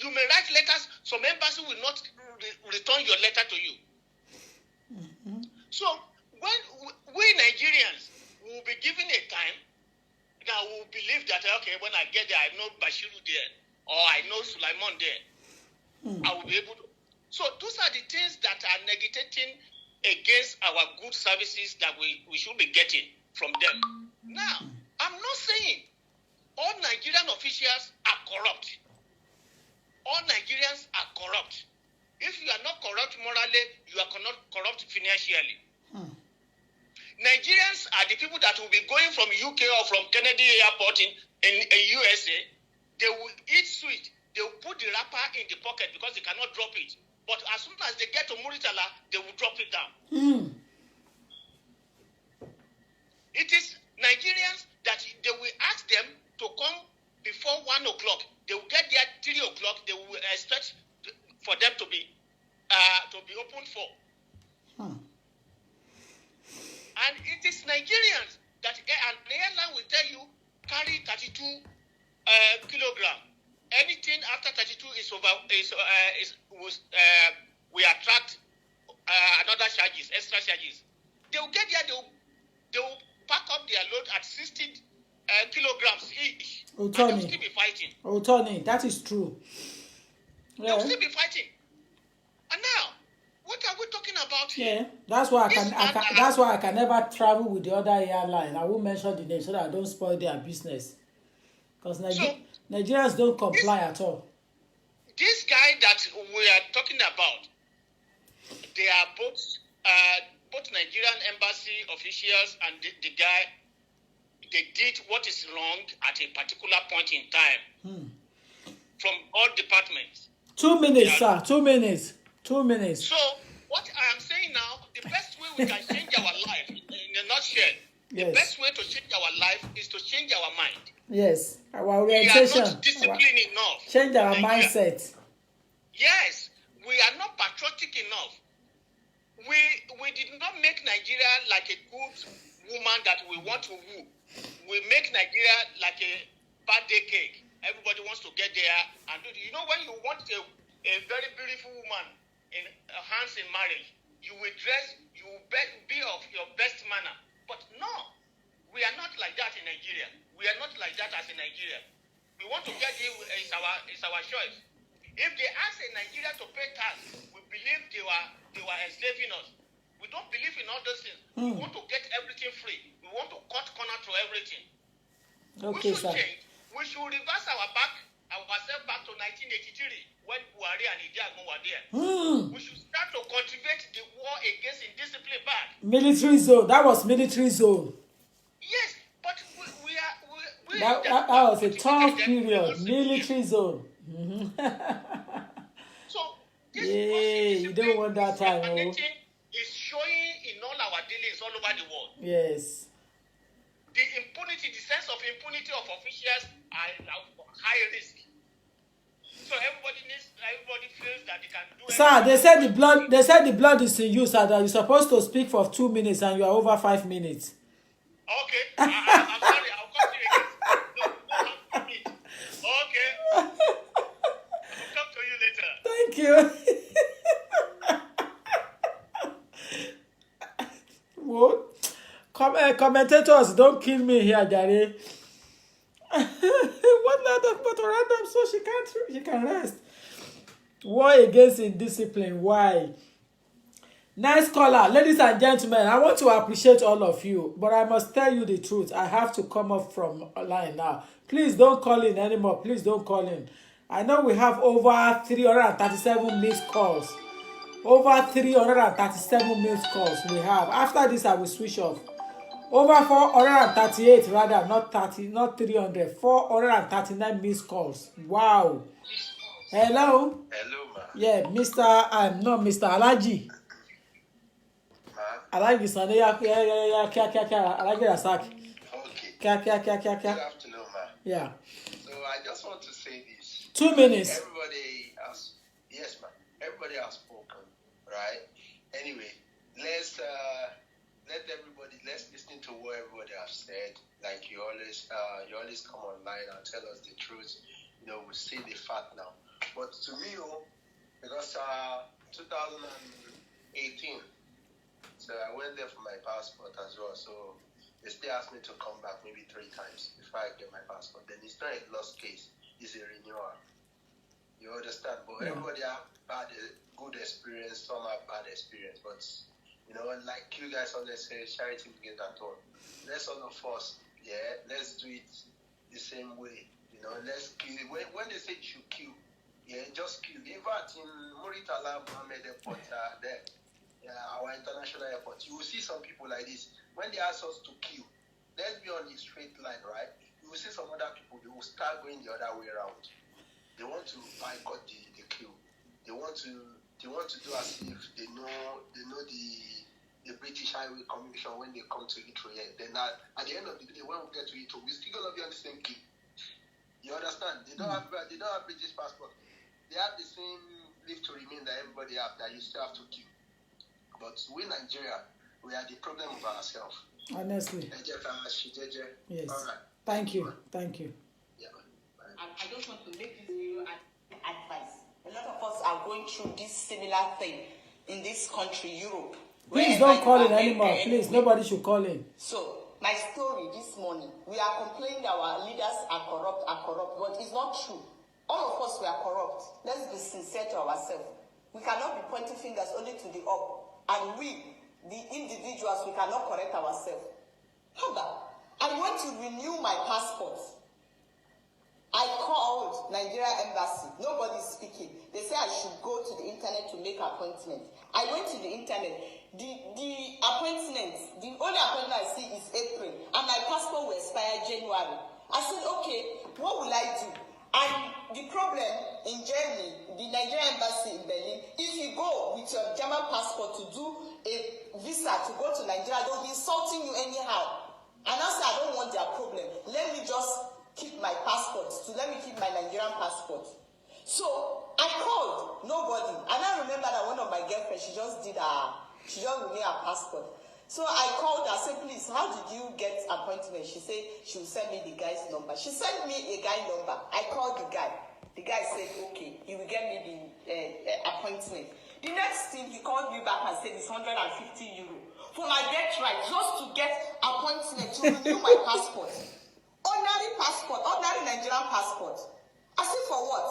You may write letters, some embassy will not return your letter to you. So, when we Nigerians will be given a time, now we will believe that, okay, when I get there, I know Bashiru there, or I know Sulaiman there. I will be able to. So, those are the things that are negating against our good services that we should be getting from them. Now, I'm not saying all Nigerian officials are corrupt. All Nigerians are corrupt. If you are not corrupt morally, you are not corrupt financially. Nigerians are the people that will be going from UK or from Kennedy Airport in USA. They will eat sweet. They will put the wrapper in the pocket because they cannot drop it. But as soon as they get to Muritala, they will drop it down. It is Nigerians that they will ask them to come before 1 o'clock. They will get there at 3 o'clock. They will expect for them to be opened for. And it is Nigerians that an airline will tell you carry 32 kilograms. Anything after 32 we attract another charges, extra charges. They will get there. They will pack up their load at 60 kilograms each. Oh, And they'll Tony. still be fighting. Oh, Tony, that is true. They'll Yeah. still be fighting. And now, what are we talking about here? Yeah, that's why This man that's why I can never travel with the other airline. I won't mention the name so that I don't spoil their business. Because Nigerians don't comply at all. This guy that we are talking about, they are both Nigerian embassy officials and the guy, they did what is wrong at a particular point in time from all departments. 2 minutes, sir. 2 minutes. 2 minutes. So, what I am saying now, the best way we can change our life, in a nutshell, the best way to change our life is to change our mind. Yes, our orientation. We are not disciplined enough. Change our mindset. Yes, we are not patriotic enough. We did not make Nigeria like a good woman that we want to woo. We make Nigeria like a birthday cake. Everybody wants to get there and do. You know, when you want a very beautiful woman in hands in marriage, you will dress, you will be of your best manner. But no, we are not like that in Nigeria. We are not like that as in Nigeria. We want to get here, it's our choice. If they ask a Nigeria to pay tax, we believe they were enslaving us. We don't believe in all those things. We want to get everything free. We want to cut corner to everything. Okay, we should sir. change. We should reverse ourselves back to 1983 when Buhari and Idiagbon were there. We should start to cultivate the war against indiscipline back. Military zone. That was military zone. Yes, but that was a tough period. Military zone. So this you don't want that time, oh. is showing in all our dealings all over the world. Yes. The impunity, the sense of impunity of officials are high risk. So everybody feels that they can do. Sir, they said the blood is in you, sir, that you're supposed to speak for 2 minutes and you are over 5 minutes. Okay, I'm sorry, I'll come to you again. Okay. I'll talk to you later. Thank you. What? Commentators, don't kill me here, Jare. What letter but random so she can rest. War against indiscipline. Why? Nice caller. Ladies and gentlemen, I want to appreciate all of you, but I must tell you the truth. I have to come up from line now. Please don't call in anymore. Please don't call in. I know we have over 337 missed calls. Over 337 missed calls we have. After this, I will switch off. Over 438, rather, not 300. 439 missed calls. Wow. Hello? Hello, ma. Yeah, I'm not Mr. Alaji. Alaji Saneya, Alaji Rasak. Okay. Good afternoon, ma. Yeah. So I just want to say this. 2 minutes. Everybody has spoken, right? Anyway, let's listen to what everybody has said. Like you always come online and tell us the truth. You know, we see the fact now. But to me, because 2018, so I went there for my passport as well. So they still asked me to come back maybe 3 times before I get my passport. Then it's not a lost case; it's a renewal. You understand? But everybody have had a good experience. Some have bad experience, but you know, like you guys always say, charity begins at home. Let's all of us, let's do it the same way. You know, let's kill. When they say you should kill, just kill. In fact, in Muritala Mohammed Airport, our international airport, you will see some people like this. When they ask us to kill, let's be on the straight line, right? You will see some other people, they will start going the other way around. They want to boycott the kill. They want to do as if they know the British Highway Commission when they come to Heathrow. Then at the end of the day, when we get to Heathrow, we're still gonna be on the same queue. You understand? They don't have British passport. They have the same leave to remain that everybody have, that you still have to queue. But we Nigeria, we are the problem of ourselves. Honestly. Yes. All right. Thank you. Yeah. I just want to make this video advice. A lot of us are going through this similar thing in this country, Europe. Please don't call in anymore. Please, nobody should call in. So, my story this morning. We are complaining that our leaders are corrupt, but it's not true. All of us, we are corrupt. Let's be sincere to ourselves. We cannot be pointing fingers only to the up. And we, the individuals, we cannot correct ourselves. How about, I want to renew my passport. I called Nigerian Embassy. Nobody is speaking. They say I should go to the internet to make appointment. I went to the internet. The appointment, the only appointment I see is April. And my passport will expire January. I said, okay, what will I do? And the problem in Germany, the Nigerian Embassy in Berlin, if you go with your German passport to do a visa to go to Nigeria, they'll be insulting you anyhow. And I said, I don't want their problem. Let me just keep my passport. Let me keep my Nigerian passport. So I called, nobody. And I remember that one of my girlfriends, she just renewed her passport. So I called her, I said, please, how did you get appointment? She said she will send me the guy's number. She sent me a guy number. I called the guy. The guy said, okay, he will get me the appointment. The next thing, he called me back and said it's 150 euro for my birthright, just to get appointment to renew my passport. Ordinary passport, ordinary Nigerian passport. I said, for what?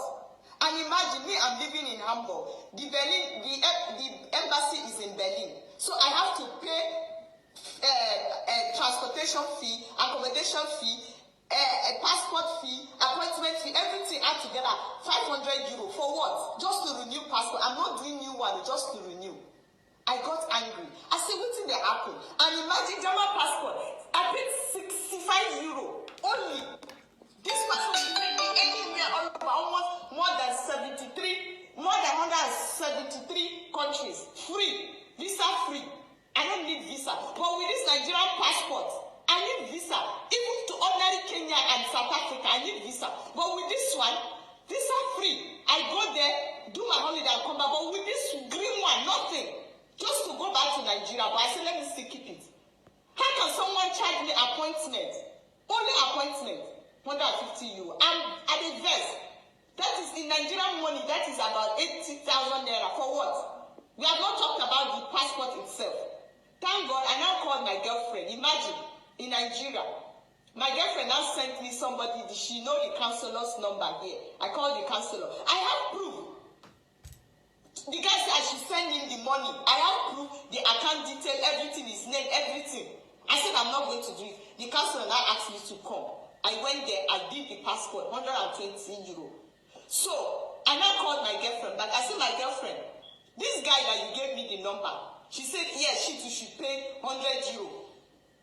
And imagine me, I'm living in Hamburg. The embassy is in Berlin. So I have to pay a transportation fee, accommodation fee, a passport fee, appointment fee, everything add together, 500 euro. For what? Just to renew passport. I'm not doing new one, just to renew. I got angry. I said, what did they happen? And imagine German passport. I paid 65 euro only. This passport will take me anywhere all over, almost more than 173 countries. Free. Visa free. I don't need visa. But with this Nigerian passport, I need visa. Even to ordinary Kenya and South Africa, I need visa. But with this one, visa free. I go there, do my holiday and come back. But with this green one, nothing. Just to go back to Nigeria. But I said, let me still keep it. How can someone charge me appointment? Only appointment, 150 euro. I'm at a vest. That is in Nigerian money, that is about 80,000 naira. For what? We have not talked about the passport itself. Thank God, I now called my girlfriend. Imagine, in Nigeria, my girlfriend now sent me somebody, she know the counselor's number here. I called the counselor. I have proof. The guy said I should send him the money. I have proof, the account detail, everything, his name, everything. I said I'm not going to do it. The counselor now asked me to come. I went there, I did the passport, 120 euro. So, I now called my girlfriend back. I said, my girlfriend, this guy that you gave me the number, she said, yes, she too should pay 100 euro.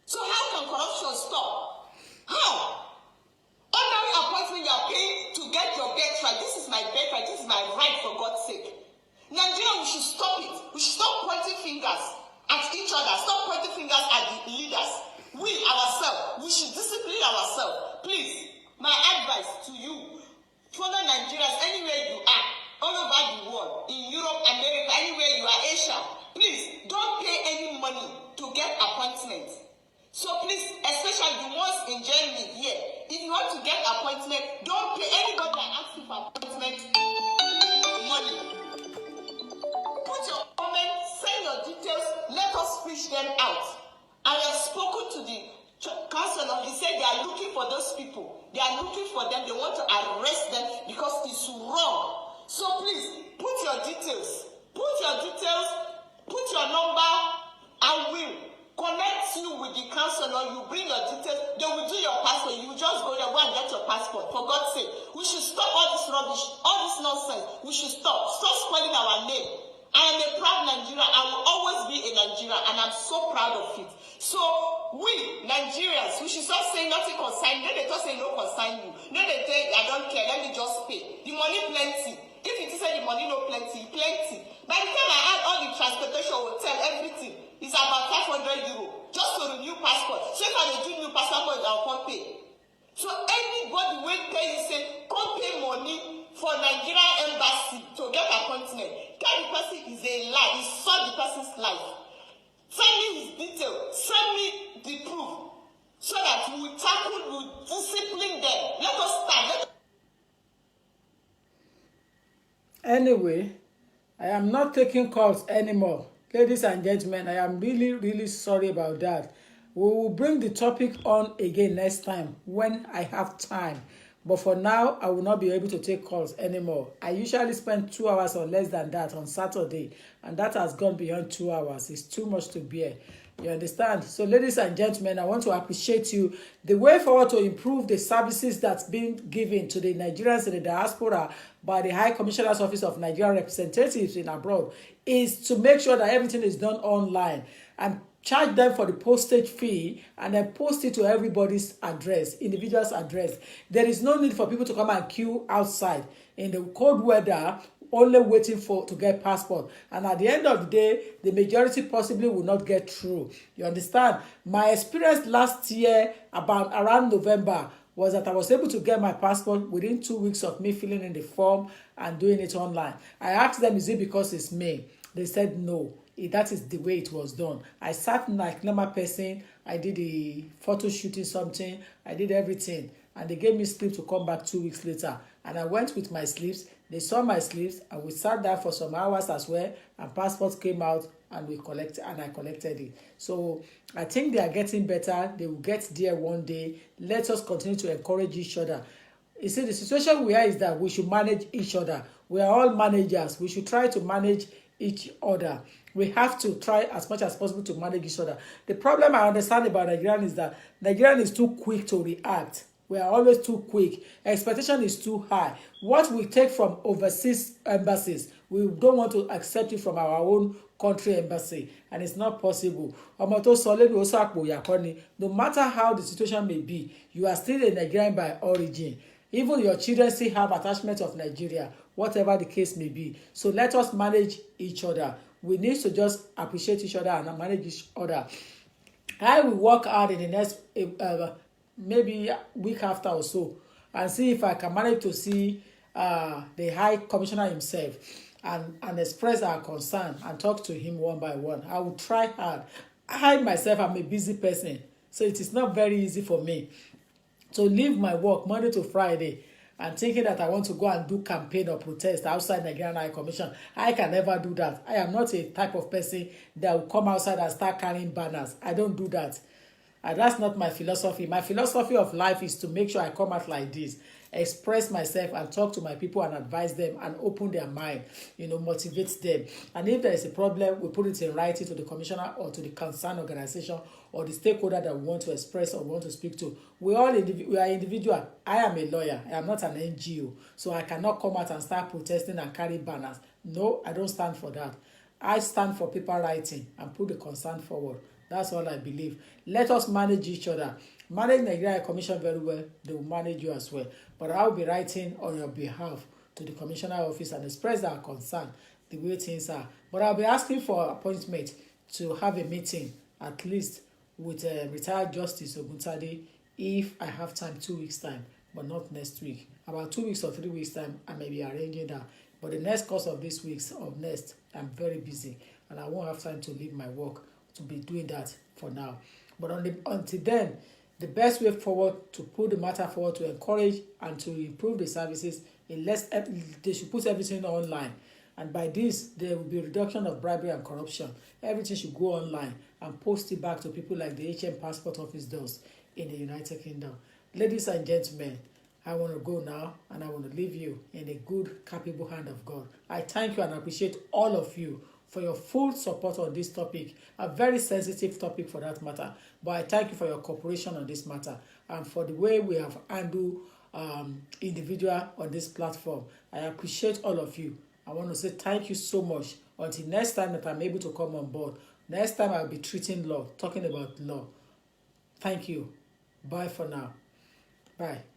So how can corruption stop? How? Ordinary appointment you are paying to get your birthright. This is my birthright. This is my right, for God's sake. Nigeria, we should stop it. We should stop pointing fingers at each other. Stop pointing fingers at the leaders. We, ourselves, we should discipline ourselves. Please, my advice to you, fellow Nigerians, anywhere you are, all over the world, in Europe, America, anywhere you are, Asia, please, don't pay any money to get appointments. So please, especially the ones in Germany here, if you want to get appointment, don't pay anybody that asks you for appointment money. Put your comment, send your details, let us fish them out. I have spoken to the counselor. He said they are looking for those people. They are looking for them. They want to arrest them because it's wrong. So please, put your details. Put your details. Put your number. I will connect you with the counselor. You bring your details. They will do your passport. You just go there, go and get your passport. For God's sake, we should stop all this rubbish, all this nonsense. We should stop. Stop spoiling our name. I am a proud Nigerian. I will always be a Nigerian, and I'm so proud of it. So, we, Nigerians, we should stop saying nothing consign. Then they just say no consign you. Then they say, I don't care, let me just pay. The money plenty. If it is the money no plenty, plenty. By the time I add all the transportation, hotel, everything, it's about 500 euro just to renew passport. So if I do new passport, I'll come pay. So anybody will pay, you say, come pay money for Nigerian Embassy to get appointment. Tell the person is a lie. He saw the person's life. Send me his details. Send me the proof. So that we will tackle, we will discipline them. Let us start. Anyway, I am not taking calls anymore. Ladies and gentlemen, I am really, really sorry about that. We will bring the topic on again next time when I have time. But for now, I will not be able to take calls anymore. I usually spend 2 hours or less than that on Saturday, and that has gone beyond 2 hours. It's too much to bear. You understand? So, ladies and gentlemen, I want to appreciate you. The way forward to improve the services that's been given to the Nigerians in the diaspora by the High Commissioner's Office of Nigerian Representatives in abroad is to make sure that everything is done online and charge them for the postage fee and then post it to everybody's address, individual's address. There is no need for people to come and queue outside in the cold weather only waiting to get passport, and at the end of the day the majority possibly will not get through. You understand? My experience last year about around November was that I was able to get my passport within 2 weeks of me filling in the form and doing it online. I asked them, is it because it's me? They said no. That is the way it was done. I sat like normal person. I did the photo shooting something. I did everything. And they gave me slip to come back 2 weeks later. And I went with my slips. They saw my slips and we sat there for some hours as well. And passports came out and I collected it. So I think they are getting better. They will get there one day. Let us continue to encourage each other. You see, the situation we are is that we should manage each other. We are all managers. We should try to manage each other. We have to try as much as possible to manage each other. The problem I understand about Nigerian is that Nigerian is too quick to react. We are always too quick. Expectation is too high. What we take from overseas embassies, we don't want to accept it from our own country embassy, and it's not possible. No matter how the situation may be, you are still a Nigerian by origin. Even your children still have attachment of Nigeria, whatever the case may be. So let us manage each other. We need to just appreciate each other and manage each other. I will work hard in the next maybe week after or so and see if I can manage to see the High Commissioner himself and express our concern and talk to him one by one. I will try hard. I myself am a busy person, so it is not very easy for me to leave my work Monday to Friday and thinking that I want to go and do campaign or protest outside Nigerian High Commission. I can never do that. I am not a type of person that will come outside and start carrying banners. I don't do that. And that's not my philosophy. My philosophy of life is to make sure I come out like this, express myself and talk to my people and advise them and open their mind, motivate them. And if there is a problem, we put it in writing to the commissioner or to the concerned organization or the stakeholder that we want to express or want to speak to. We are individual. I am a lawyer. I am not an NGO. So I cannot come out and start protesting and carry banners. No, I don't stand for that. I stand for paper writing and put the concern forward. That's all I believe. Let us manage each other. Manage Nigeria Commission very well. They will manage you as well. But I will be writing on your behalf to the commissioner office and express our concern, the way things are. But I'll be asking for appointment to have a meeting, at least with retired Justice Oguntade, if I have time, 2 weeks time, but not next week. About 2 weeks or 3 weeks time, I may be arranging that. But the next course of this week's of next, I'm very busy and I won't have time to leave my work to be doing that for now. But until then, the best way forward to put the matter forward to encourage and to improve the services, they should put everything online. And by this, there will be a reduction of bribery and corruption. Everything should go online and post it back to people like the HM Passport Office does in the United Kingdom. Ladies and gentlemen, I want to go now and I want to leave you in a good, capable hand of God. I thank you and appreciate all of you for your full support on this topic, a very sensitive topic for that matter. But I thank you for your cooperation on this matter and for the way we have handled individual on this platform. I appreciate all of you. I want to say thank you so much. Until next time that I'm able to come on board. Next time I'll be treating law, talking about law. Thank you. Bye for now. Bye.